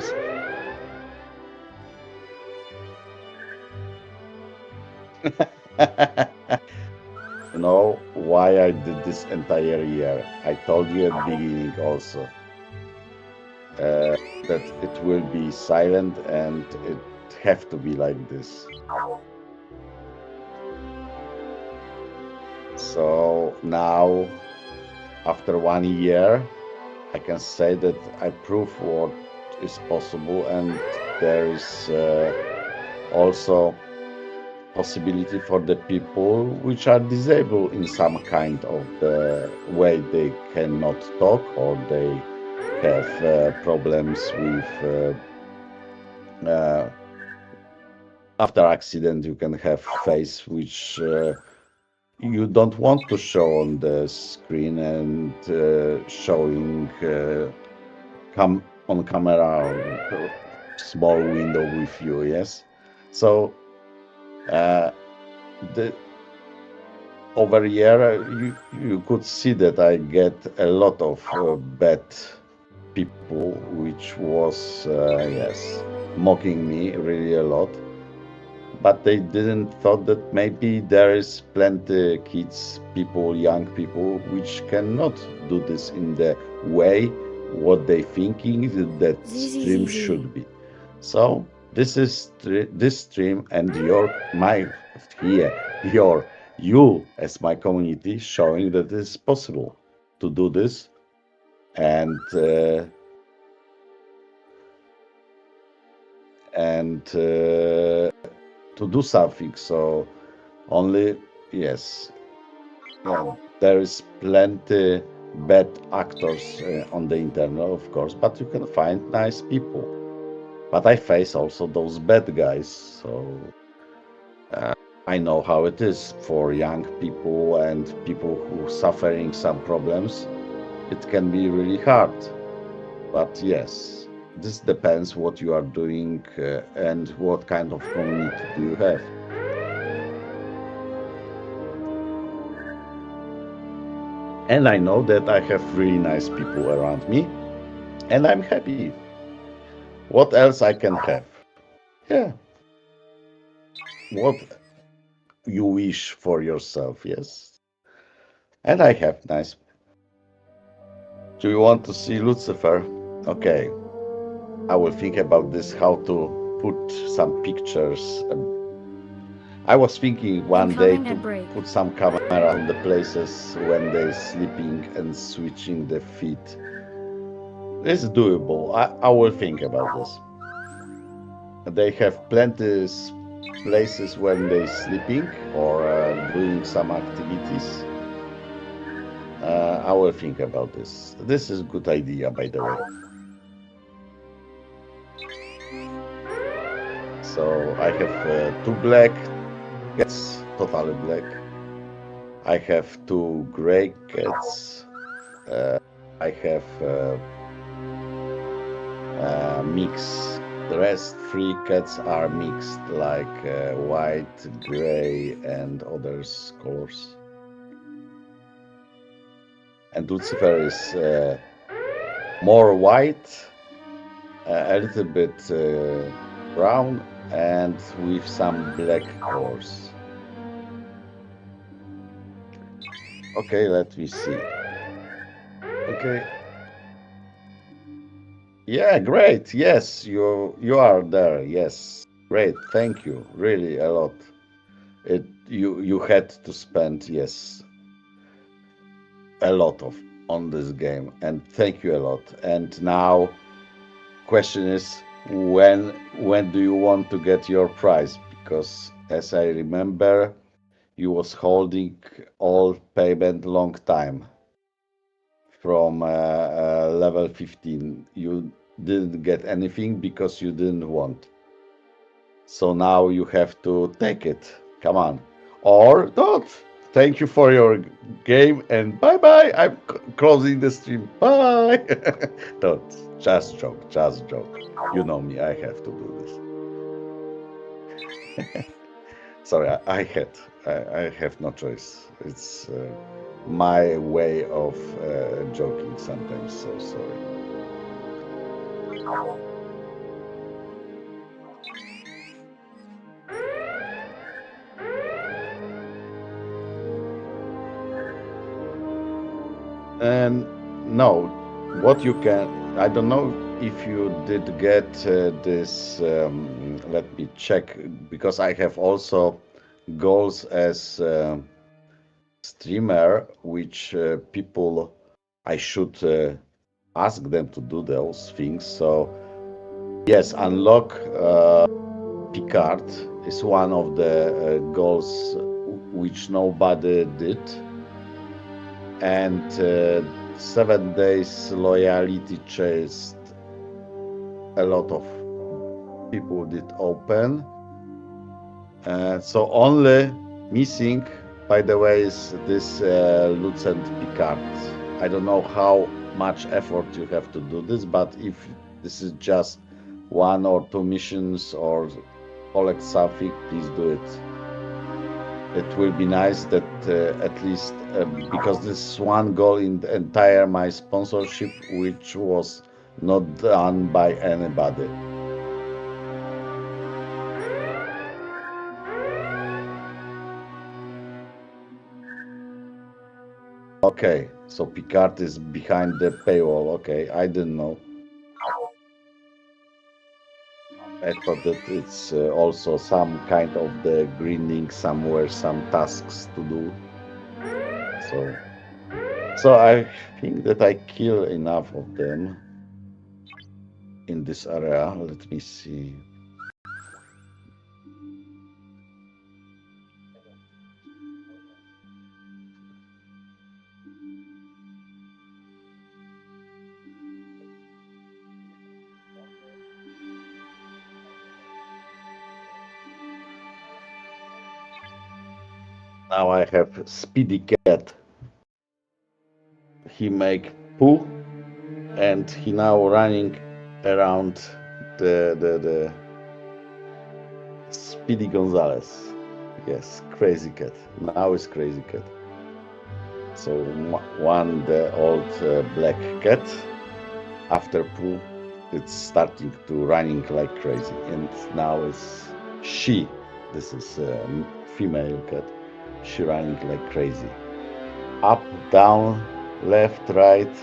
You know why I did this entire year? I told you at the beginning also that it will be silent and it have to be like this. So now, after 1 year, I can say that I prove what is possible, and there is also possibility for the people which are disabled in some kind of the way they cannot talk, or they have problems with after accident. You can have face which you don't want to show on the screen, and showing come on camera, small window with you. Yes, so the over here you could see that I get a lot of bad people which was yes, mocking me really a lot, but they didn't thought that maybe there is plenty kids, people, young people which cannot do this in the way what they thinking that stream should be. So this is this stream, and you as my community showing that it's possible to do this, and to do something. So only, yes, yeah, there is plenty bad actors on the internet, of course, but you can find nice people. But I face also those bad guys, so I know how it is for young people and people who suffering some problems. It can be really hard. But yes, this depends what you are doing and what kind of community do you have. And I know that I have really nice people around me, and I'm happy. What else I can have? Yeah, what you wish for yourself, yes. And I have nice. Do you want to see Lucifer? Okay, I will think about this, how to put some pictures. I was thinking one day Incoming ad to break. put some camera on the places when they're sleeping and switching the feet. It's doable. I will think about this. They have plenty places when they're sleeping or doing some activities. I will think about this. This is a good idea, by the way. So I have 2 black cats, totally black. I have 2 gray cats. I have mix. The rest 3 cats are mixed, like white, gray, and others colors. And Lucifer is more white, a little bit brown, and with some black colors. Okay, let me see. Okay. Yeah, great. Yes, you are there. Yes, great. Thank you. Really a lot. You had to spend, yes, a lot of on this game, and thank you a lot. And now, question is, when do you want to get your prize? Because as I remember, you was holding all payment long time from level 15. You didn't get anything because you didn't want. So now you have to take it. Come on. Or not. Thank you for your game and bye bye. I'm closing the stream. Bye. Don't. Just joke. Just joke. You know me. I have to do this. Sorry, I have no choice. It's my way of joking sometimes. So sorry. And no, what you can, I don't know if you did get this, let me check, because I have also goals as streamer, which people, I should ask them to do those things. So yes, unlock Picard is one of the goals which nobody did. And 7 days loyalty chest, a lot of people did open. So only missing, by the way, is this Lucent Picard. I don't know how much effort you have to do this, but if this is just 1 or 2 missions or collect something, please do it. It will be nice that at least because this is one goal in the entire my sponsorship, which was not done by anybody. Okay, so Picard is behind the paywall. Okay, I didn't know. I thought that it's also some kind of the grinding somewhere, some tasks to do. So I think that I kill enough of them in this area. Let me see. Now I have Speedy Cat. He make poo, and he now running around the Speedy Gonzales. Yes, crazy cat. Now is crazy cat. So one the old black cat after poo, it's starting to running like crazy, and now it's she. This is a female cat. She running like crazy, up, down, left, right,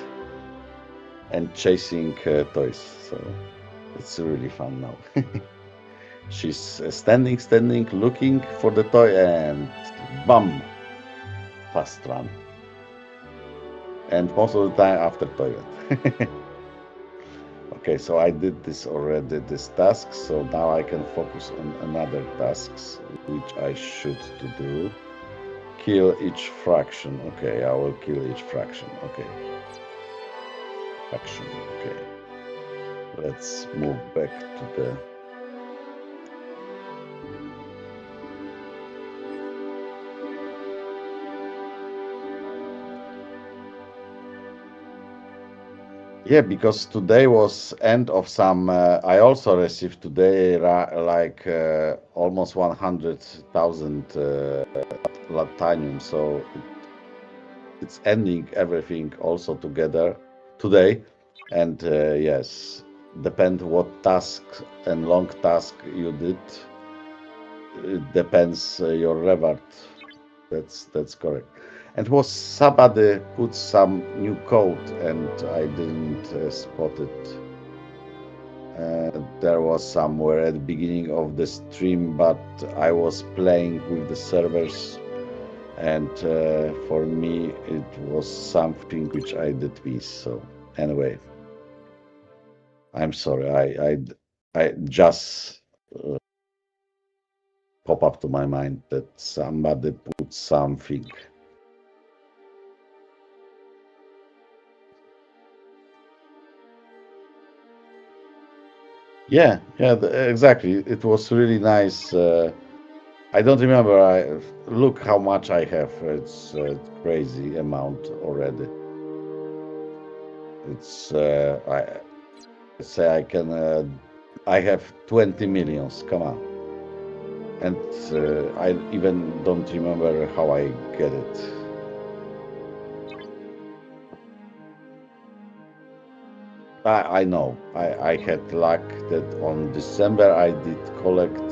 and chasing toys. So it's really fun now. She's standing, looking for the toy, and bam, fast run. And most of the time after toilet. Okay, so I did this already, this task, so now I can focus on another tasks, which I should to do. Kill each fraction. Okay, I will kill each fraction. Okay. Fraction. Okay. Let's move back to the... Yeah, because today was end of some. I also received today like almost 100,000 Latanium, so it's ending everything also together today. And yes, depend what task and long task you did. It depends your reward. That's correct. And was somebody put some new code and I didn't spot it. There was somewhere at the beginning of the stream, but I was playing with the servers, and for me it was something which I did miss. So anyway, I'm sorry. I just pop up to my mind that somebody put something. Yeah, exactly. It was really nice. I don't remember. Look how much I have. It's a crazy amount already. It's I say I can. I have 20 millions. Come on, and I even don't remember how I get it. I know. I had luck that on December I did collect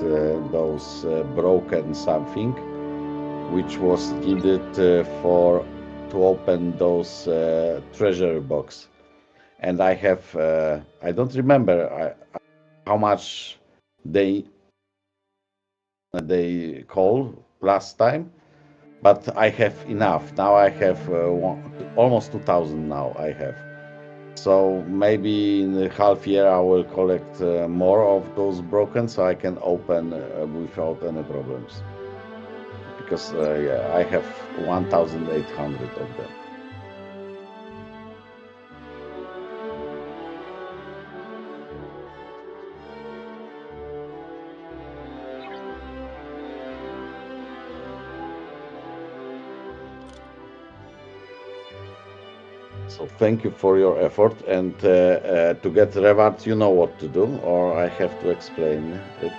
those broken something, which was needed for to open those treasure box. And I have I don't remember how much they call last time, but I have enough. Now I have almost 2,000 now I have. So maybe in a half year I will collect more of those broken so I can open without any problems. Because yeah, I have 1,800 of them. So thank you for your effort, and to get reward, you know what to do, or I have to explain it.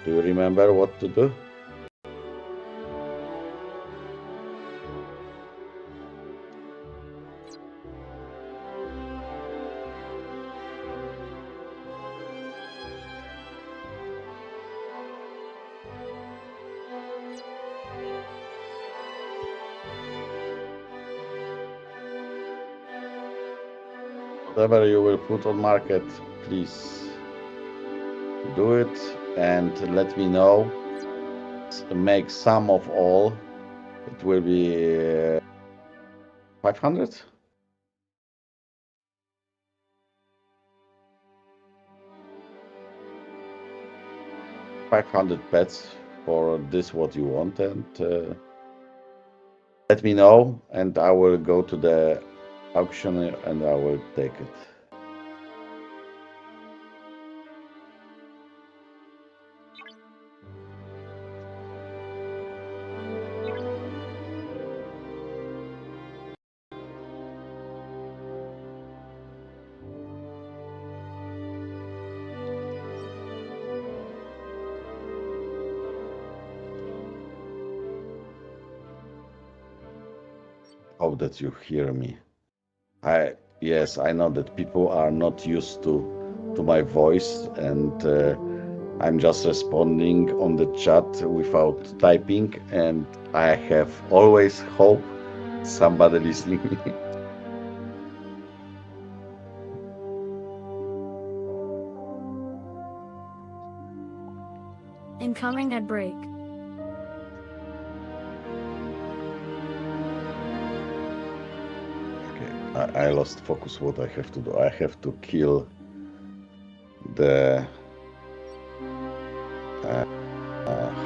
Do you remember what to do? Whatever you will put on market, please do it and let me know. Make sum of all. It will be 500. 500 pets for this what you want, and let me know, and I will go to the auctioneer and I will take it. hope that you hear me. Yes, I know that people are not used to my voice, and I'm just responding on the chat without typing, and I have always hope somebody listening me. Incoming at break. I lost focus. What I have to do? I have to kill the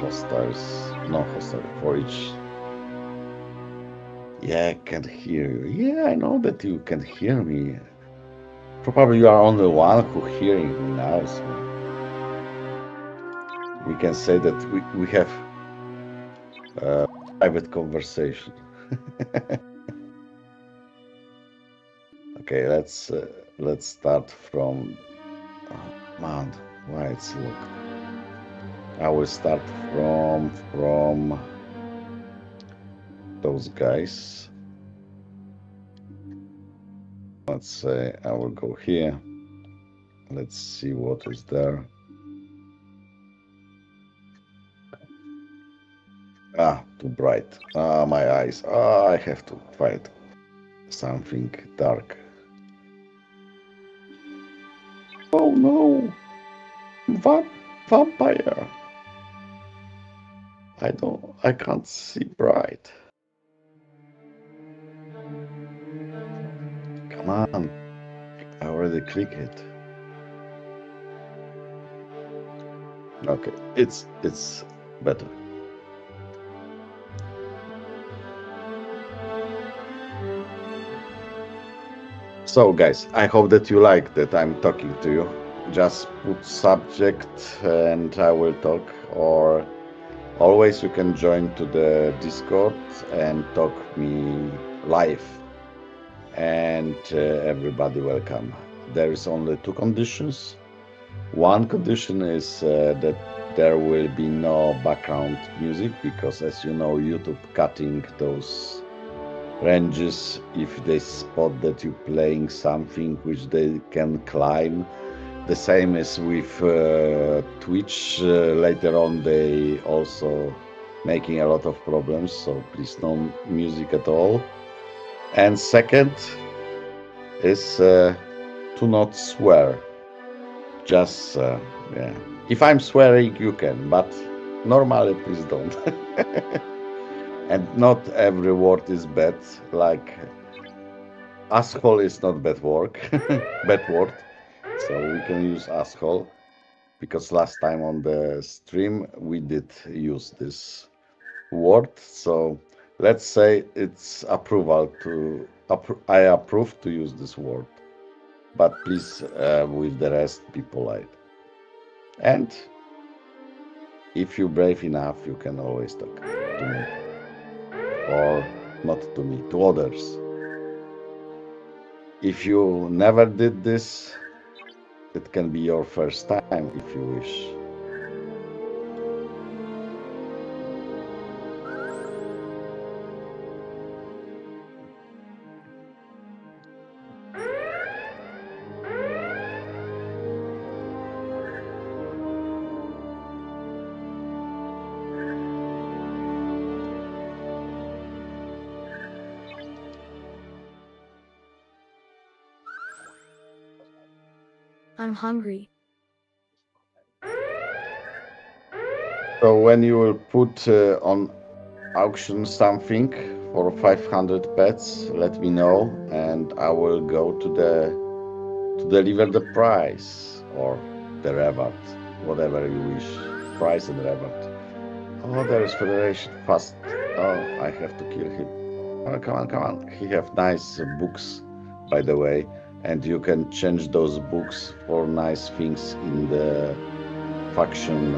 hostiles. No hostile for each. Yeah, I can hear you. Yeah, I know that you can hear me. Probably you are only one who hearing me now. So we can say that we have a private conversation. Okay, let's start from. Oh, man, why it's locked? I will start from those guys. Let's say I will go here. Let's see what is there. Too bright. My eyes. I have to fight something dark. Oh no! Vampire! I can't see bright. Come on. I already clicked it. Okay, it's better. So guys, I hope that you like that I'm talking to you. Just put subject and I will talk, or always you can join to the Discord and talk me live, and everybody welcome. There is only two conditions. One condition is that there will be no background music, because as you know, YouTube cutting those ranges if they spot that you're playing something which they can climb. The same is with Twitch. Later on they also making a lot of problems, so please no music at all. And second is to not swear. Just yeah, if I'm swearing you can, but normally please don't. And not every word is bad, like asshole is not bad word. So we can use asshole, because last time on the stream we did use this word. So let's say it's approval to I approve to use this word, but please with the rest be polite. And if you're brave enough, you can always talk to me. Or not to me, to others. If you never did this, it can be your first time if you wish. I'm hungry. So when you will put on auction something for 500 pets, let me know, and I will go to deliver the price or the reward, whatever you wish, price and reward. Oh, there is Federation fast. Oh, I have to kill him. Oh, come on. He have nice books, by the way, and you can change those books for nice things in the faction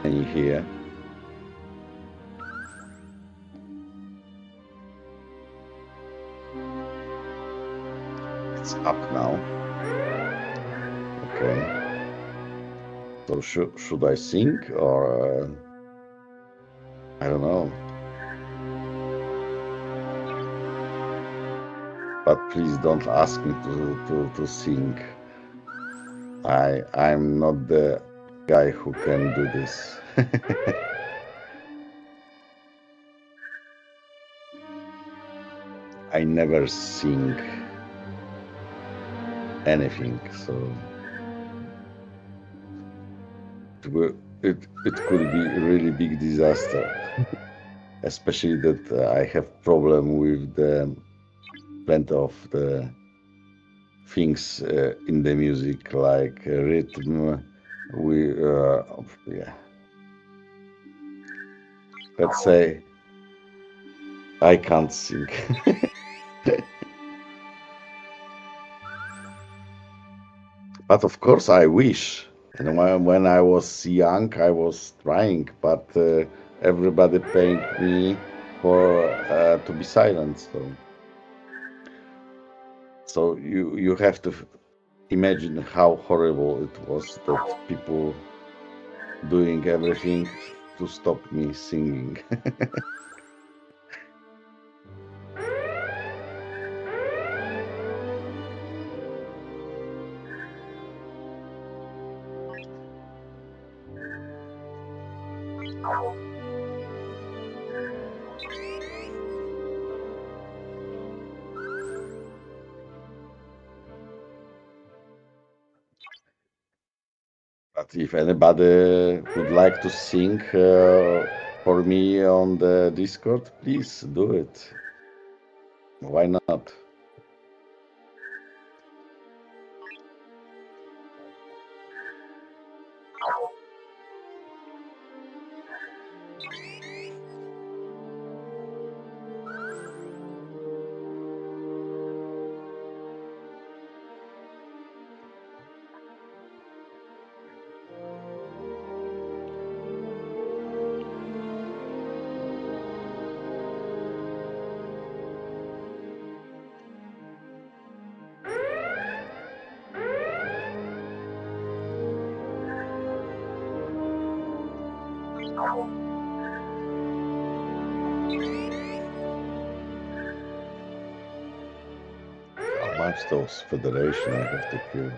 in here. It's up now. Okay. So should I sing or I don't know. but please don't ask me to sing. I'm not the guy who can do this. I never sing anything, so it could be a really big disaster. Especially that I have problem with the plenty of the things in the music like rhythm. Yeah. Let's say I can't sing. But of course I wish. And when I was young, I was trying, but everybody paying me for to be silent. So you have to imagine how horrible it was that people doing everything to stop me singing. But if anybody would like to sing for me on the Discord, please do it. Why not? How much those federation I have to kill?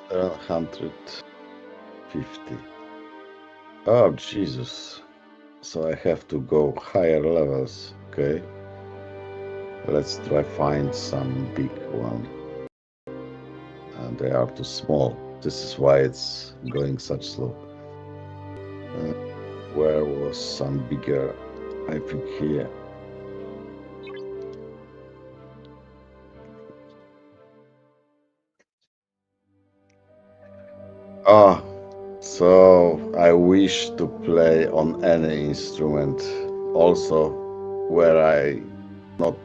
$750. Oh Jesus! So I have to go higher levels. Okay. Let's try find some big one. And they are too small. This is why it's going such slow. Where was some bigger? I think here. Ah, so I wish to play on any instrument, also where I not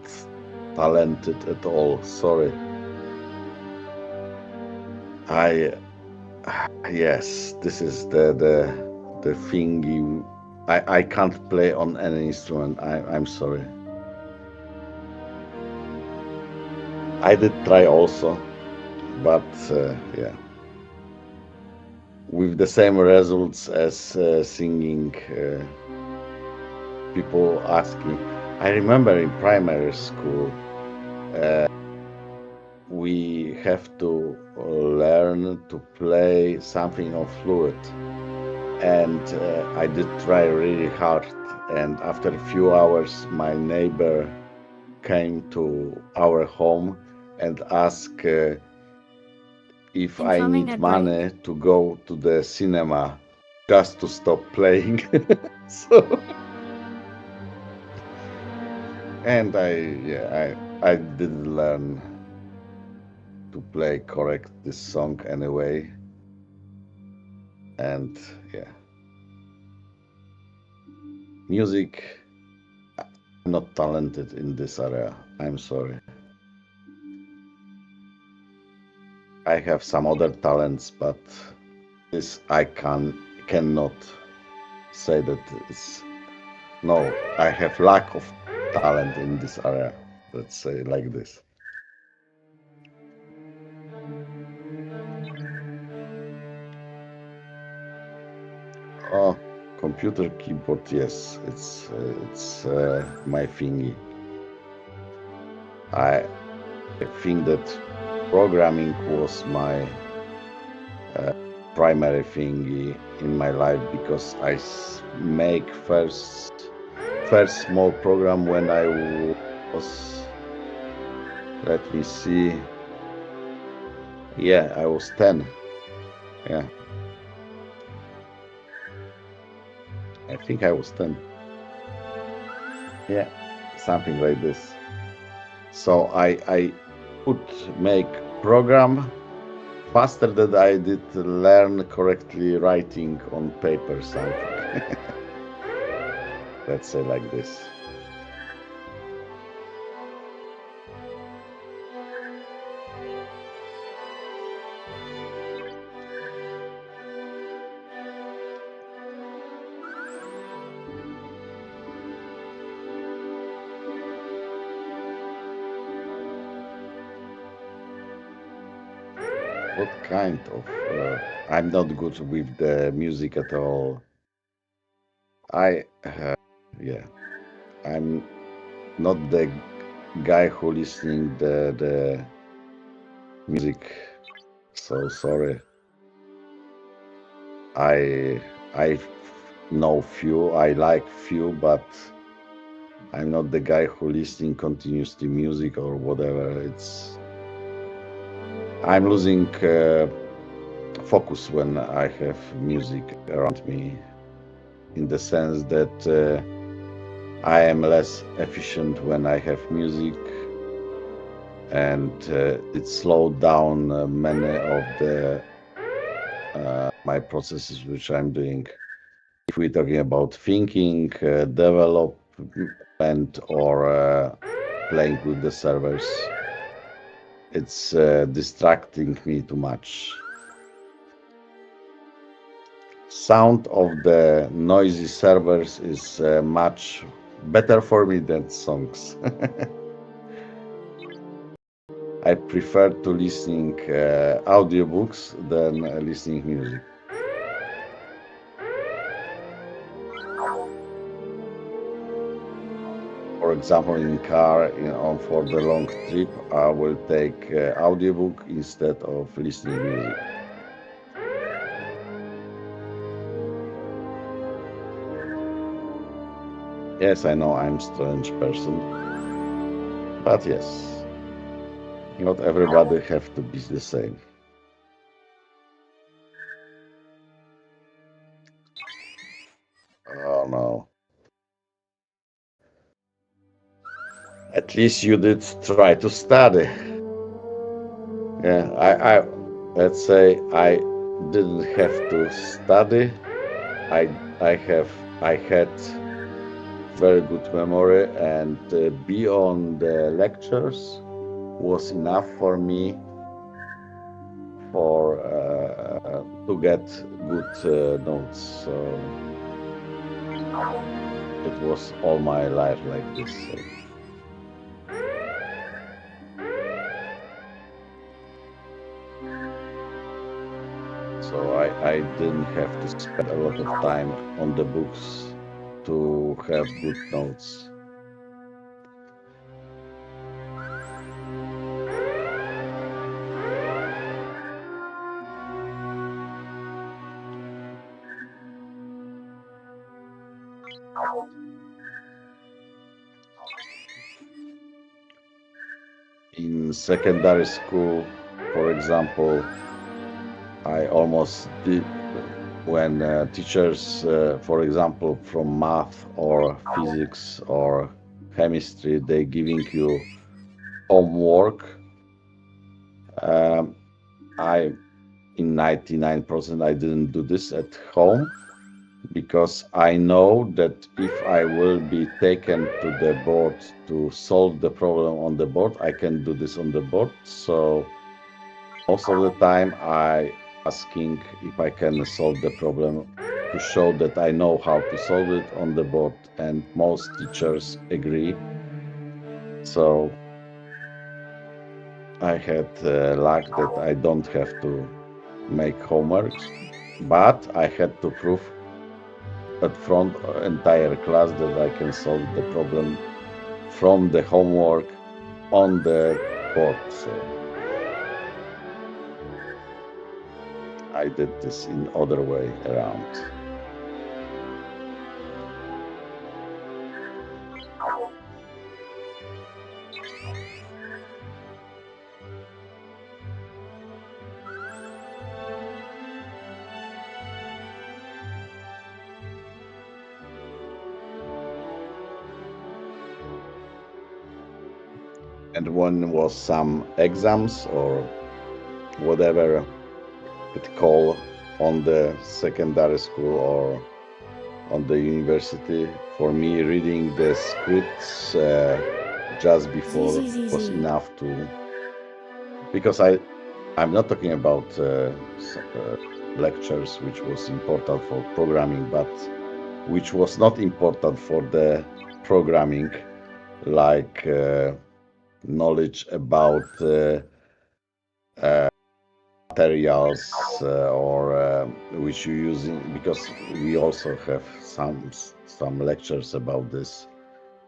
talented at all. Sorry. Yes, this is the thing. I can't play on any instrument. I'm sorry. I did try also, but yeah, with the same results as singing. People ask me. I remember in primary school, we have to learn to play something on flute, and I did try really hard. And after a few hours, my neighbor came to our home and asked if I Incoming need at money to go to the cinema just to stop playing. So, and I didn't learn to play correct this song anyway. And yeah, music, I'm not talented in this area. I'm sorry. I have some other talents, but this I cannot say that it's no, I have lack of talent in this area. Let's say like this. Oh, computer keyboard, yes, it's my thingy. I think that programming was my primary thingy in my life because I make first small program when I was, let me see, yeah, I was 10. Yeah, I think I was 10. Yeah, something like this. So I could make program faster than I did learn correctly writing on paper something. Let's say like this. What kind of? I'm not good with the music at all. Yeah, I'm not the guy who listening the music. So sorry. I know few. I like few, but I'm not the guy who listening continuously music or whatever. I'm losing focus when I have music around me, in the sense that I am less efficient when I have music, and it slowed down many of the my processes which I'm doing. If we're talking about thinking, development, or playing with the servers, it's distracting me too much. Sound of the noisy servers is much better for me than songs. I prefer to listening audiobooks than listening music. For example, in car, for the long trip, I will take audiobook instead of listening music. Yes, I know I'm a strange person, but yes, not everybody have to be the same. Oh no. At least you did try to study. Yeah, I let's say I didn't have to study. I had very good memory, and be on the lectures was enough for me for to get good notes. So it was all my life like this. So I didn't have to spend a lot of time on the books to have good notes. In secondary school, for example, I almost did when teachers, for example, from math or physics or chemistry, they giving you homework. In 99% I didn't do this at home, because I know that if I will be taken to the board to solve the problem on the board, I can do this on the board. So most of the time I asking if I can solve the problem to show that I know how to solve it on the board, and most teachers agree. So I had luck that I don't have to make homework, but I had to prove at front entire class that I can solve the problem from the homework on the board. So I did this in other way around. And when was some exams or whatever it call on the secondary school or on the university, for me reading the scripts just before was enough to, because I'm not talking about lectures which was important for programming, but which was not important for the programming, like knowledge about materials or which you using, because we also have some lectures about this.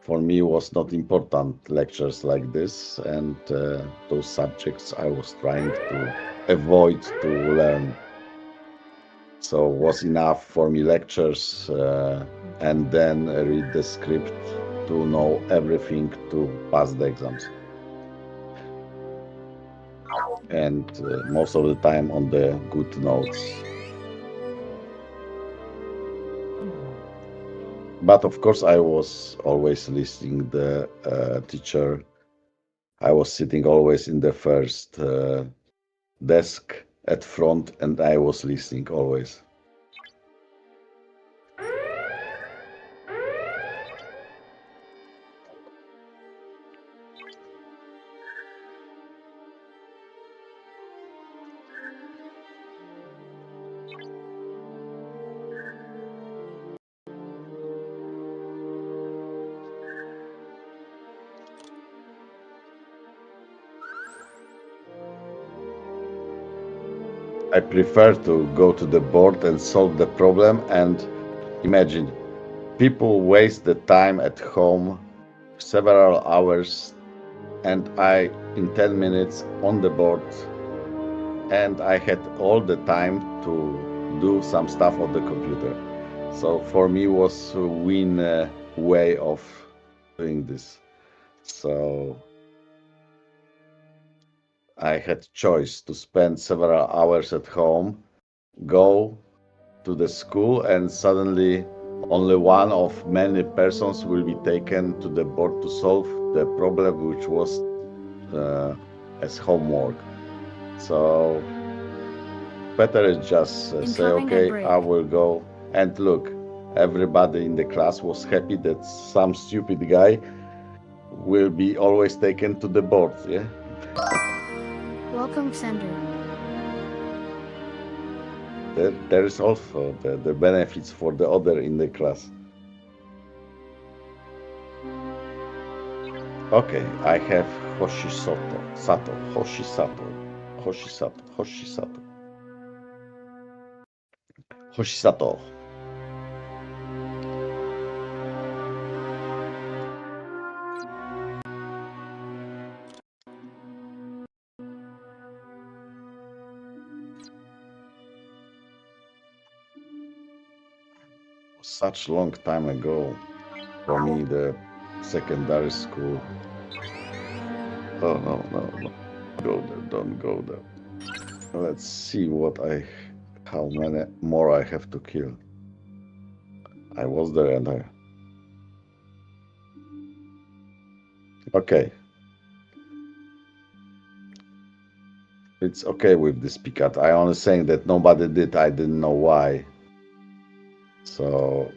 For me was not important lectures like this, and those subjects I was trying to avoid to learn. So was enough for me lectures and then read the script to know everything to pass the exams. And most of the time on the good notes. But of course I was always listening the teacher. I was sitting always in the first desk at front, and I was listening always. I prefer to go to the board and solve the problem, and imagine people waste the time at home several hours, and I in 10 minutes on the board, and I had all the time to do some stuff on the computer. So for me was a win way of doing this. So I had choice to spend several hours at home, go to the school, and suddenly only one of many persons will be taken to the board to solve the problem which was as homework. So better is just say, okay, I will go. And look, everybody in the class was happy that some stupid guy will be always taken to the board, yeah? Welcome, Sender. There is also the benefits for the other in the class. Okay, I have Hoshisato. Such long time ago, for me, the secondary school. Oh no! Go there! Don't go there. Let's see how many more I have to kill. I was there and I. Okay. It's okay with this Picat. I only saying that nobody did. I didn't know why. So,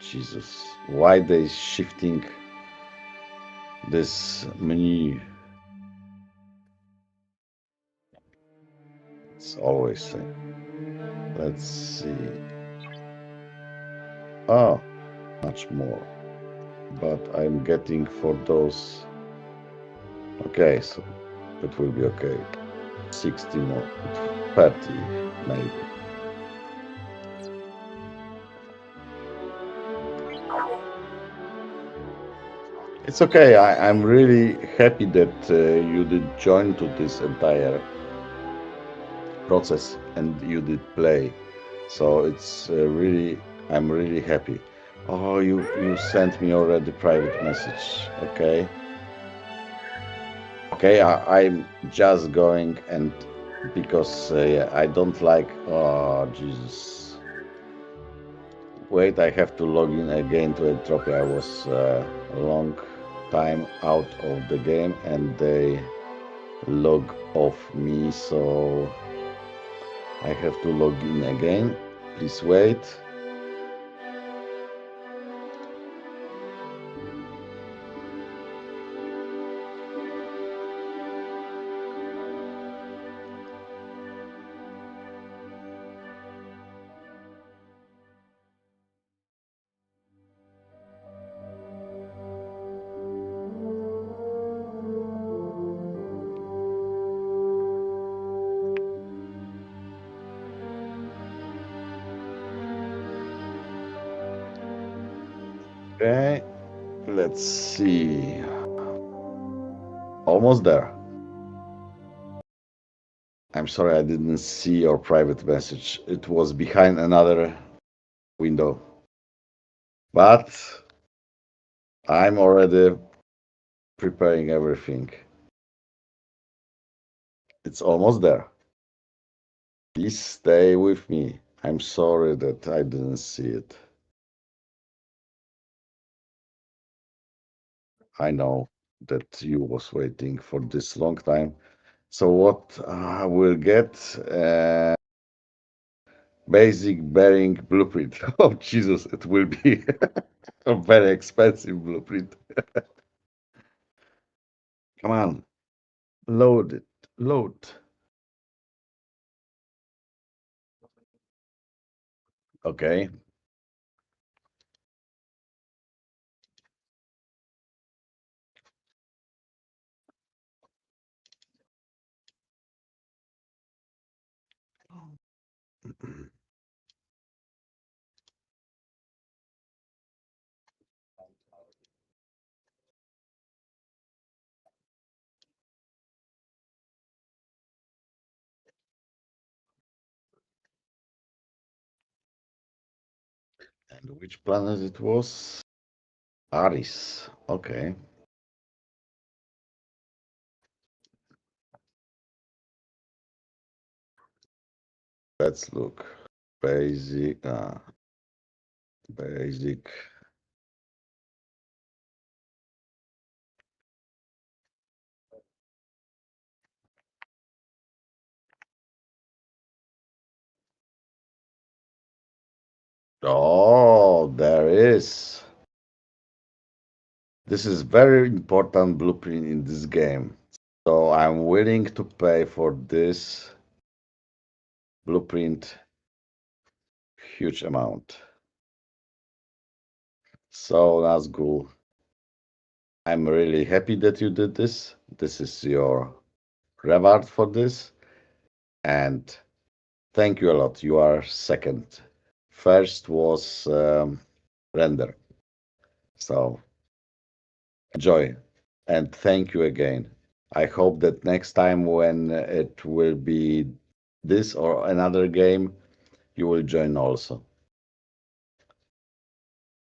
Jesus, why they shifting this menu? It's always same. Let's see. Oh, much more. But I'm getting for those. Okay, so it will be okay. 60 more. 30 maybe. It's okay. I'm really happy that you did join to this entire process and you did play. So it's really, I'm really happy. Oh, you sent me already private message. Okay. Okay, I'm just going and because I don't like. Oh Jesus! Wait, I have to log in again to Entropy. I was a long time out of the game and they log off me, so I have to log in again. Please wait. Okay, let's see. Almost there. I'm sorry I didn't see your private message. It was behind another window. But I'm already preparing everything. It's almost there. Please stay with me. I'm sorry that I didn't see it. I know that you was waiting for this long time. So what I will get basic bearing blueprint. Oh Jesus, it will be a very expensive blueprint. Come on, load it, load. Okay. And which planet it was? Aris. Okay. Let's look. Basic. Basic. Oh, there is. This is very important blueprint in this game. So I'm willing to pay for this blueprint huge amount. So that's cool. I'm really happy that you did this. This is your reward for this. And thank you a lot. You are second. First was Render. So enjoy. And thank you again. I hope that next time when it will be this or another game, you will join also.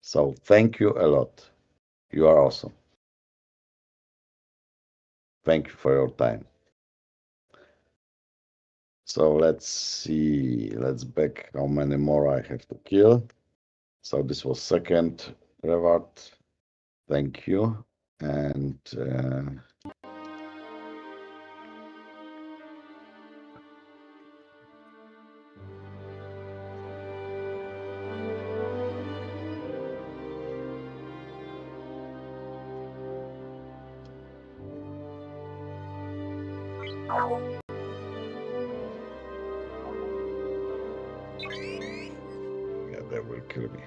So thank you a lot. You are awesome. Thank you for your time. So let's see. Let's back how many more I have to kill. So this was second reward. Thank you. And yeah, that will kill me.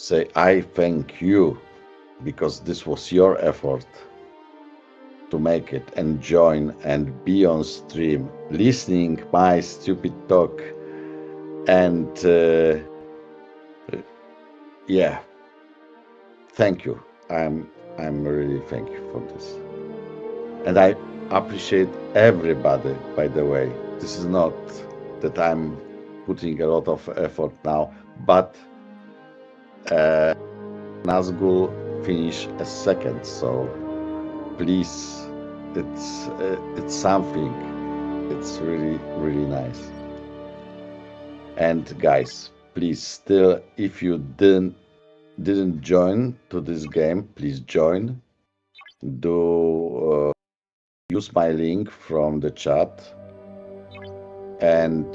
say I thank you, because this was your effort to make it and join and be on stream, listening my stupid talk, and yeah, thank you. I'm really thank you for this, and I appreciate everybody. By the way, this is not that I'm putting a lot of effort now, but Nazgul finished a second, so please, it's something. It's really nice. And guys, please, still, if you didn't join to this game, please join. Do use my link from the chat and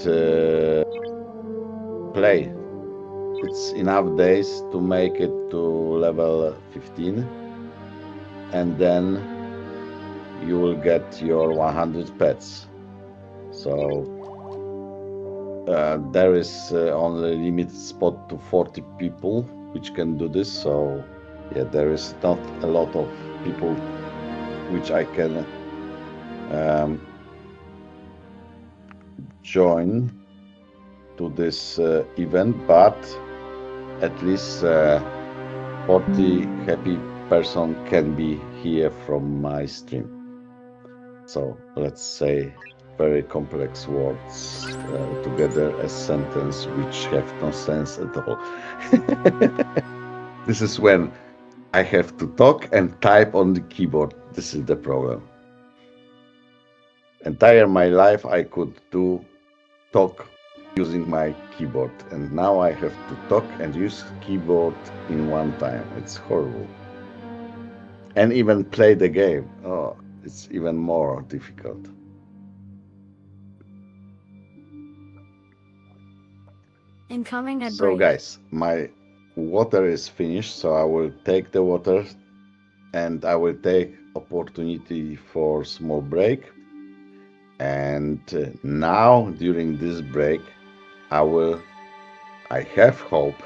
play. It's enough days to make it to level 15, and then you will get your 100 pets. So there is only limited spot to 40 people which can do this. So yeah, there is not a lot of people which I can join to this event, but at least 40 happy person can be here from my stream. So let's say very complex words together as sentence which have no sense at all. This is when I have to talk and type on the keyboard. This is the problem. Entire my life I could talk using my keyboard, and now I have to talk and use keyboard in one time. It's horrible. And even play the game. Oh, it's even more difficult. Incoming at So break. guys, my water is finished, so I will take the water and I will take opportunity for small break. And now during this break, I have hope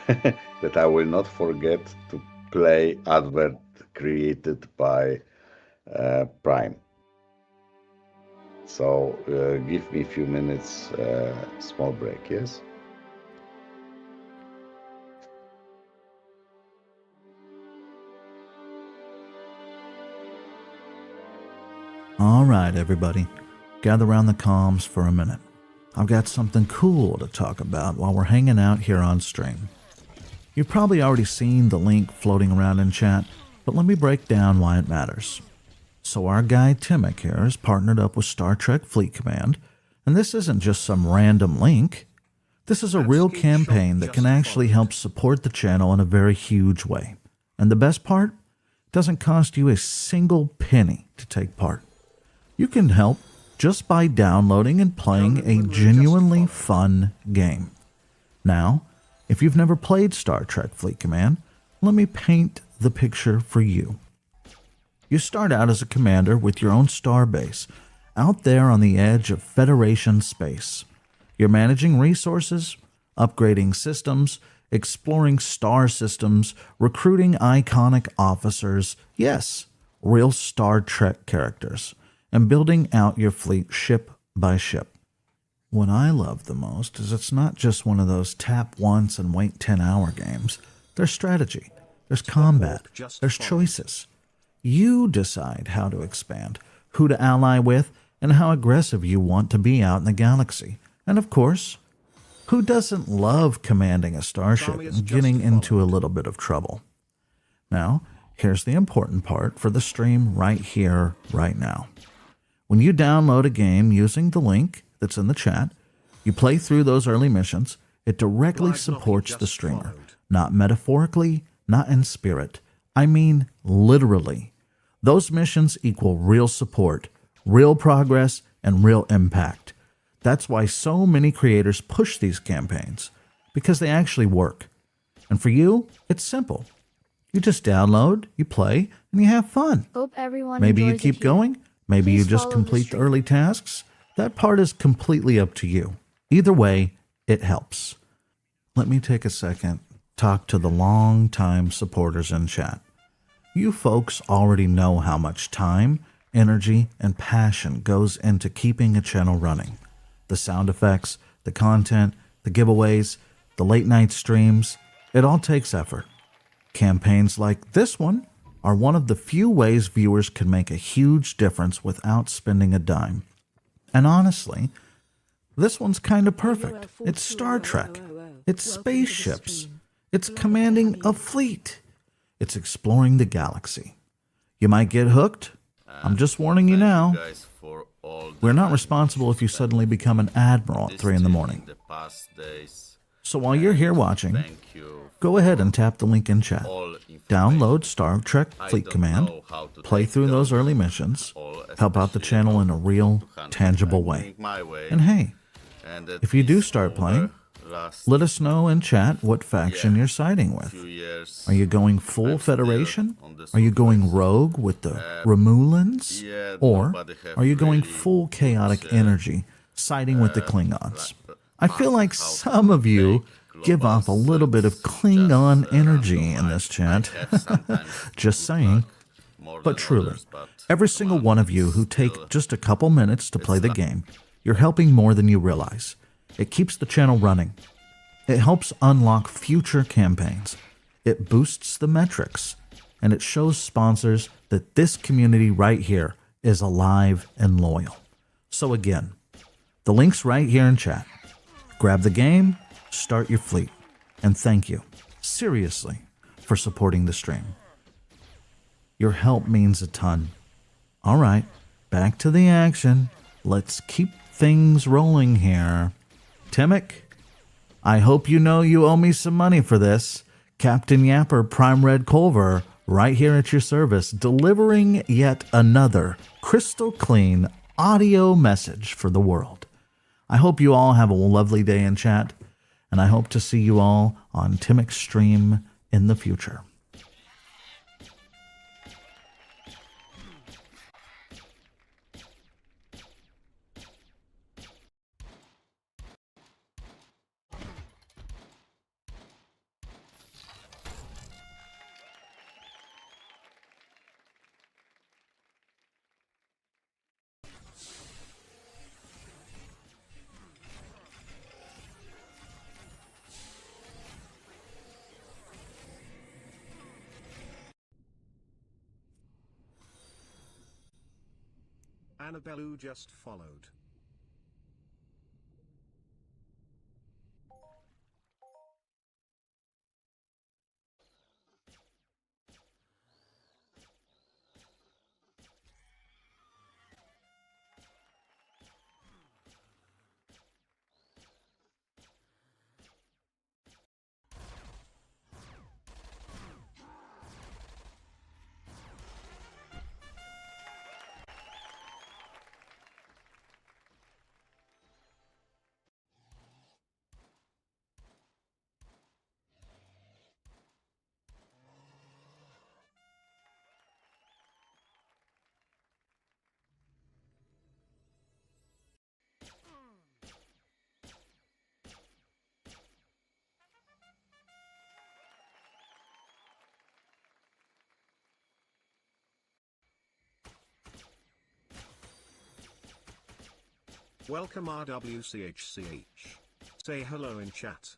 that I will not forget to play advert created by Prime. So give me a few minutes, small break, yes? All right, everybody, gather around the comms for a minute. I've got something cool to talk about while we're hanging out here on stream. You've probably already seen the link floating around in chat, but let me break down why it matters. So our guy Timic here is partnered up with Star Trek Fleet Command, and this isn't just some random link. This is a real campaign that can actually help support the channel in a very huge way. And the best part? It doesn't cost you a single penny to take part. You can help just by downloading and playing a genuinely fun game. Now, if you've never played Star Trek Fleet Command, let me paint the picture for you. You start out as a commander with your own star base, out there on the edge of Federation space. You're managing resources, upgrading systems, exploring star systems, recruiting iconic officers, yes, real Star Trek characters, and building out your fleet ship by ship. What I love the most is it's not just one of those tap once and wait 10-hour games. There's strategy, there's combat, there's choices. You decide how to expand, who to ally with, and how aggressive you want to be out in the galaxy. And of course, who doesn't love commanding a starship and getting into a little bit of trouble? Now, here's the important part for the stream right here, right now. When you download a game using the link that's in the chat, you play through those early missions, it directly supports the streamer. Not metaphorically, not in spirit. I mean literally. Those missions equal real support, real progress, and real impact. That's why so many creators push these campaigns, because they actually work. And for you, it's simple. You just download, you play, and you have fun. Hope everyone Maybe you enjoys keep it here. going. Maybe you Please just follow the complete the stream. early tasks. That part is completely up to you. Either way, it helps. Let me take a second talk to the long-time supporters in chat. You folks already know how much time, energy, and passion goes into keeping a channel running. The sound effects, the content, the giveaways, the late-night streams, it all takes effort. Campaigns like this one are one of the few ways viewers can make a huge difference without spending a dime. And honestly, this one's kind of perfect. It's Star Trek. It's spaceships. It's commanding a fleet. It's exploring the galaxy. You might get hooked. I'm just warning you now. Guys, for all the We're not time responsible you if you spent suddenly become an admiral at this 3 in the stream morning. in the past days. So while you're here watching, Thank you go ahead and tap the link in chat. all information. Download Star Trek I Fleet don't Command, know how to play take through those those early missions, all, help out the especially channel in a real, 200. tangible I'm way. doing my way, And hey, and that if you do is start over playing, last let us know in chat what faction you're siding with. few years. Are you going full I'm still Federation? on the Are you going surface. rogue with the Romulans? Yeah, Or nobody have are you going really full chaotic good, energy, siding with the Klingons? I feel like how to some of you make give global off a little bit of sets Klingon just, energy random. in this I chat. have sometimes Just good saying. luck, more But than truly, others, but every come single on, one of you it's who still- take just a couple minutes to play the like- game, you're helping more than you realize. It keeps the channel running. It helps unlock future campaigns. It boosts the metrics. And it shows sponsors that this community right here is alive and loyal. So again, the link's right here in chat. Grab the game, start your fleet, and thank you, seriously, for supporting the stream. Your help means a ton. All right, back to the action. Let's keep things rolling here. Timic, I hope you know you owe me some money for this. Captain Yapper Prime Red Culver, right here at your service, delivering yet another crystal clean audio message for the world. I hope you all have a lovely day in chat, and I hope to see you all on Timic's stream in the future. Annabelle just followed. Welcome RWCHCH. Say hello in chat.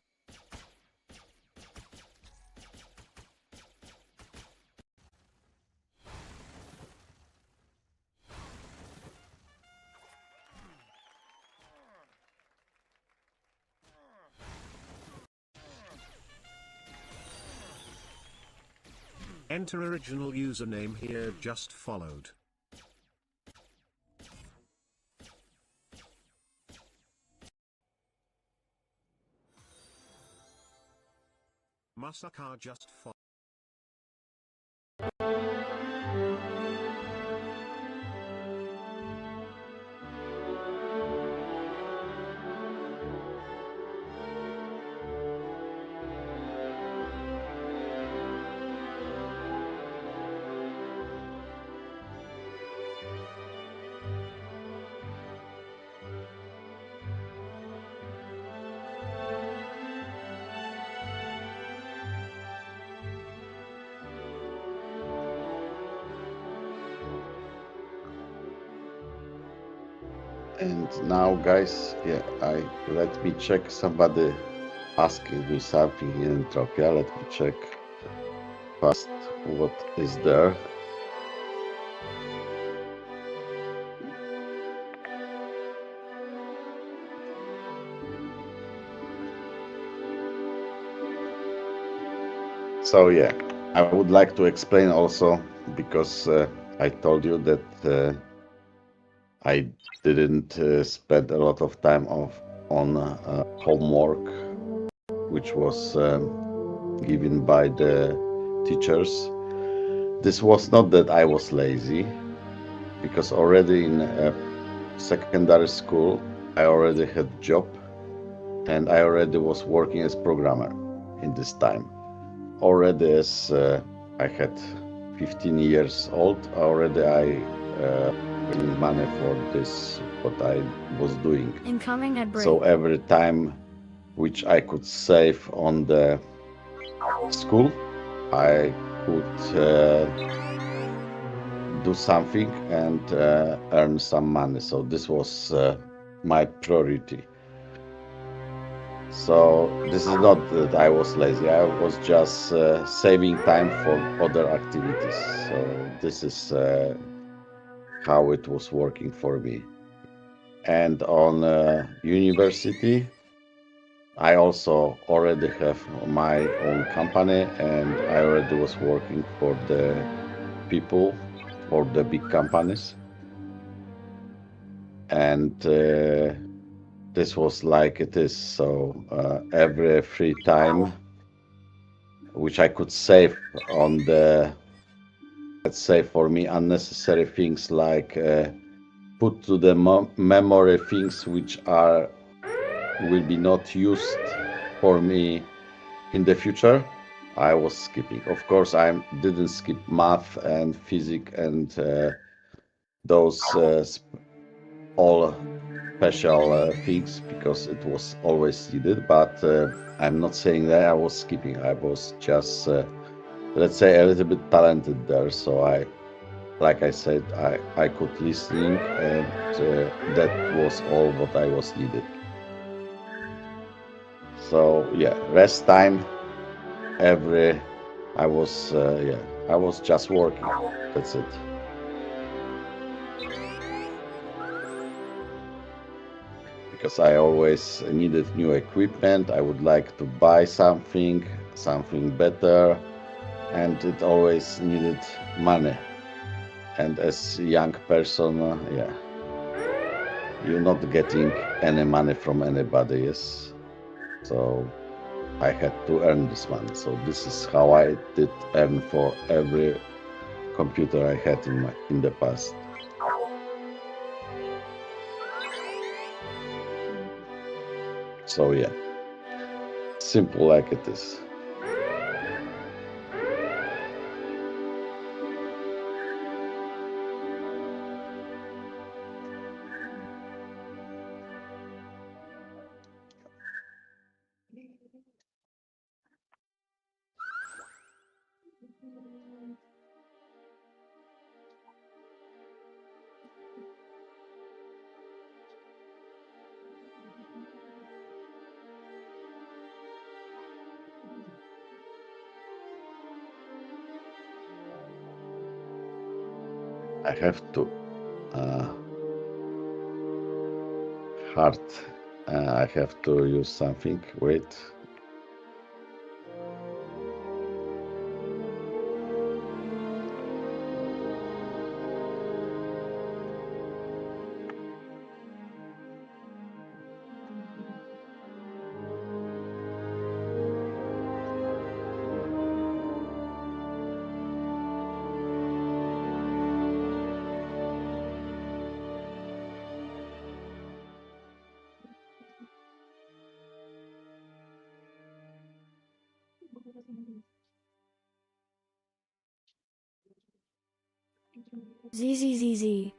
Enter original username here just followed. Masaka just followed. And now, guys, yeah, I let me check. Somebody asking me something in Entropia. Let me check fast what is there. So yeah, I would like to explain also because I told you that I didn't spend a lot of time on homework, which was given by the teachers. This was not that I was lazy, because already in secondary school I already had job, and I already was working as programmer in this time. Already as I had 15 years old, already I getting money for this what I was doing. Incoming at break. So every time which I could save on the school, I could do something and earn some money. So this was my priority. So this is not that I was lazy. I was just saving time for other activities. So this is how it was working for me. And on university, I also already have my own company, and I already was working for the people, for the big companies. And this was like it is. So every free time which I could save on the, let's say, for me, unnecessary things, like put to the memory things which will be not used for me in the future, I was skipping. Of course, I didn't skip math and physics and those all special things, because it was always needed. But I'm not saying that I was skipping. I was just, let's say, a little bit talented there. So like I said, I could listening, and that was all what I was needed. So yeah, rest time, I was just working. That's it. Because I always needed new equipment. I would like to buy something better, and it always needed money. And as a young person, you're not getting any money from anybody, yes? So I had to earn this money. So this is how I did earn for every computer I had in the past. So yeah, simple like it is. I have to I have to use something. Wait. ZZZZ.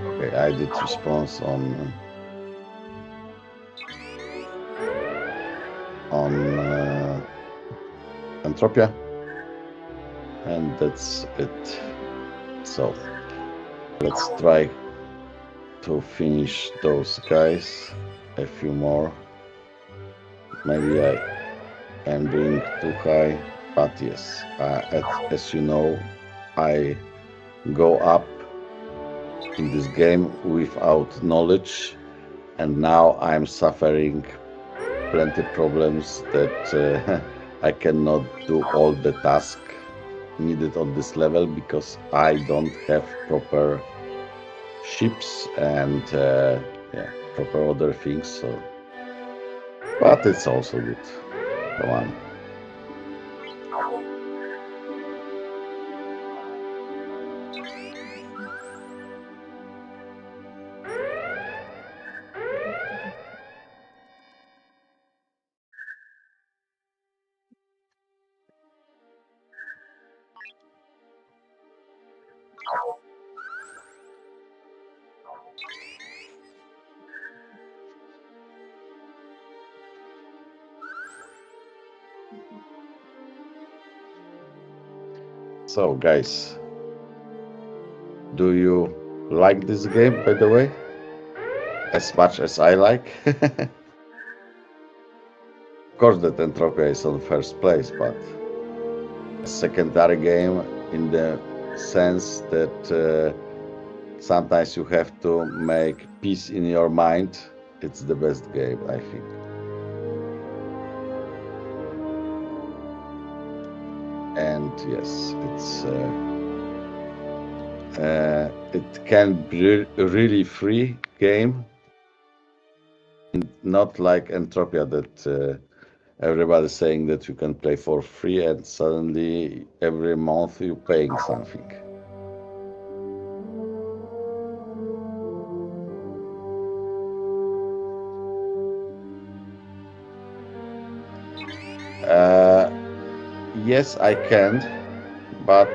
Okay, I did response on Entropia, and that's it. So let's try to finish those guys. A few more. Maybe I am doing too high, but yes, as you know, I go up in this game without knowledge, and now I'm suffering plenty problems that I cannot do all the tasks needed on this level because I don't have proper ships and proper other things. So, but it's also good. Come on. So, guys, do you like this game, by the way? As much as I like? Of course, that Entropia is on first place, but a secondary game in the sense that sometimes you have to make peace in your mind. It's the best game, I think. And yes, it can be a really free game, not like Entropia that everybody's saying that you can play for free and suddenly every month you're paying something. Yes, I can, but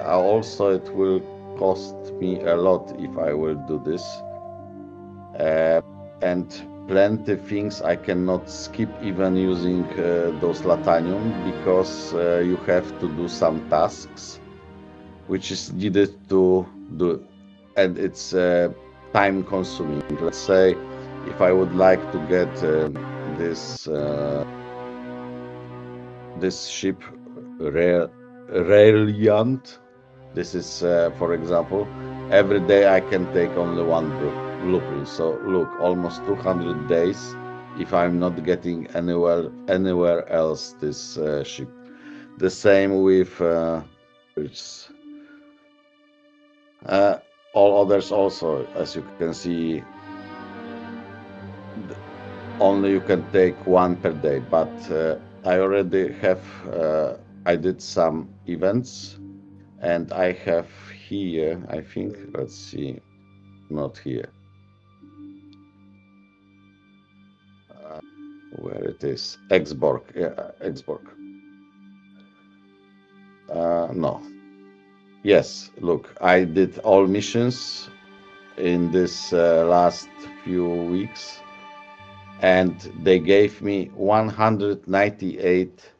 also it will cost me a lot if I will do this. And plenty things I cannot skip even using those Latanium because you have to do some tasks which is needed to do, and it's time consuming. Let's say if I would like to get this ship Reliant, this is for example, every day I can take only one blueprint. So look, almost 200 days if I'm not getting anywhere else this ship. The same with all others also, as you can see, only you can take one per day, but I already have I did some events, and I have here, I think, let's see, not here, where it is, Exborg, yeah, Exborg. No, yes, look, I did all missions in this last few weeks, and they gave me 198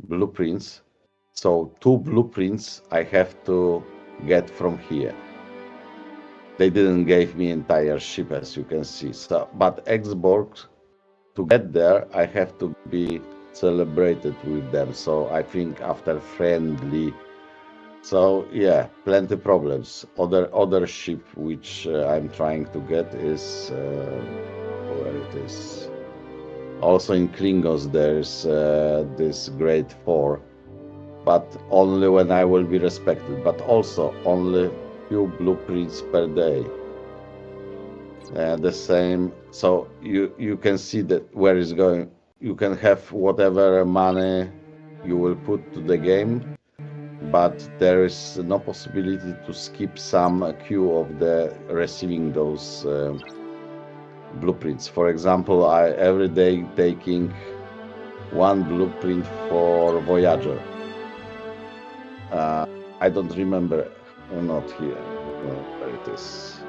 blueprints. So 2 blueprints I have to get from here. They didn't give me entire ship, as you can see. So, but Exborg, to get there, I have to be celebrated with them. So I think after friendly. So yeah, plenty problems. Other ship which I'm trying to get is where it is. Also in Klingos there's this grade 4, but only when I will be respected. But also only few blueprints per day. The same. So you can see that where it's going. You can have whatever money you will put to the game, but there is no possibility to skip some queue of the receiving those blueprints. For example, I every day taking one blueprint for Voyager. I don't remember, not here, where it is.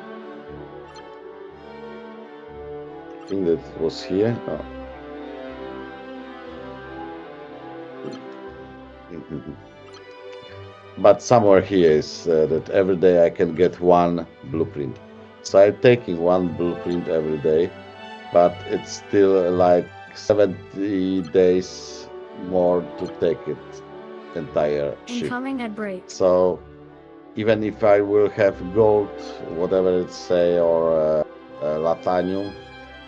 I think that it was here. Oh. But somewhere here is that every day I can get one blueprint. So I'm taking one blueprint every day, but it's still like 70 days more to take it entire ship. Incoming at break. So even if I will have gold, whatever it say, or latanium,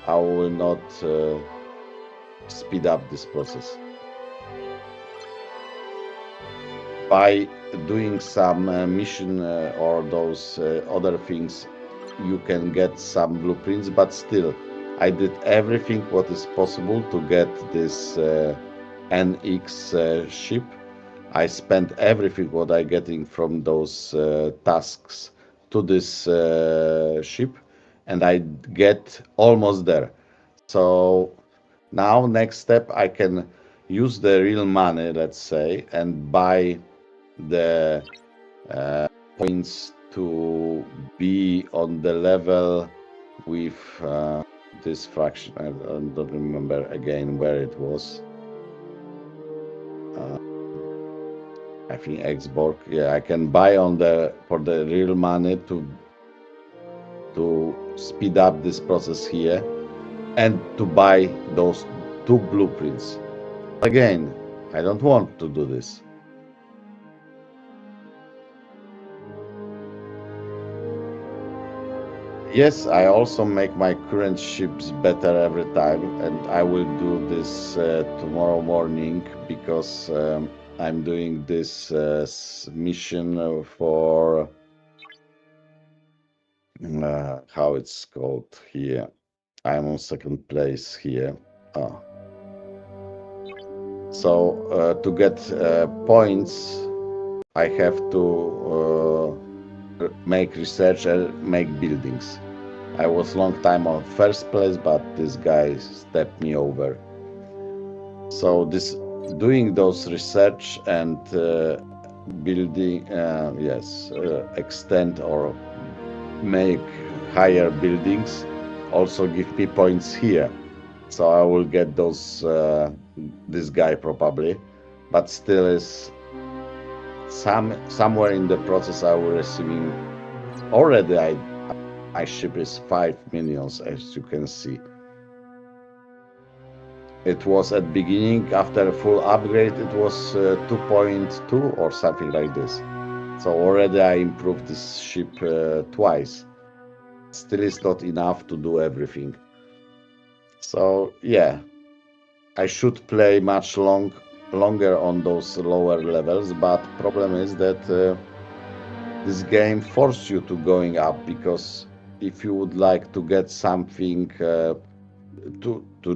I will not speed up this process. By doing some mission or those other things, you can get some blueprints, but still, I did everything what is possible to get this NX ship. I spent everything what I getting from those tasks to this ship, and I get almost there. So now next step, I can use the real money, let's say, and buy the points to be on the level with this fraction. I don't remember again where it was. I think Xborg. Yeah, I can buy on the for the real money to speed up this process here, and to buy those 2 blueprints. Again, I don't want to do this. Yes, I also make my current ships better every time, and I will do this tomorrow morning, because I'm doing this mission for how it's called here. I'm on 2nd place here. Oh. So to get points, I have to make research and make buildings. I was long time on 1st place, but this guy stepped me over. So this doing those research and building, extend or make higher buildings also give me points here. So I will get those this guy probably, but still is somewhere in the process I will receiving already. My ship is 5 millions, as you can see. It was at beginning, after full upgrade, it was 2.2 or something like this. So already I improved this ship twice. Still is not enough to do everything. So yeah, I should play much longer on those lower levels, but problem is that this game forces you to going up, because if you would like to get something to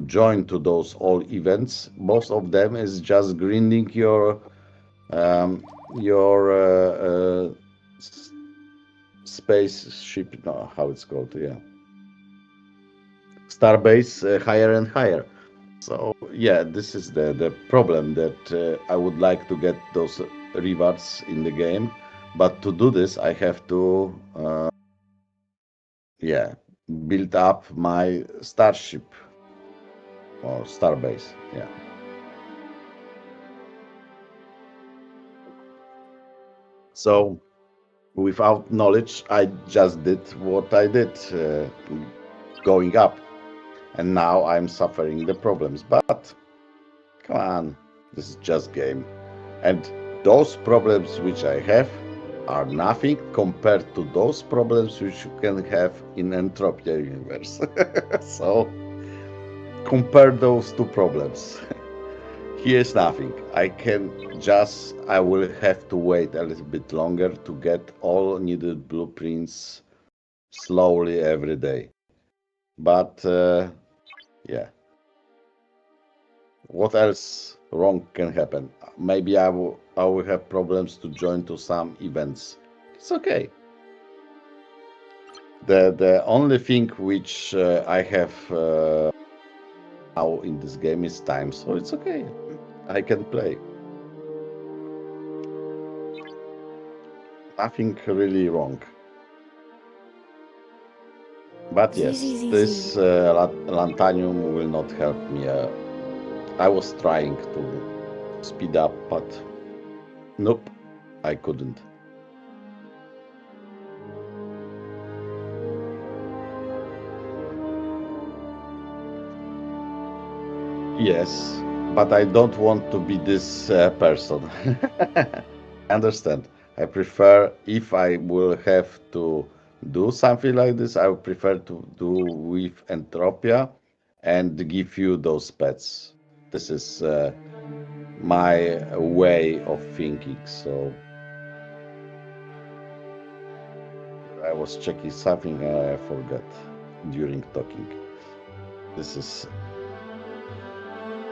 join to those all events, most of them is just grinding your spaceship, no, how it's called, yeah, starbase higher and higher. So yeah, this is the problem, that I would like to get those rewards in the game, but to do this I have to build up my starship or starbase. Yeah. So without knowledge, I just did what I did, going up, and now I'm suffering the problems. But come on, this is just game, and those problems which I have are nothing compared to those problems which you can have in Entropia universe. So compare those 2 problems. Here's nothing. I will have to wait a little bit longer to get all needed blueprints slowly every day. But yeah, what else wrong can happen? maybe I will have problems to join to some events. It's okay. The only thing which I have now in this game is time, so it's okay. I can play. Nothing really wrong. But yes, this Lantanium will not help me. I was trying to speed up, but nope, I couldn't. Yes, but I don't want to be this person. Understand? I prefer, if I will have to do something like this, I would prefer to do with Entropia and give you those pets. This is my way of thinking. So I was checking something and I forgot during talking. This is,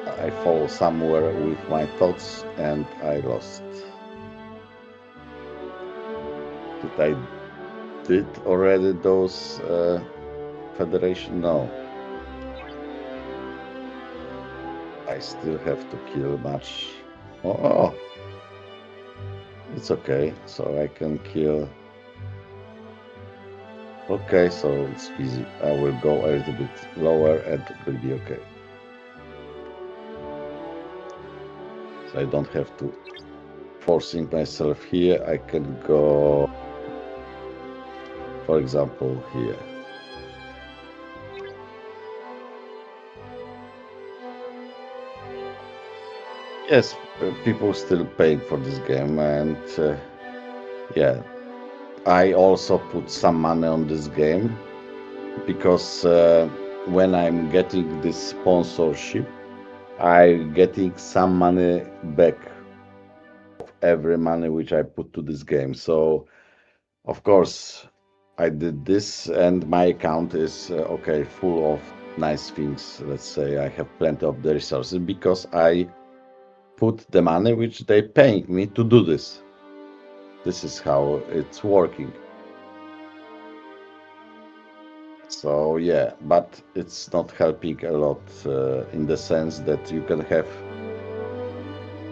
I fall somewhere with my thoughts and I lost. Did I did already those Federation? No. I still have to kill much. Oh, it's okay. So I can kill. Okay, so it's easy. I will go a little bit lower and it will be okay. So I don't have to forcing myself here. I can go, for example, here. Yes, people still paying for this game, and yeah, I also put some money on this game because when I'm getting this sponsorship, I'm getting some money back of every money which I put to this game. So, of course, I did this, and my account is okay, full of nice things. Let's say I have plenty of the resources because I put the money which they paying me to do this. This is how it's working. So yeah, but it's not helping a lot in the sense that you can have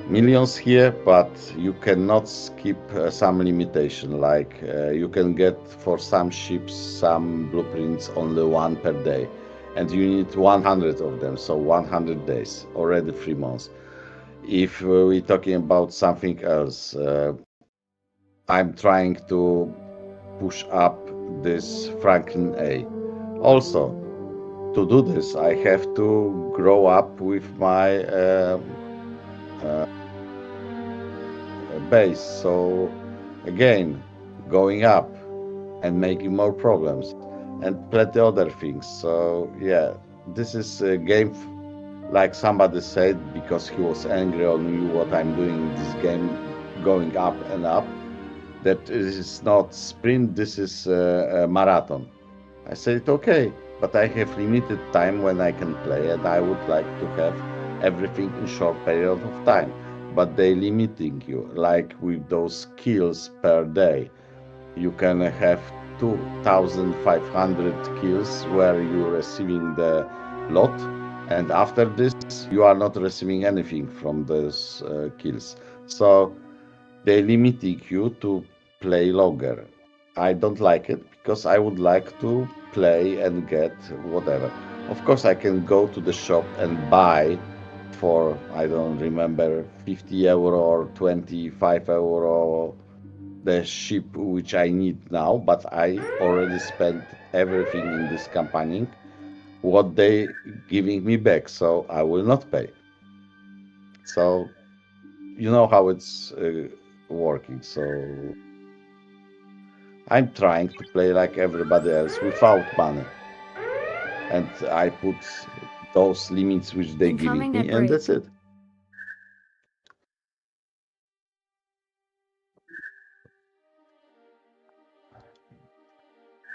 millions here, but you cannot skip some limitation. Like you can get for some ships, some blueprints, only one per day, and you need 100 of them. So 100 days, already 3 months. If we're talking about something else, I'm trying to push up this Franklin A. Also, to do this, I have to grow up with my base. So again, going up and making more problems and plenty other things. So yeah, this is a game, like somebody said, because he was angry on me what I'm doing in this game, going up and up, that it is not sprint, this is a marathon. I said, okay, but I have limited time when I can play, and I would like to have everything in short period of time. But they limiting you, like with those kills per day. You can have 2,500 kills where you're receiving the lot, and after this you are not receiving anything from those kills. So they limiting you to play longer. I don't like it because I would like to play and get whatever. Of course, I can go to the shop and buy for, I don't remember, 50 euro or 25 euro the ship which I need now, but I already spent everything in this campaigning what they giving me back, so I will not pay. So you know how it's working. So I'm trying to play like everybody else without money, and I put those limits which they give Incoming me, at and break. that's it.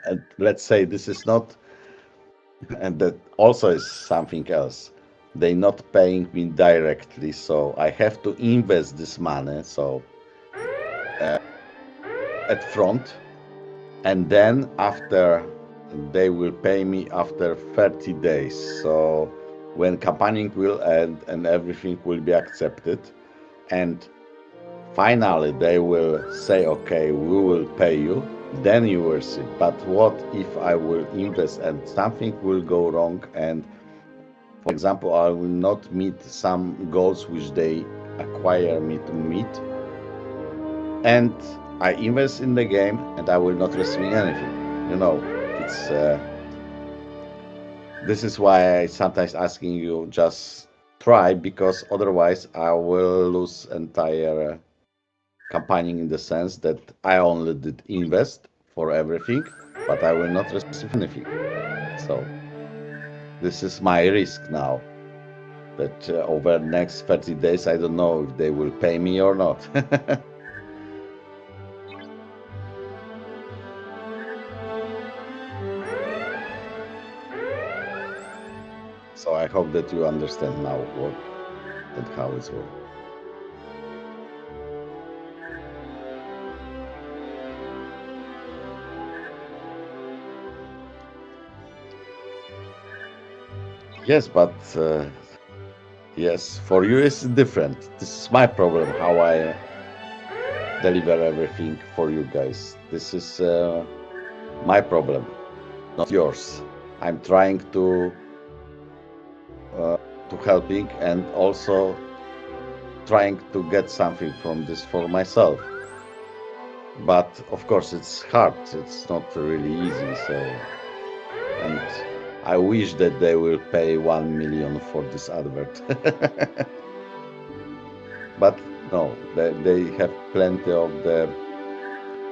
And let's say this is not, and that also is something else. they not paying me directly, so I have to invest this money so at front, and then after they will pay me after 30 days. So when campaigning will end and everything will be accepted, and finally they will say, okay, we will pay you, then you will see. But what if I will invest and something will go wrong, and for example, I will not meet some goals which they acquire me to meet, and I invest in the game and I will not receive anything. You know, it's this is why I sometimes asking you just try, because otherwise I will lose entire campaigning, in the sense that I only did invest for everything, but I will not receive anything. So this is my risk now, that over the next 30 days, I don't know if they will pay me or not. So I hope that you understand now what and how it's working. Yes, but yes, for you it's different. This is my problem, how I deliver everything for you guys. This is my problem, not yours. I'm trying to helping, and also trying to get something from this for myself. But of course it's hard. It's not really easy. So, and I wish that they will pay 1 million for this advert. But no, they have plenty of the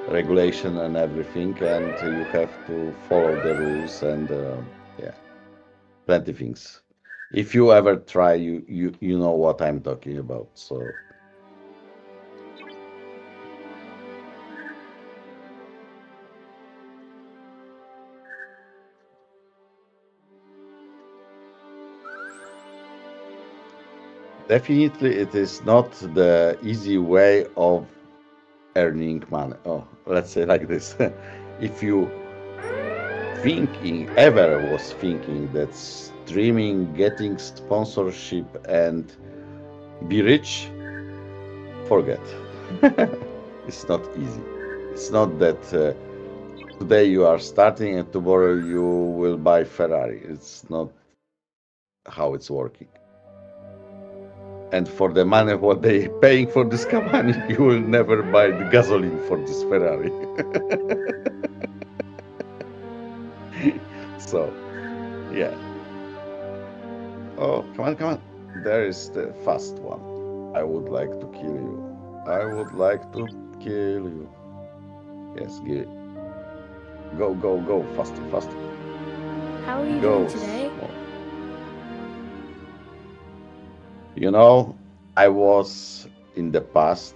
regulation and everything, and you have to follow the rules, and yeah, plenty things. If you ever try, you know what I'm talking about. So definitely it is not the easy way of earning money. Oh, let's say like this. If you ever was thinking that streaming, getting sponsorship and be rich, forget. It's not easy. It's not that today you are starting and tomorrow you will buy Ferrari. It's not how it's working. And for the money what they paying for this company, you will never buy the gasoline for this Ferrari. So, yeah. Oh, come on. There is the fast one. I would like to kill you. I would like to kill you. Yes, give it. Go, faster. How are you Go. doing today? You know, I was in the past,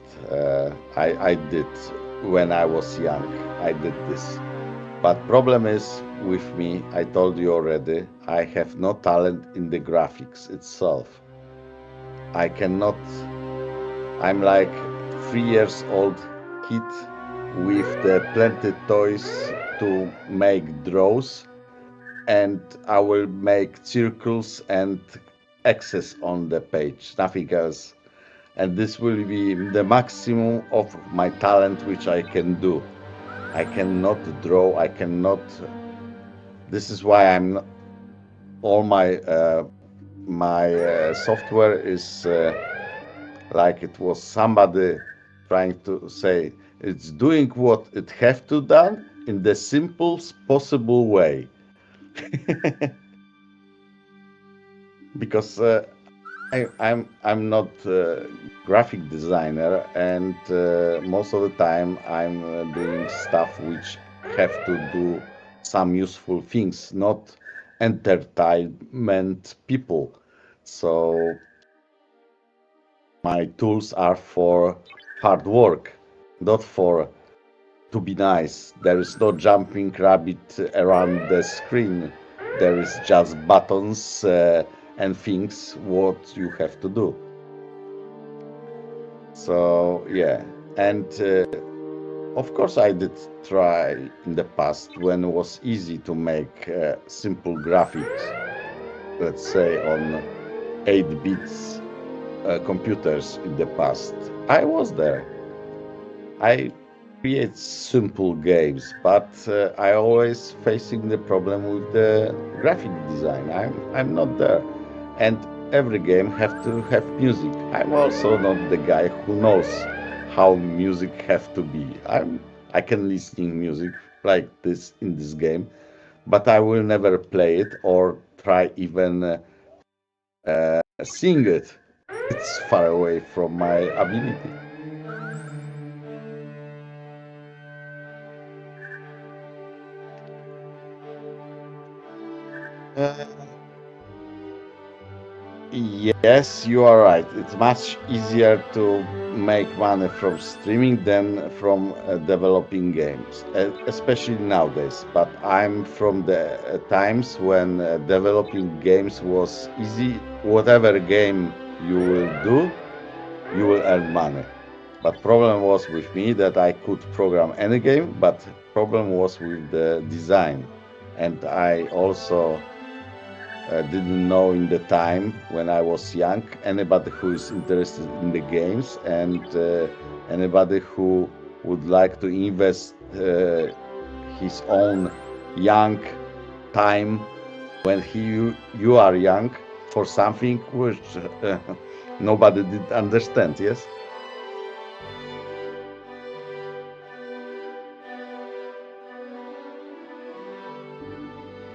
I did, when I was young, I did this. But problem is with me, I told you already, I have no talent in the graphics itself. I cannot, I'm like 3 years old kid with the plenty toys to make draws, and I will make circles and X's on the page, nothing else. And this will be the maximum of my talent which I can do. I cannot draw, I cannot. This is why I'm not, all my software is like it was somebody trying to say it's doing what it have to done in the simplest possible way. Because I'm not a graphic designer, and most of the time I'm doing stuff which have to do some useful things, not entertainment people. So my tools are for hard work, not for to be nice. There is no jumping rabbit around the screen. There is just buttons and thinks what you have to do. So yeah, and of course I did try in the past when it was easy to make simple graphics, let's say on 8 bits computers in the past. I was there. I create simple games, but I always facing the problem with the graphic design. I'm not there, and every game have to have music. I'm also not the guy who knows how music have to be. I can listen music like this in this game, but I will never play it or try even sing it. It's far away from my ability. Yes, you are right. It's much easier to make money from streaming than from developing games, especially nowadays. But I'm from the times when developing games was easy. Whatever game you will do, you will earn money. But problem was with me that I could program any game, but problem was with the design. And I also didn't know in the time when I was young anybody who is interested in the games, and anybody who would like to invest his own young time when you are young for something which nobody did understand. Yes.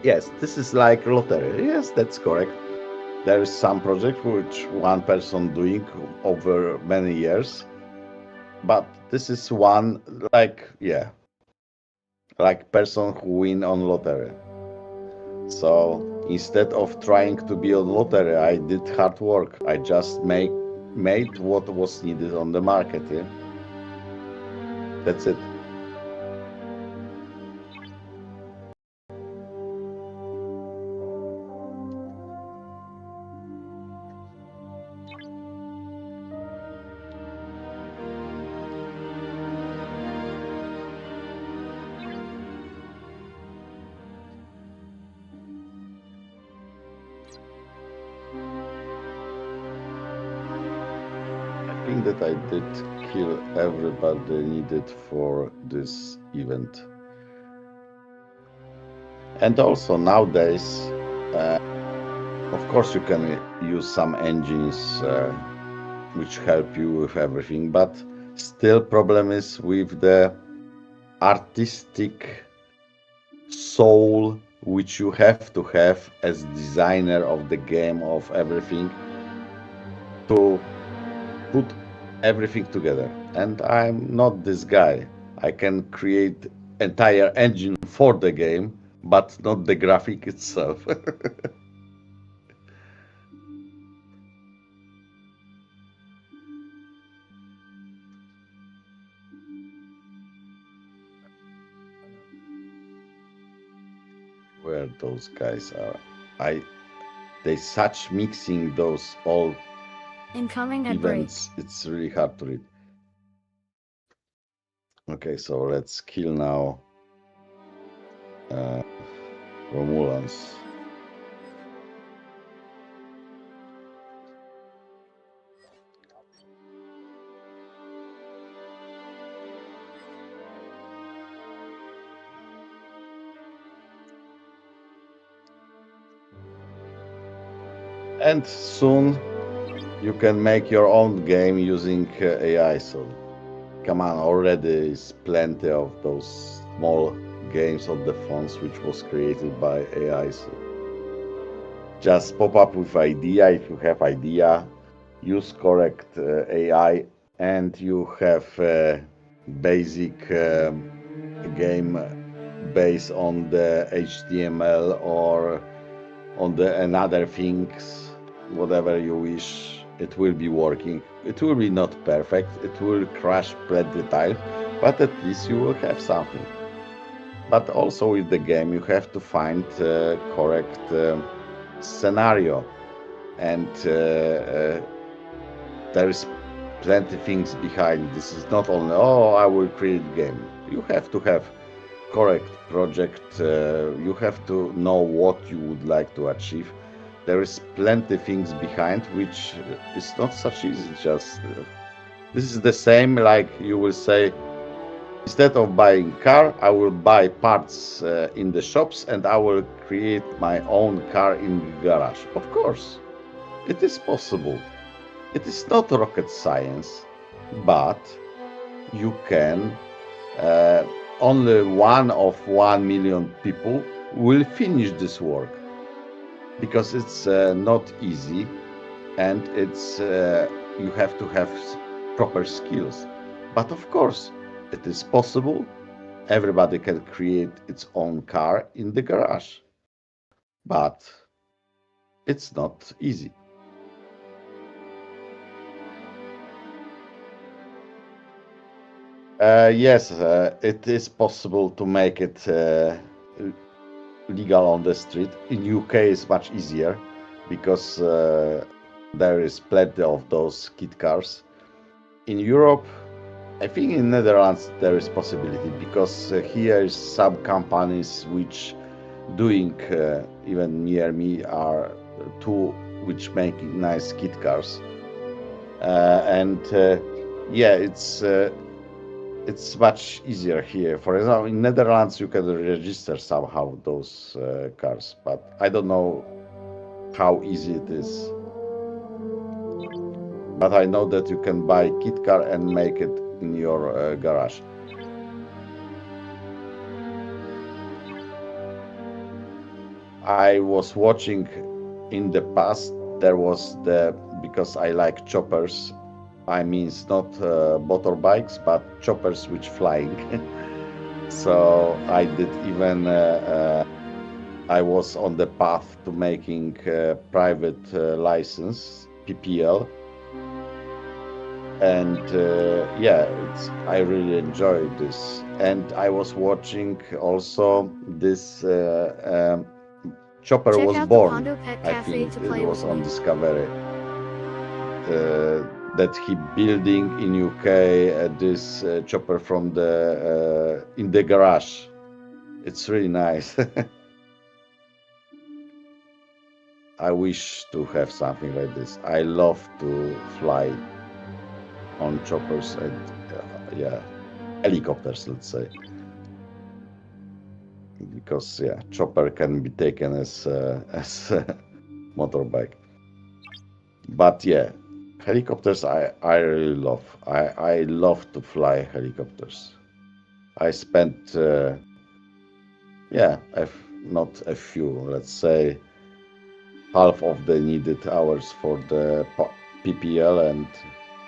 Yes, this is like lottery. Yes, that's correct. There is some project which one person doing over many years, but this is one like person who win on lottery. So instead of trying to be on lottery, I did hard work. I just made what was needed on the market. Yeah, that's it. I think that I did kill everybody needed for this event. And also nowadays, of course you can use some engines which help you with everything, but still problem is with the artistic soul which you have to have as designer of the game, of everything, to put everything together. And I'm not this guy. I can create entire engine for the game, but not the graphic itself. Where those guys are, they such mixing those all Incoming at break. events. It's really hard to read. Okay, so let's kill now Romulans. And soon you can make your own game using AI. So come on, already is plenty of those small games on the phones which was created by AI. So just pop up with idea. If you have idea, use correct AI, and you have basic game based on the HTML or on the another things, whatever you wish. It will be working. It will be not perfect. It will crash plenty times, but at least you will have something. But also with the game, you have to find correct scenario. and there is plenty things behind. This is not only, oh, I will create game. You have to have correct project. You have to know what you would like to achieve. There is plenty things behind, which is not such easy. Just this is the same like you will say, instead of buying car, I will buy parts in the shops and I will create my own car in the garage. Of course, it is possible. It is not rocket science, but you can. Only one of 1 million people will finish this work because it's not easy, and it's you have to have proper skills. But of course, it is possible. Everybody can create its own car in the garage, but it's not easy. Yes, it is possible to make it legal on the street. In UK, it's much easier because there is plenty of those kit cars. In Europe, I think in Netherlands there is possibility because here is some companies which doing even near me are two which make nice kit cars, and yeah, it's much easier here. For example, in Netherlands you can register somehow those cars, but I don't know how easy it is. But I know that you can buy kit car and make it in your garage. I was watching in the past, there was because I like choppers. I mean, it's not motorbikes, but choppers which flying. So I did even, I was on the path to making private license, PPL. And yeah, I really enjoyed this. And I was watching also this chopper Check was out born. the Pondo Pet I Cafe think to it play was with on me. Discovery. That he building in UK this chopper from the in the garage. It's really nice. I wish to have something like this. I love to fly on choppers and yeah, helicopters, let's say, because yeah, chopper can be taken as as motorbike. But yeah, helicopters I really love. I love to fly helicopters. I spent yeah, not a few, let's say half of the needed hours for the PPL, and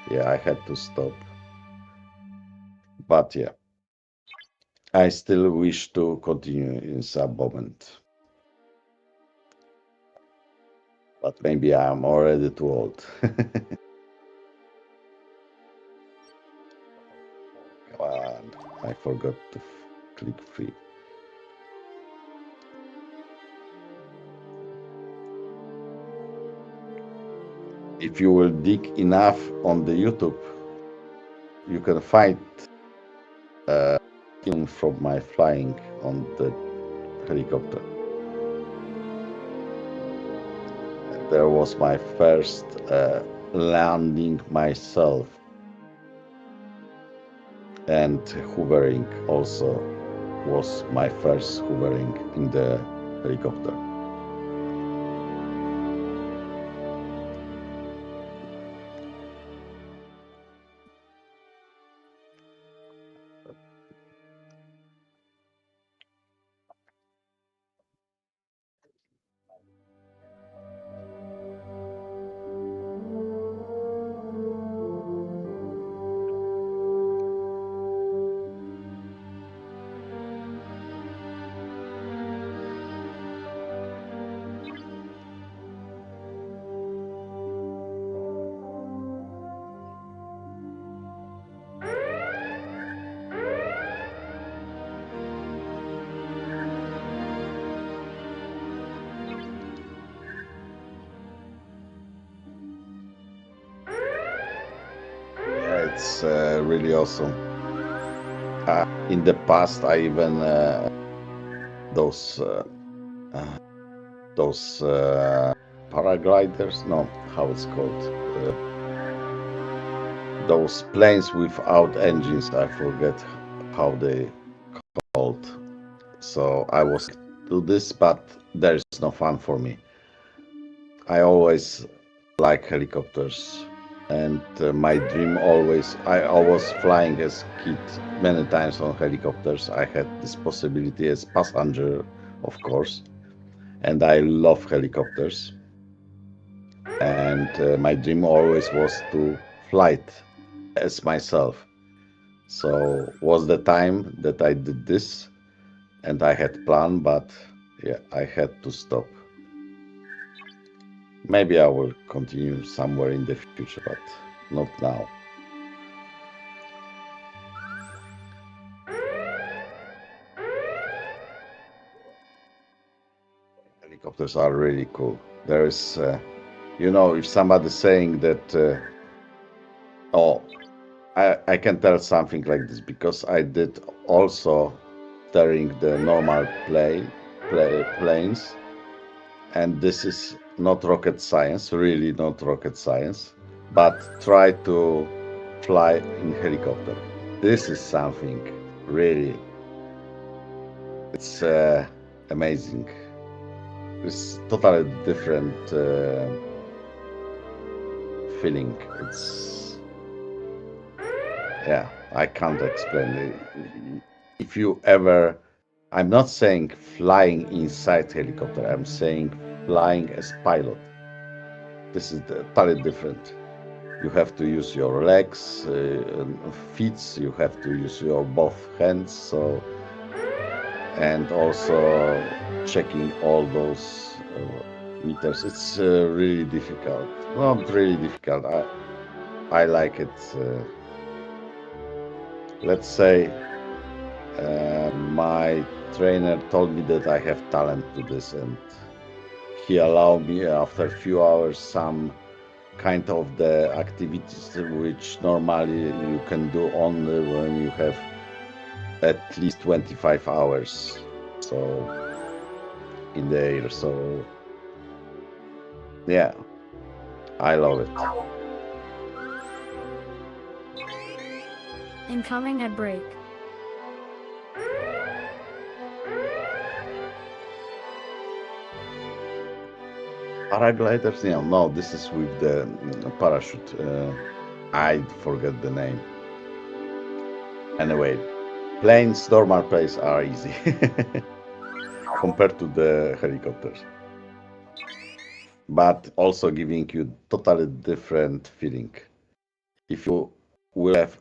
yeah, I had to stop. But yeah, I still wish to continue in some moment. But maybe I'm already too old. Come on, I forgot to click free. If you will dig enough on the YouTube, you can find film from my flying on the helicopter. There was my first landing myself, and hovering also was my first hovering in the helicopter. is really awesome. In the past, I even those paragliders. No, how it's called. Those planes without engines. I forget how they called. So I was do this, but there is no fun for me. I always like helicopters, and my dream always. I was flying as kid many times on helicopters. I had this possibility as passenger, of course, and I love helicopters. And my dream always was to fly it as myself. So was the time that I did this, and I had plan, but yeah, I had to stop. Maybe I will continue somewhere in the future, but not now. Helicopters are really cool. There is, if somebody's saying that, oh, I can tell something like this because I did also steering the normal planes, and this is not rocket science, really not rocket science, but try to fly in helicopter. This is something really, it's amazing. It's totally different feeling. It's, yeah, I can't explain it. If you ever, I'm not saying flying inside helicopter, I'm saying flying as pilot. This is totally different. You have to use your legs, feet, you have to use your both hands, so, and also checking all those meters. It's really difficult. Not really difficult. I like it. Let's say my trainer told me that I have talent to this, and he allowed me after a few hours some kind of the activities which normally you can do only when you have at least 25 hours so in the air. So yeah, I love it. Incoming at break. Paragliders? Yeah, no, this is with the parachute. I forget the name. Anyway, planes, normal planes are easy compared to the helicopters, but also giving you totally different feeling. If you will have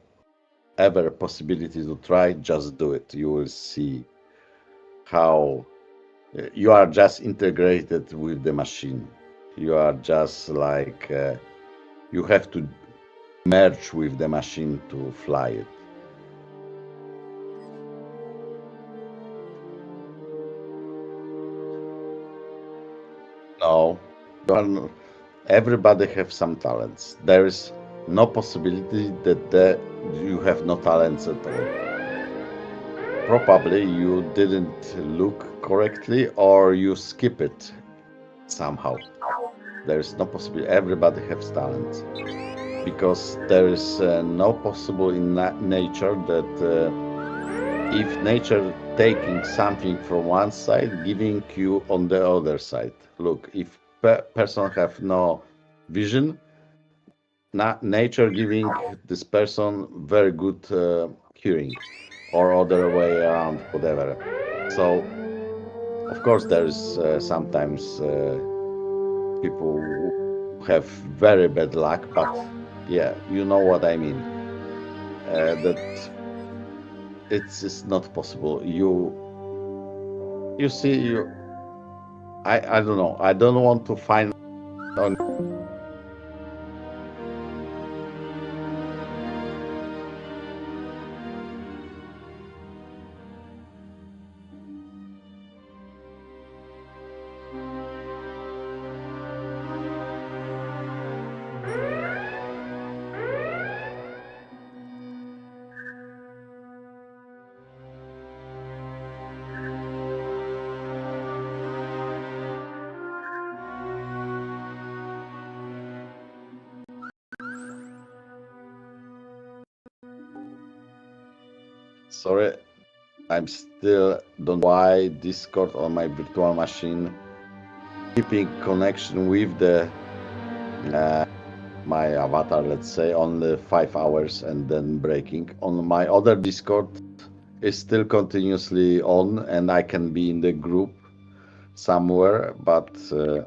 ever possibility to try, just do it. You will see how you are just integrated with the machine. You are just like you have to merge with the machine to fly it. No, everybody have some talents. There is no possibility that you have no talents at all. Probably you didn't look correctly or you skip it somehow. There is no possibility. Everybody has talents because there is no possible in nature that if nature taking something from one side, giving you on the other side. Look, if person have no vision, nature giving this person very good hearing, or other way around, whatever. So, of course, there is sometimes people who have very bad luck, but yeah, you know what I mean. That it's not possible. You see, I don't know. I don't want to find on. Sorry, I'm still don't know why Discord on my virtual machine keeping connection with the my avatar, let's say, only 5 hours and then breaking. On my other Discord is still continuously on and I can be in the group somewhere, but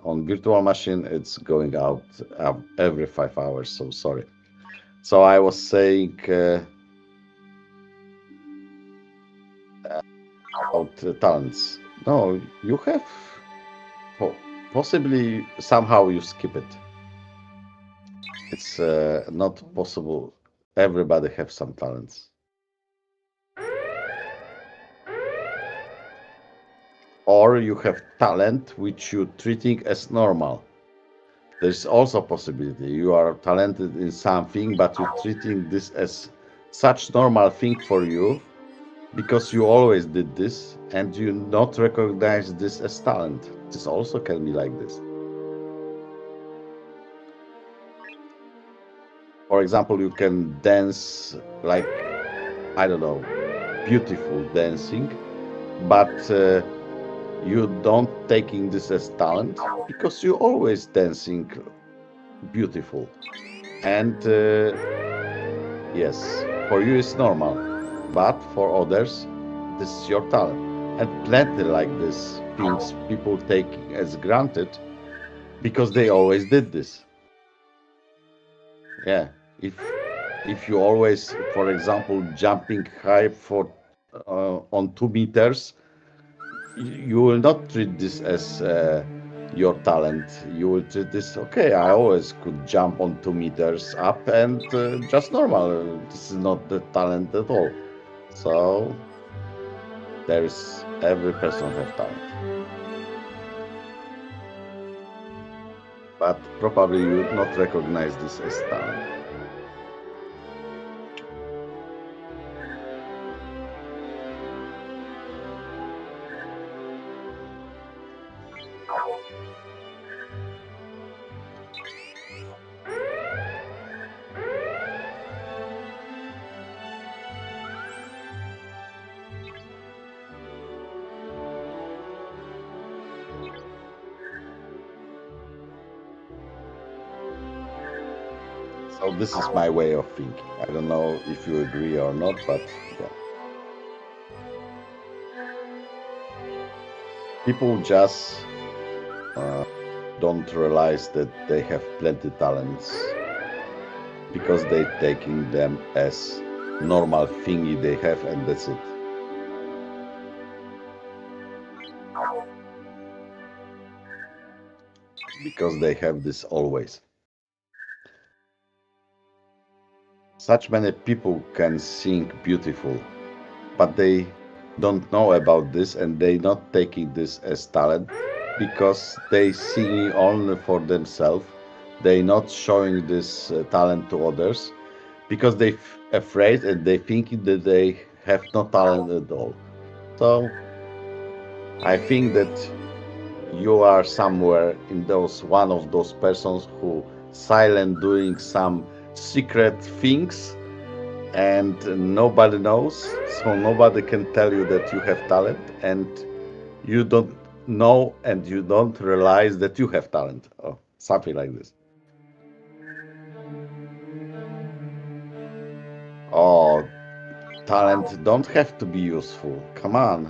on virtual machine it's going out every 5 hours, so sorry. So I was saying about talents. No, you have possibly somehow you skip it. It's not possible. Everybody have some talents. Or you have talent which you treating as normal. There's also a possibility you are talented in something, but you're treating this as such normal thing for you because you always did this and you not recognize this as talent. This also can be like this. For example, you can dance like, I don't know, beautiful dancing, but you don't taking this as talent because you always dancing beautiful. And yes, for you it's normal, but for others, this is your talent. And plenty like this things people take as granted because they always did this. Yeah, if you always, for example, jumping high for on 2 meters, you will not treat this as your talent. You will treat this, okay, I always could jump on 2 meters up and just normal. This is not the talent at all. So there is, every person have talent. But probably you not recognize this as talent. So this is my way of thinking. I don't know if you agree or not, but yeah. People just don't realize that they have plenty talents because they're taking them as normal thingy they have, and that's it. Because they have this always. Such many people can sing beautiful, but they don't know about this and they not taking this as talent because they sing only for themselves. They not showing this talent to others because they afraid and they thinking that they have no talent at all. So I think that you are somewhere in those one of those persons who silent doing some secret things and nobody knows, so nobody can tell you that you have talent and you don't know and you don't realize that you have talent or something like this. Oh, talent don't have to be useful, come on.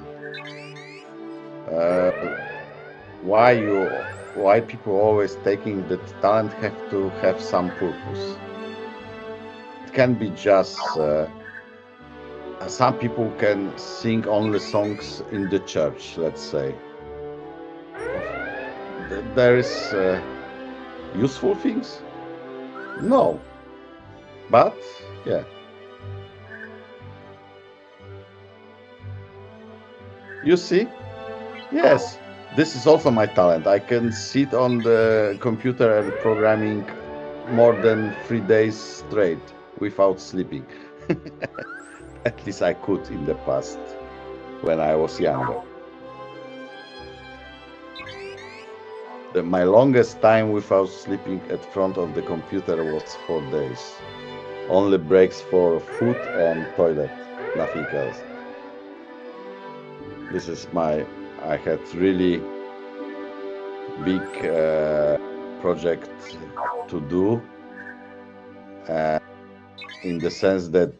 Why people always taking that talent have to have some purpose? Can be just some people can sing only songs in the church, let's say. There is useful things? No. But yeah. You see? Yes. This is also my talent. I can sit on the computer and programming more than 3 days straight without sleeping. At least I could in the past when I was younger. My longest time without sleeping at front of the computer was 4 days. Only breaks for food and toilet, nothing else. This is I had really big project to do, in the sense that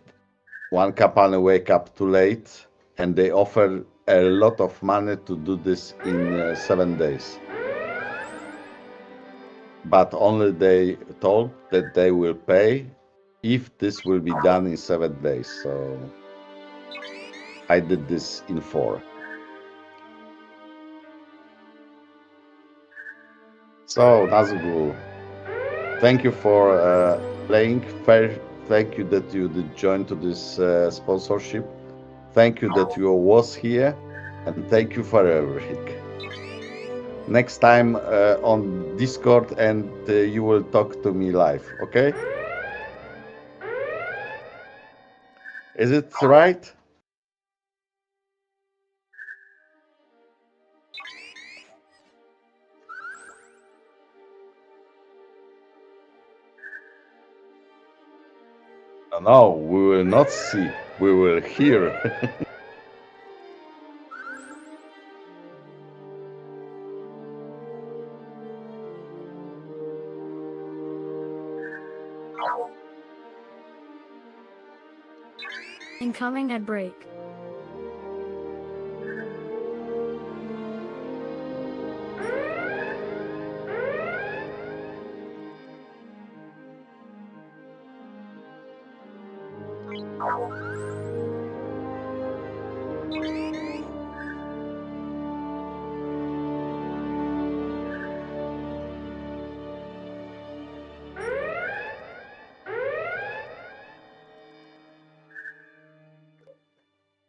one company wake up too late and they offer a lot of money to do this in 7 days. But only they told that they will pay if this will be done in 7 days. So I did this in 4. So Nazgul, thank you for playing. Thank you that you did join to this sponsorship. Thank you that you was here, and thank you for everything. Next time on Discord, and you will talk to me live, okay? Is it right? No, we will not see. We will hear. Incoming at break.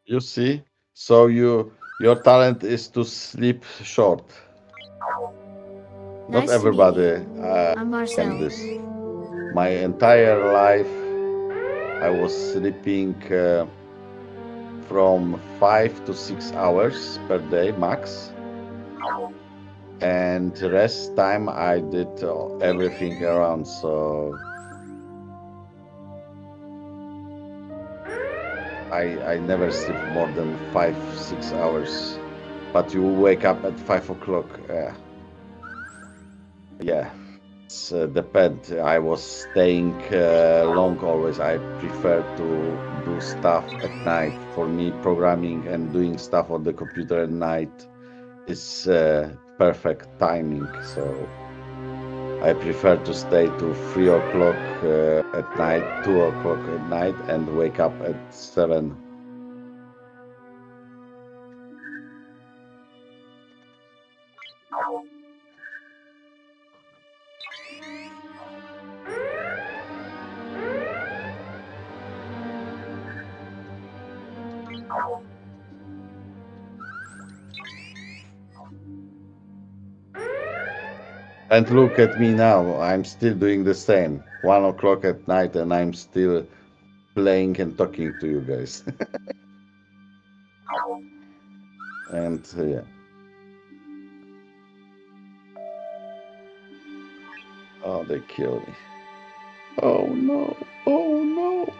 You see? So your talent is to sleep short. Nice Not to meet everybody you. I'm can Marcel. this. My entire life, I was sleeping from 5 to 6 hours per day max, and the rest time I did everything around. So I never sleep more than 5-6 hours. But you wake up at 5 o'clock. Yeah, it's depend. I was staying long always. I prefer to do stuff at night. For me, programming and doing stuff on the computer at night is perfect timing. So I prefer to stay to 3 o'clock at night, 2 o'clock at night, and wake up at 7. And look at me now, I'm still doing the same. 1 o'clock at night and I'm still playing and talking to you guys. And yeah. Oh, they kill me. Oh no, oh no.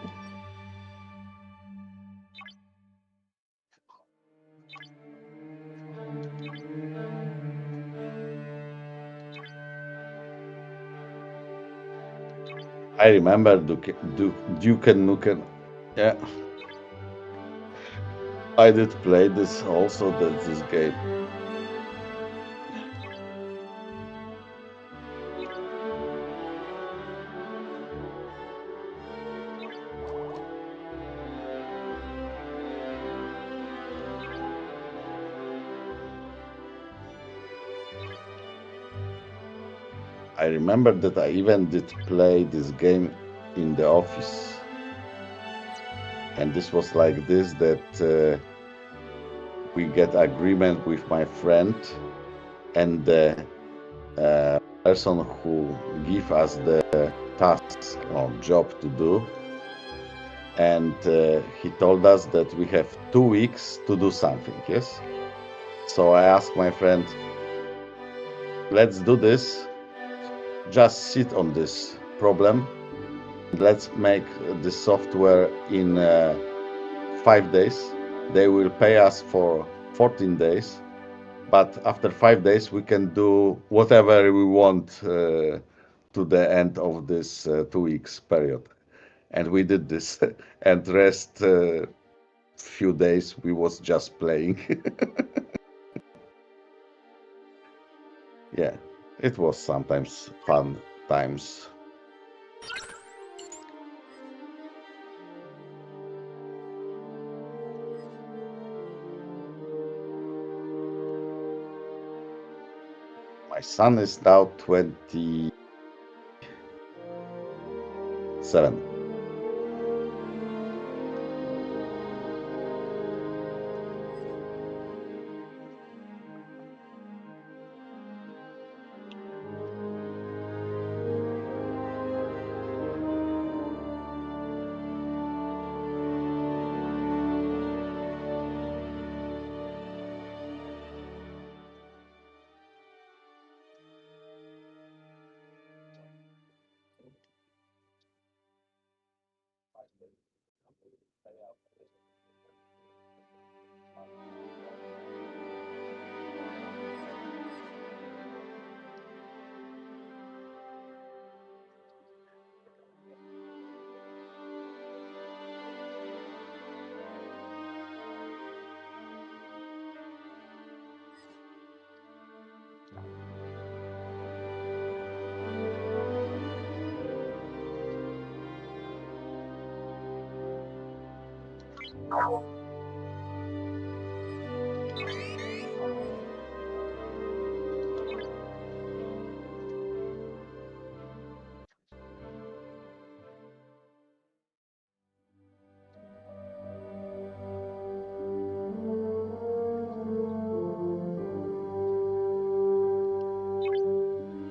I remember Duke Nukem. Yeah. I did play this also, this game. I remember that I even did play this game in the office. And this was like this, that we get agreement with my friend and the person who give us the task or job to do. And he told us that we have 2 weeks to do something, yes? So I asked my friend, let's do this. Just sit on this problem. Let's make this software in 5 days. They will pay us for 14 days, but after 5 days we can do whatever we want to the end of this 2 weeks period. And we did this, and rest few days we was just playing. Yeah, it was sometimes fun times. My son is now 27.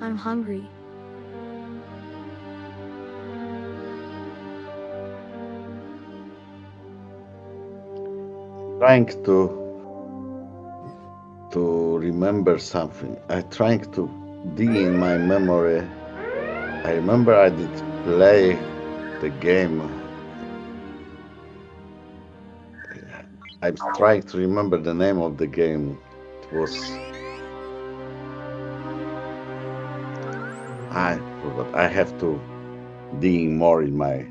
I'm hungry. Trying to remember something. I trying to dig in my memory. I remember I did play the game. I'm trying to remember the name of the game. It was I forgot. I have to dig more in my.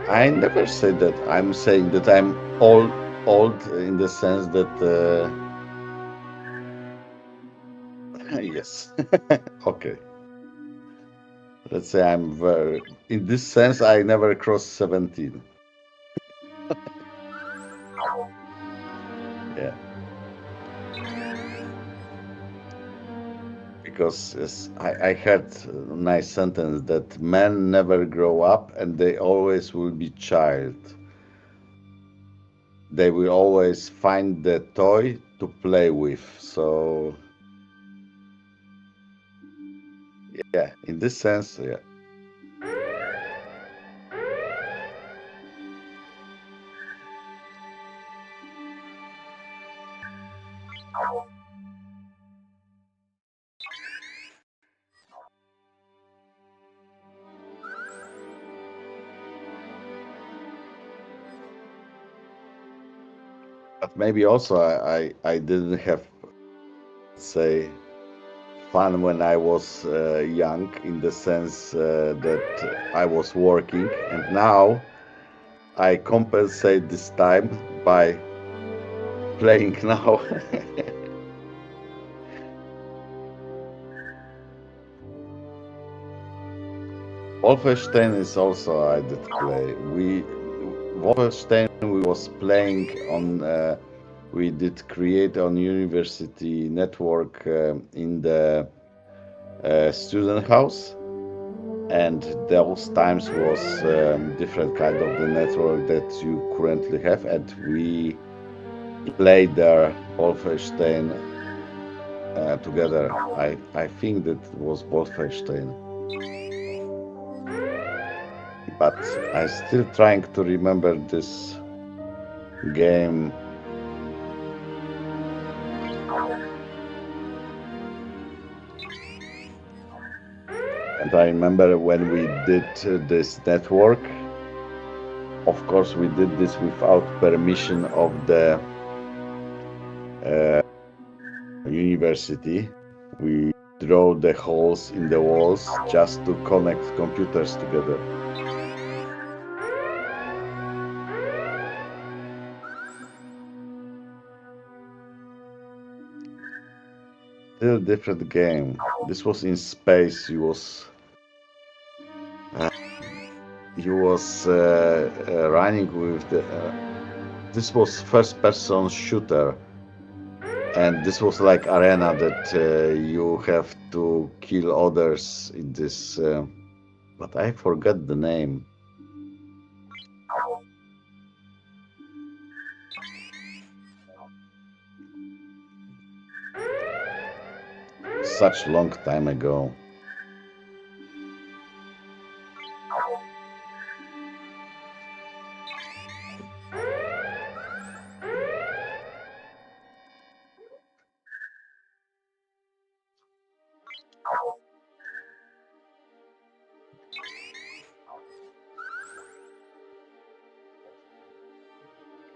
I never said that. I'm saying that I'm old in the sense that yes. Okay. Let's say I'm very. In this sense, I never crossed 17. Yeah. Because yes, I heard a nice sentence that men never grow up and they always will be child. They will always find the toy to play with. So yeah, in this sense, yeah. But maybe also I didn't have, say, fun when I was young, in the sense that I was working, and now I compensate this time by playing now. Wolfenstein is also I did play. Wolfenstein we was playing on. We did create on university network in the student house, and those times was different kind of the network that you currently have, and we played there Wolfenstein together. I think that was Wolfenstein. But I'm still trying to remember this game. And I remember when we did this network, of course, we did this without permission of the university. We draw the holes in the walls just to connect computers together. Still different game. This was in space. He was running with the. This was first-person shooter, and this was like arena that you have to kill others in this. But I forgot the name. Such long time ago.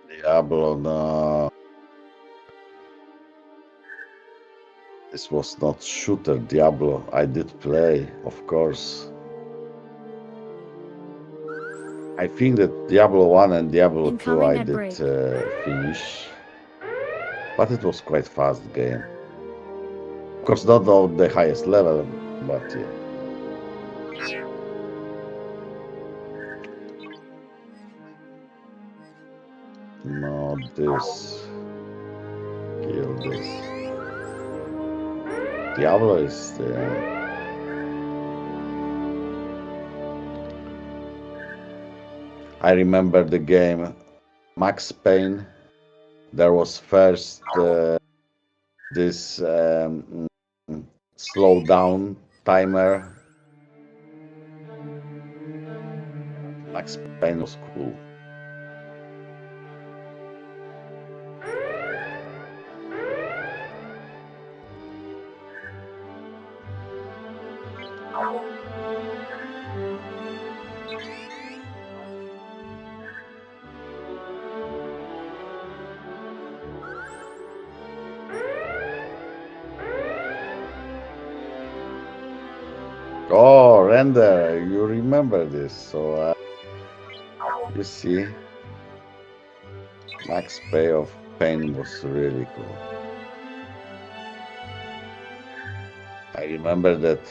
Diablo, no. This was not shooter Diablo. I did play, of course. I think that Diablo 1 and Diablo 2 I did finish. But it was quite fast game. Of course, not on the highest level, but yeah. Not this. Kill this. Diablo is there. I remember the game Max Payne. There was first this slow down timer. Max Payne was cool. Oh, Render, you remember this, so you see, Max Payne was really cool. I remember that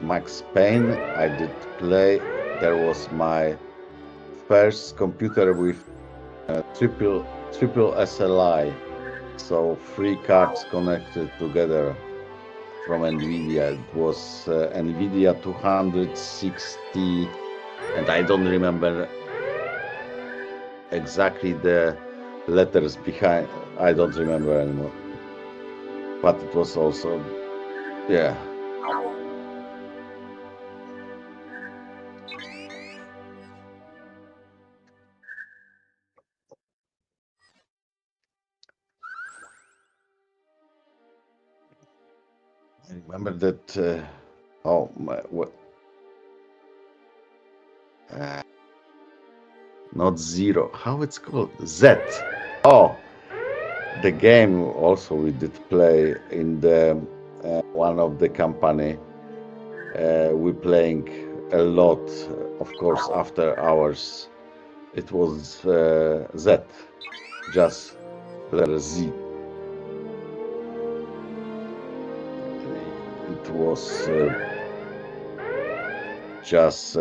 Max Payne I did play. There was my first computer with triple SLI, so 3 cards connected together from NVIDIA. It was NVIDIA 260, and I don't remember exactly the letters behind. I don't remember anymore. But it was also, yeah. I remember that. Oh my! What? Not Zero. How it's called? Z. Oh, the game also we did play in the one of the company. We playing a lot, of course, after hours. It was Z, just letter Z. It was just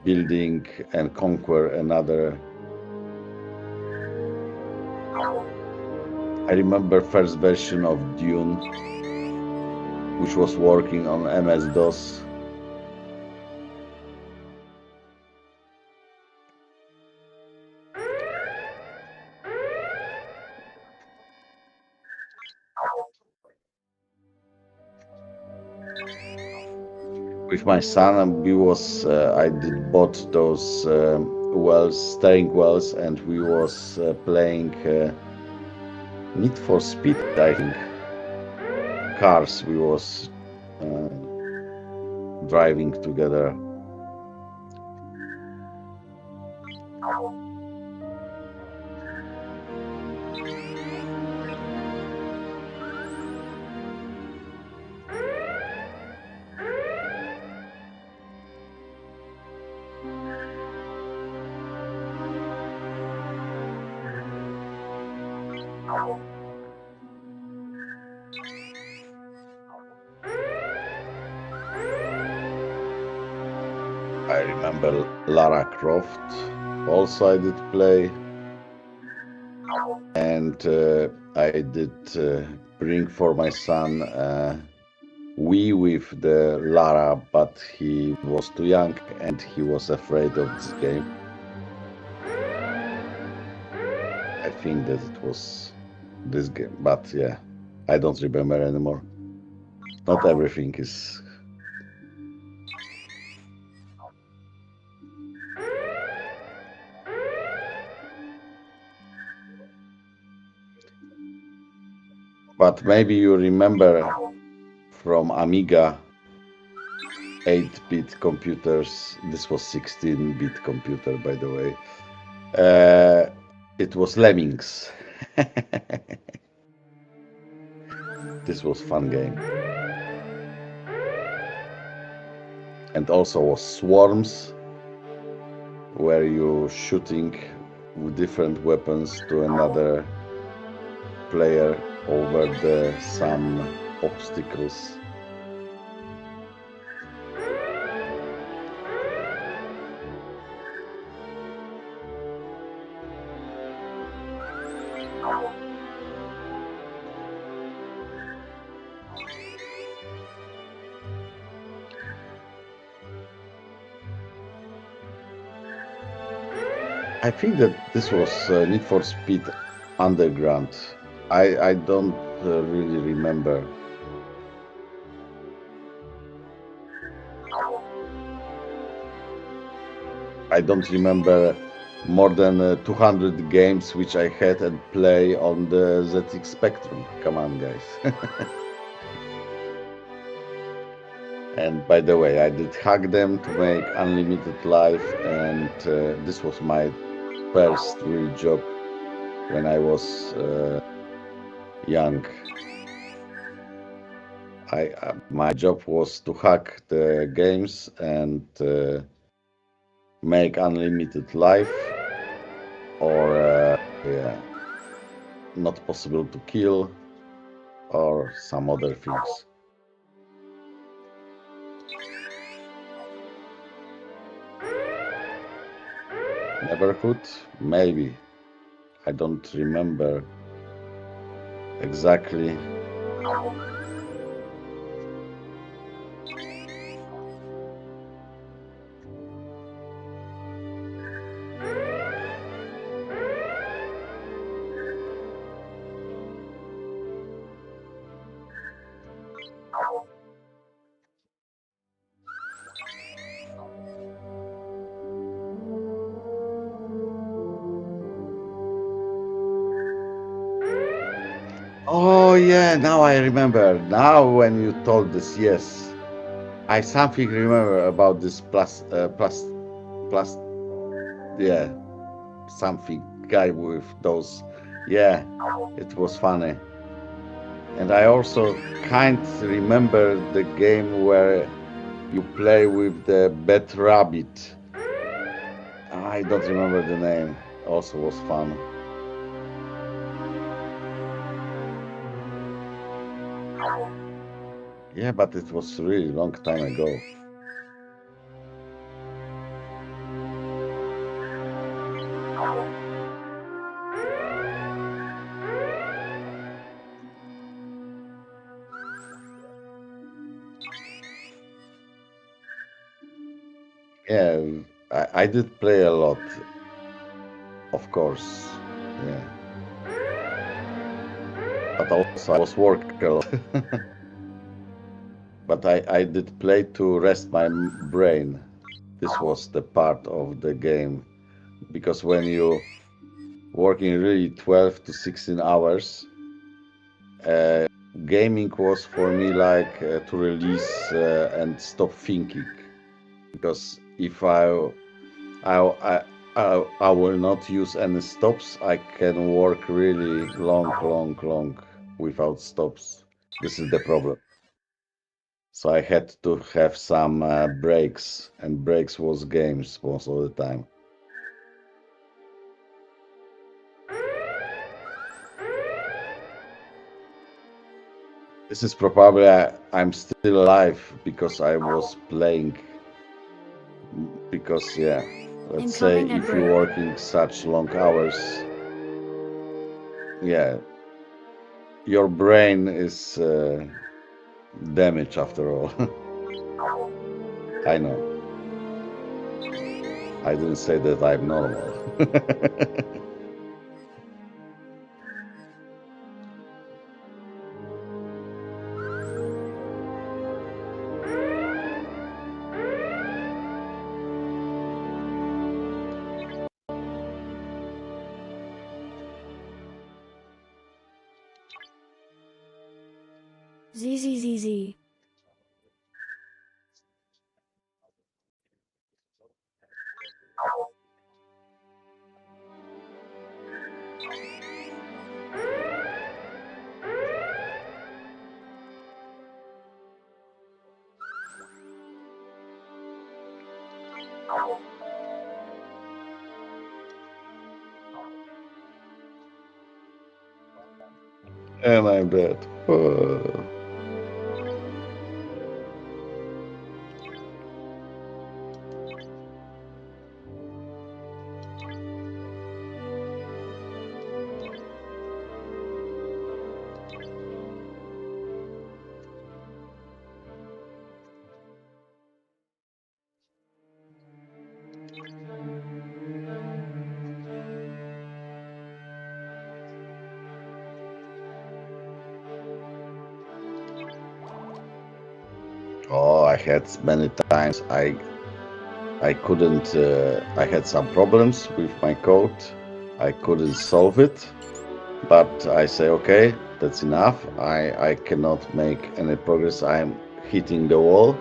building and conquer another. I remember first version of Dune, which was working on MS-DOS. With my son, we was I did bought those steering wheels, and we was playing Need for Speed, I think. Cars we was driving together. I remember Lara Croft. Also, I did play, and I did bring for my son Wii with the Lara, but he was too young and he was afraid of this game. I think that it was this game, but yeah, I don't remember anymore. Not everything is. But maybe you remember from Amiga 8-bit computers. This was 16-bit computer, by the way. It was Lemmings. This was fun game. And also was Swarms, where you shooting with different weapons to another player over some obstacles. I think that this was Need for Speed Underground. I don't really remember. I don't remember more than 200 games which I had and play on the ZX Spectrum. Come on, guys. And by the way, I did hack them to make unlimited life, and this was my first real job when I was young. My job was to hack the games and make unlimited life, or yeah, not possible to kill, or some other things. Neighborhood, maybe. I don't remember exactly. Oh yeah, now I remember. Now when you told this, yes, I something remember about this yeah, something guy with those. Yeah, it was funny. And I also can't remember the game where you play with the Bat Rabbit. I don't remember the name. Also was fun. Yeah, but it was really long time ago. Yeah, I did play a lot, of course. Yeah. But also I was working a lot. But I did play to rest my brain. This was the part of the game. Because when you working really 12 to 16 hours, gaming was for me like to release and stop thinking. Because if I will not use any stops, I can work really long without stops. This is the problem. So I had to have some breaks, and breaks was games most of the time. This is probably I'm still alive because I was playing. Because yeah, let's say Incoming at if you're break. working such long hours, yeah, your brain is damaged after all. I know. I didn't say that I'm normal. ZZZZ. And I'm dead. Oh, I had many times. I couldn't. I had some problems with my code. I couldn't solve it, but I say, okay, that's enough. I cannot make any progress. I'm hitting the wall.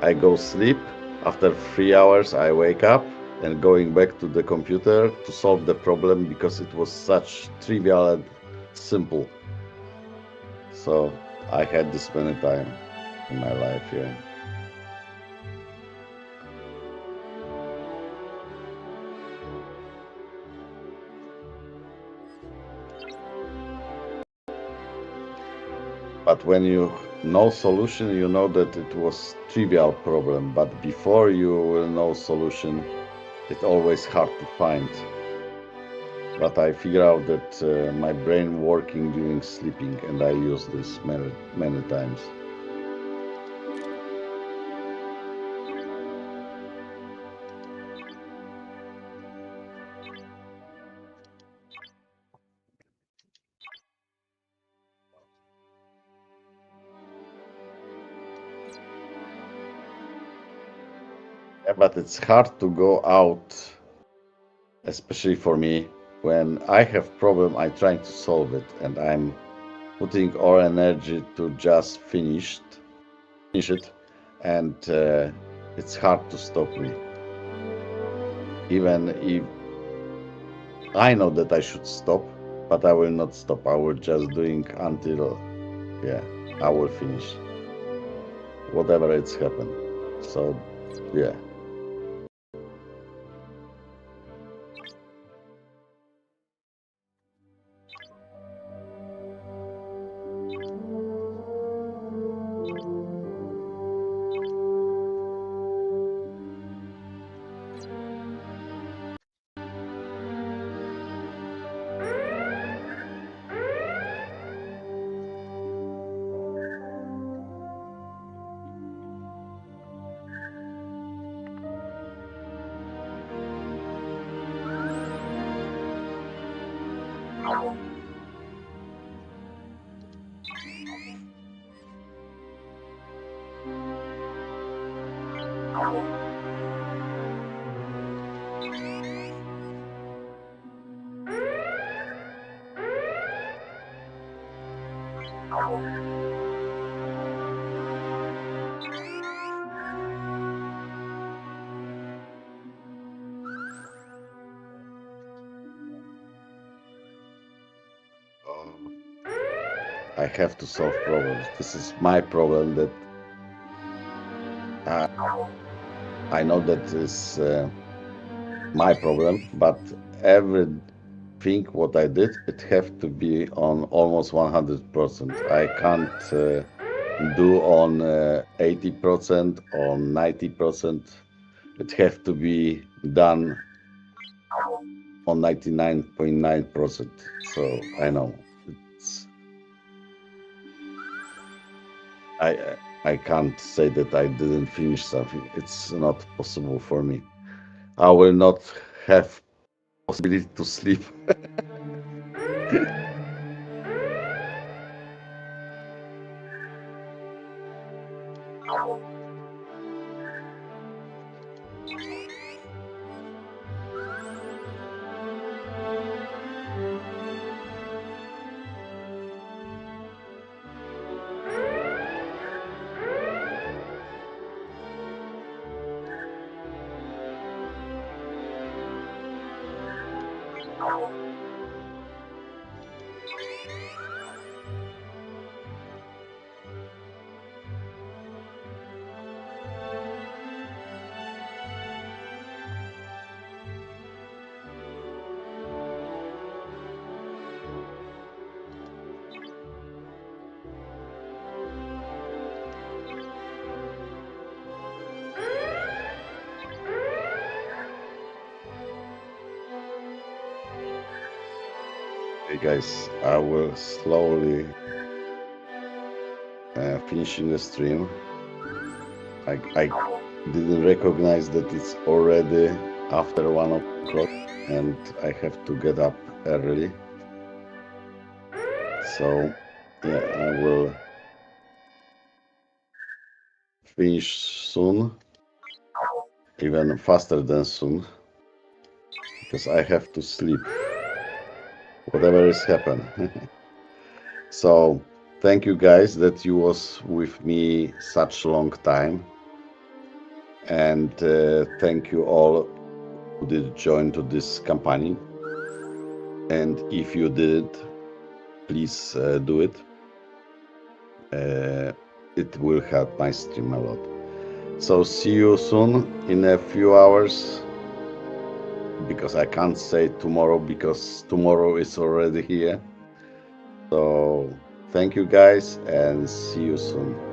I go sleep. After 3 hours, I wake up and going back to the computer to solve the problem because it was such trivial and simple. So I had this many times in my life, yeah. But when you know solution, you know that it was trivial problem. But before you will know solution, it's always hard to find. But I figure out that my brain working during sleeping, and I use this many times. Yeah, but it's hard to go out, especially for me. When I have problem, I try to solve it, and I'm putting all energy to just finish it, and it's hard to stop me. Even if I know that I should stop, but I will not stop. I will just doing until, yeah, I will finish whatever it's happened. So, yeah. I have to solve problems. This is my problem that I know that is my problem, but think what I did, it have to be on almost 100%. I can't do on 80%, on 90%. It have to be done on 99.9%. So I know it's I can't say that I didn't finish something. It's not possible for me. I will not have possibility to sleep. Hey guys, I will slowly finishing the stream. I didn't recognize that it's already after 1 o'clock and I have to get up early. So yeah, I will finish soon, even faster than soon, because I have to sleep. Whatever is happen. So thank you guys that you was with me such long time, and thank you all who did join to this company, and if you did, please do it. It will help my stream a lot. So see you soon in a few hours, because I can't say tomorrow because tomorrow is already here. So thank you guys and see you soon.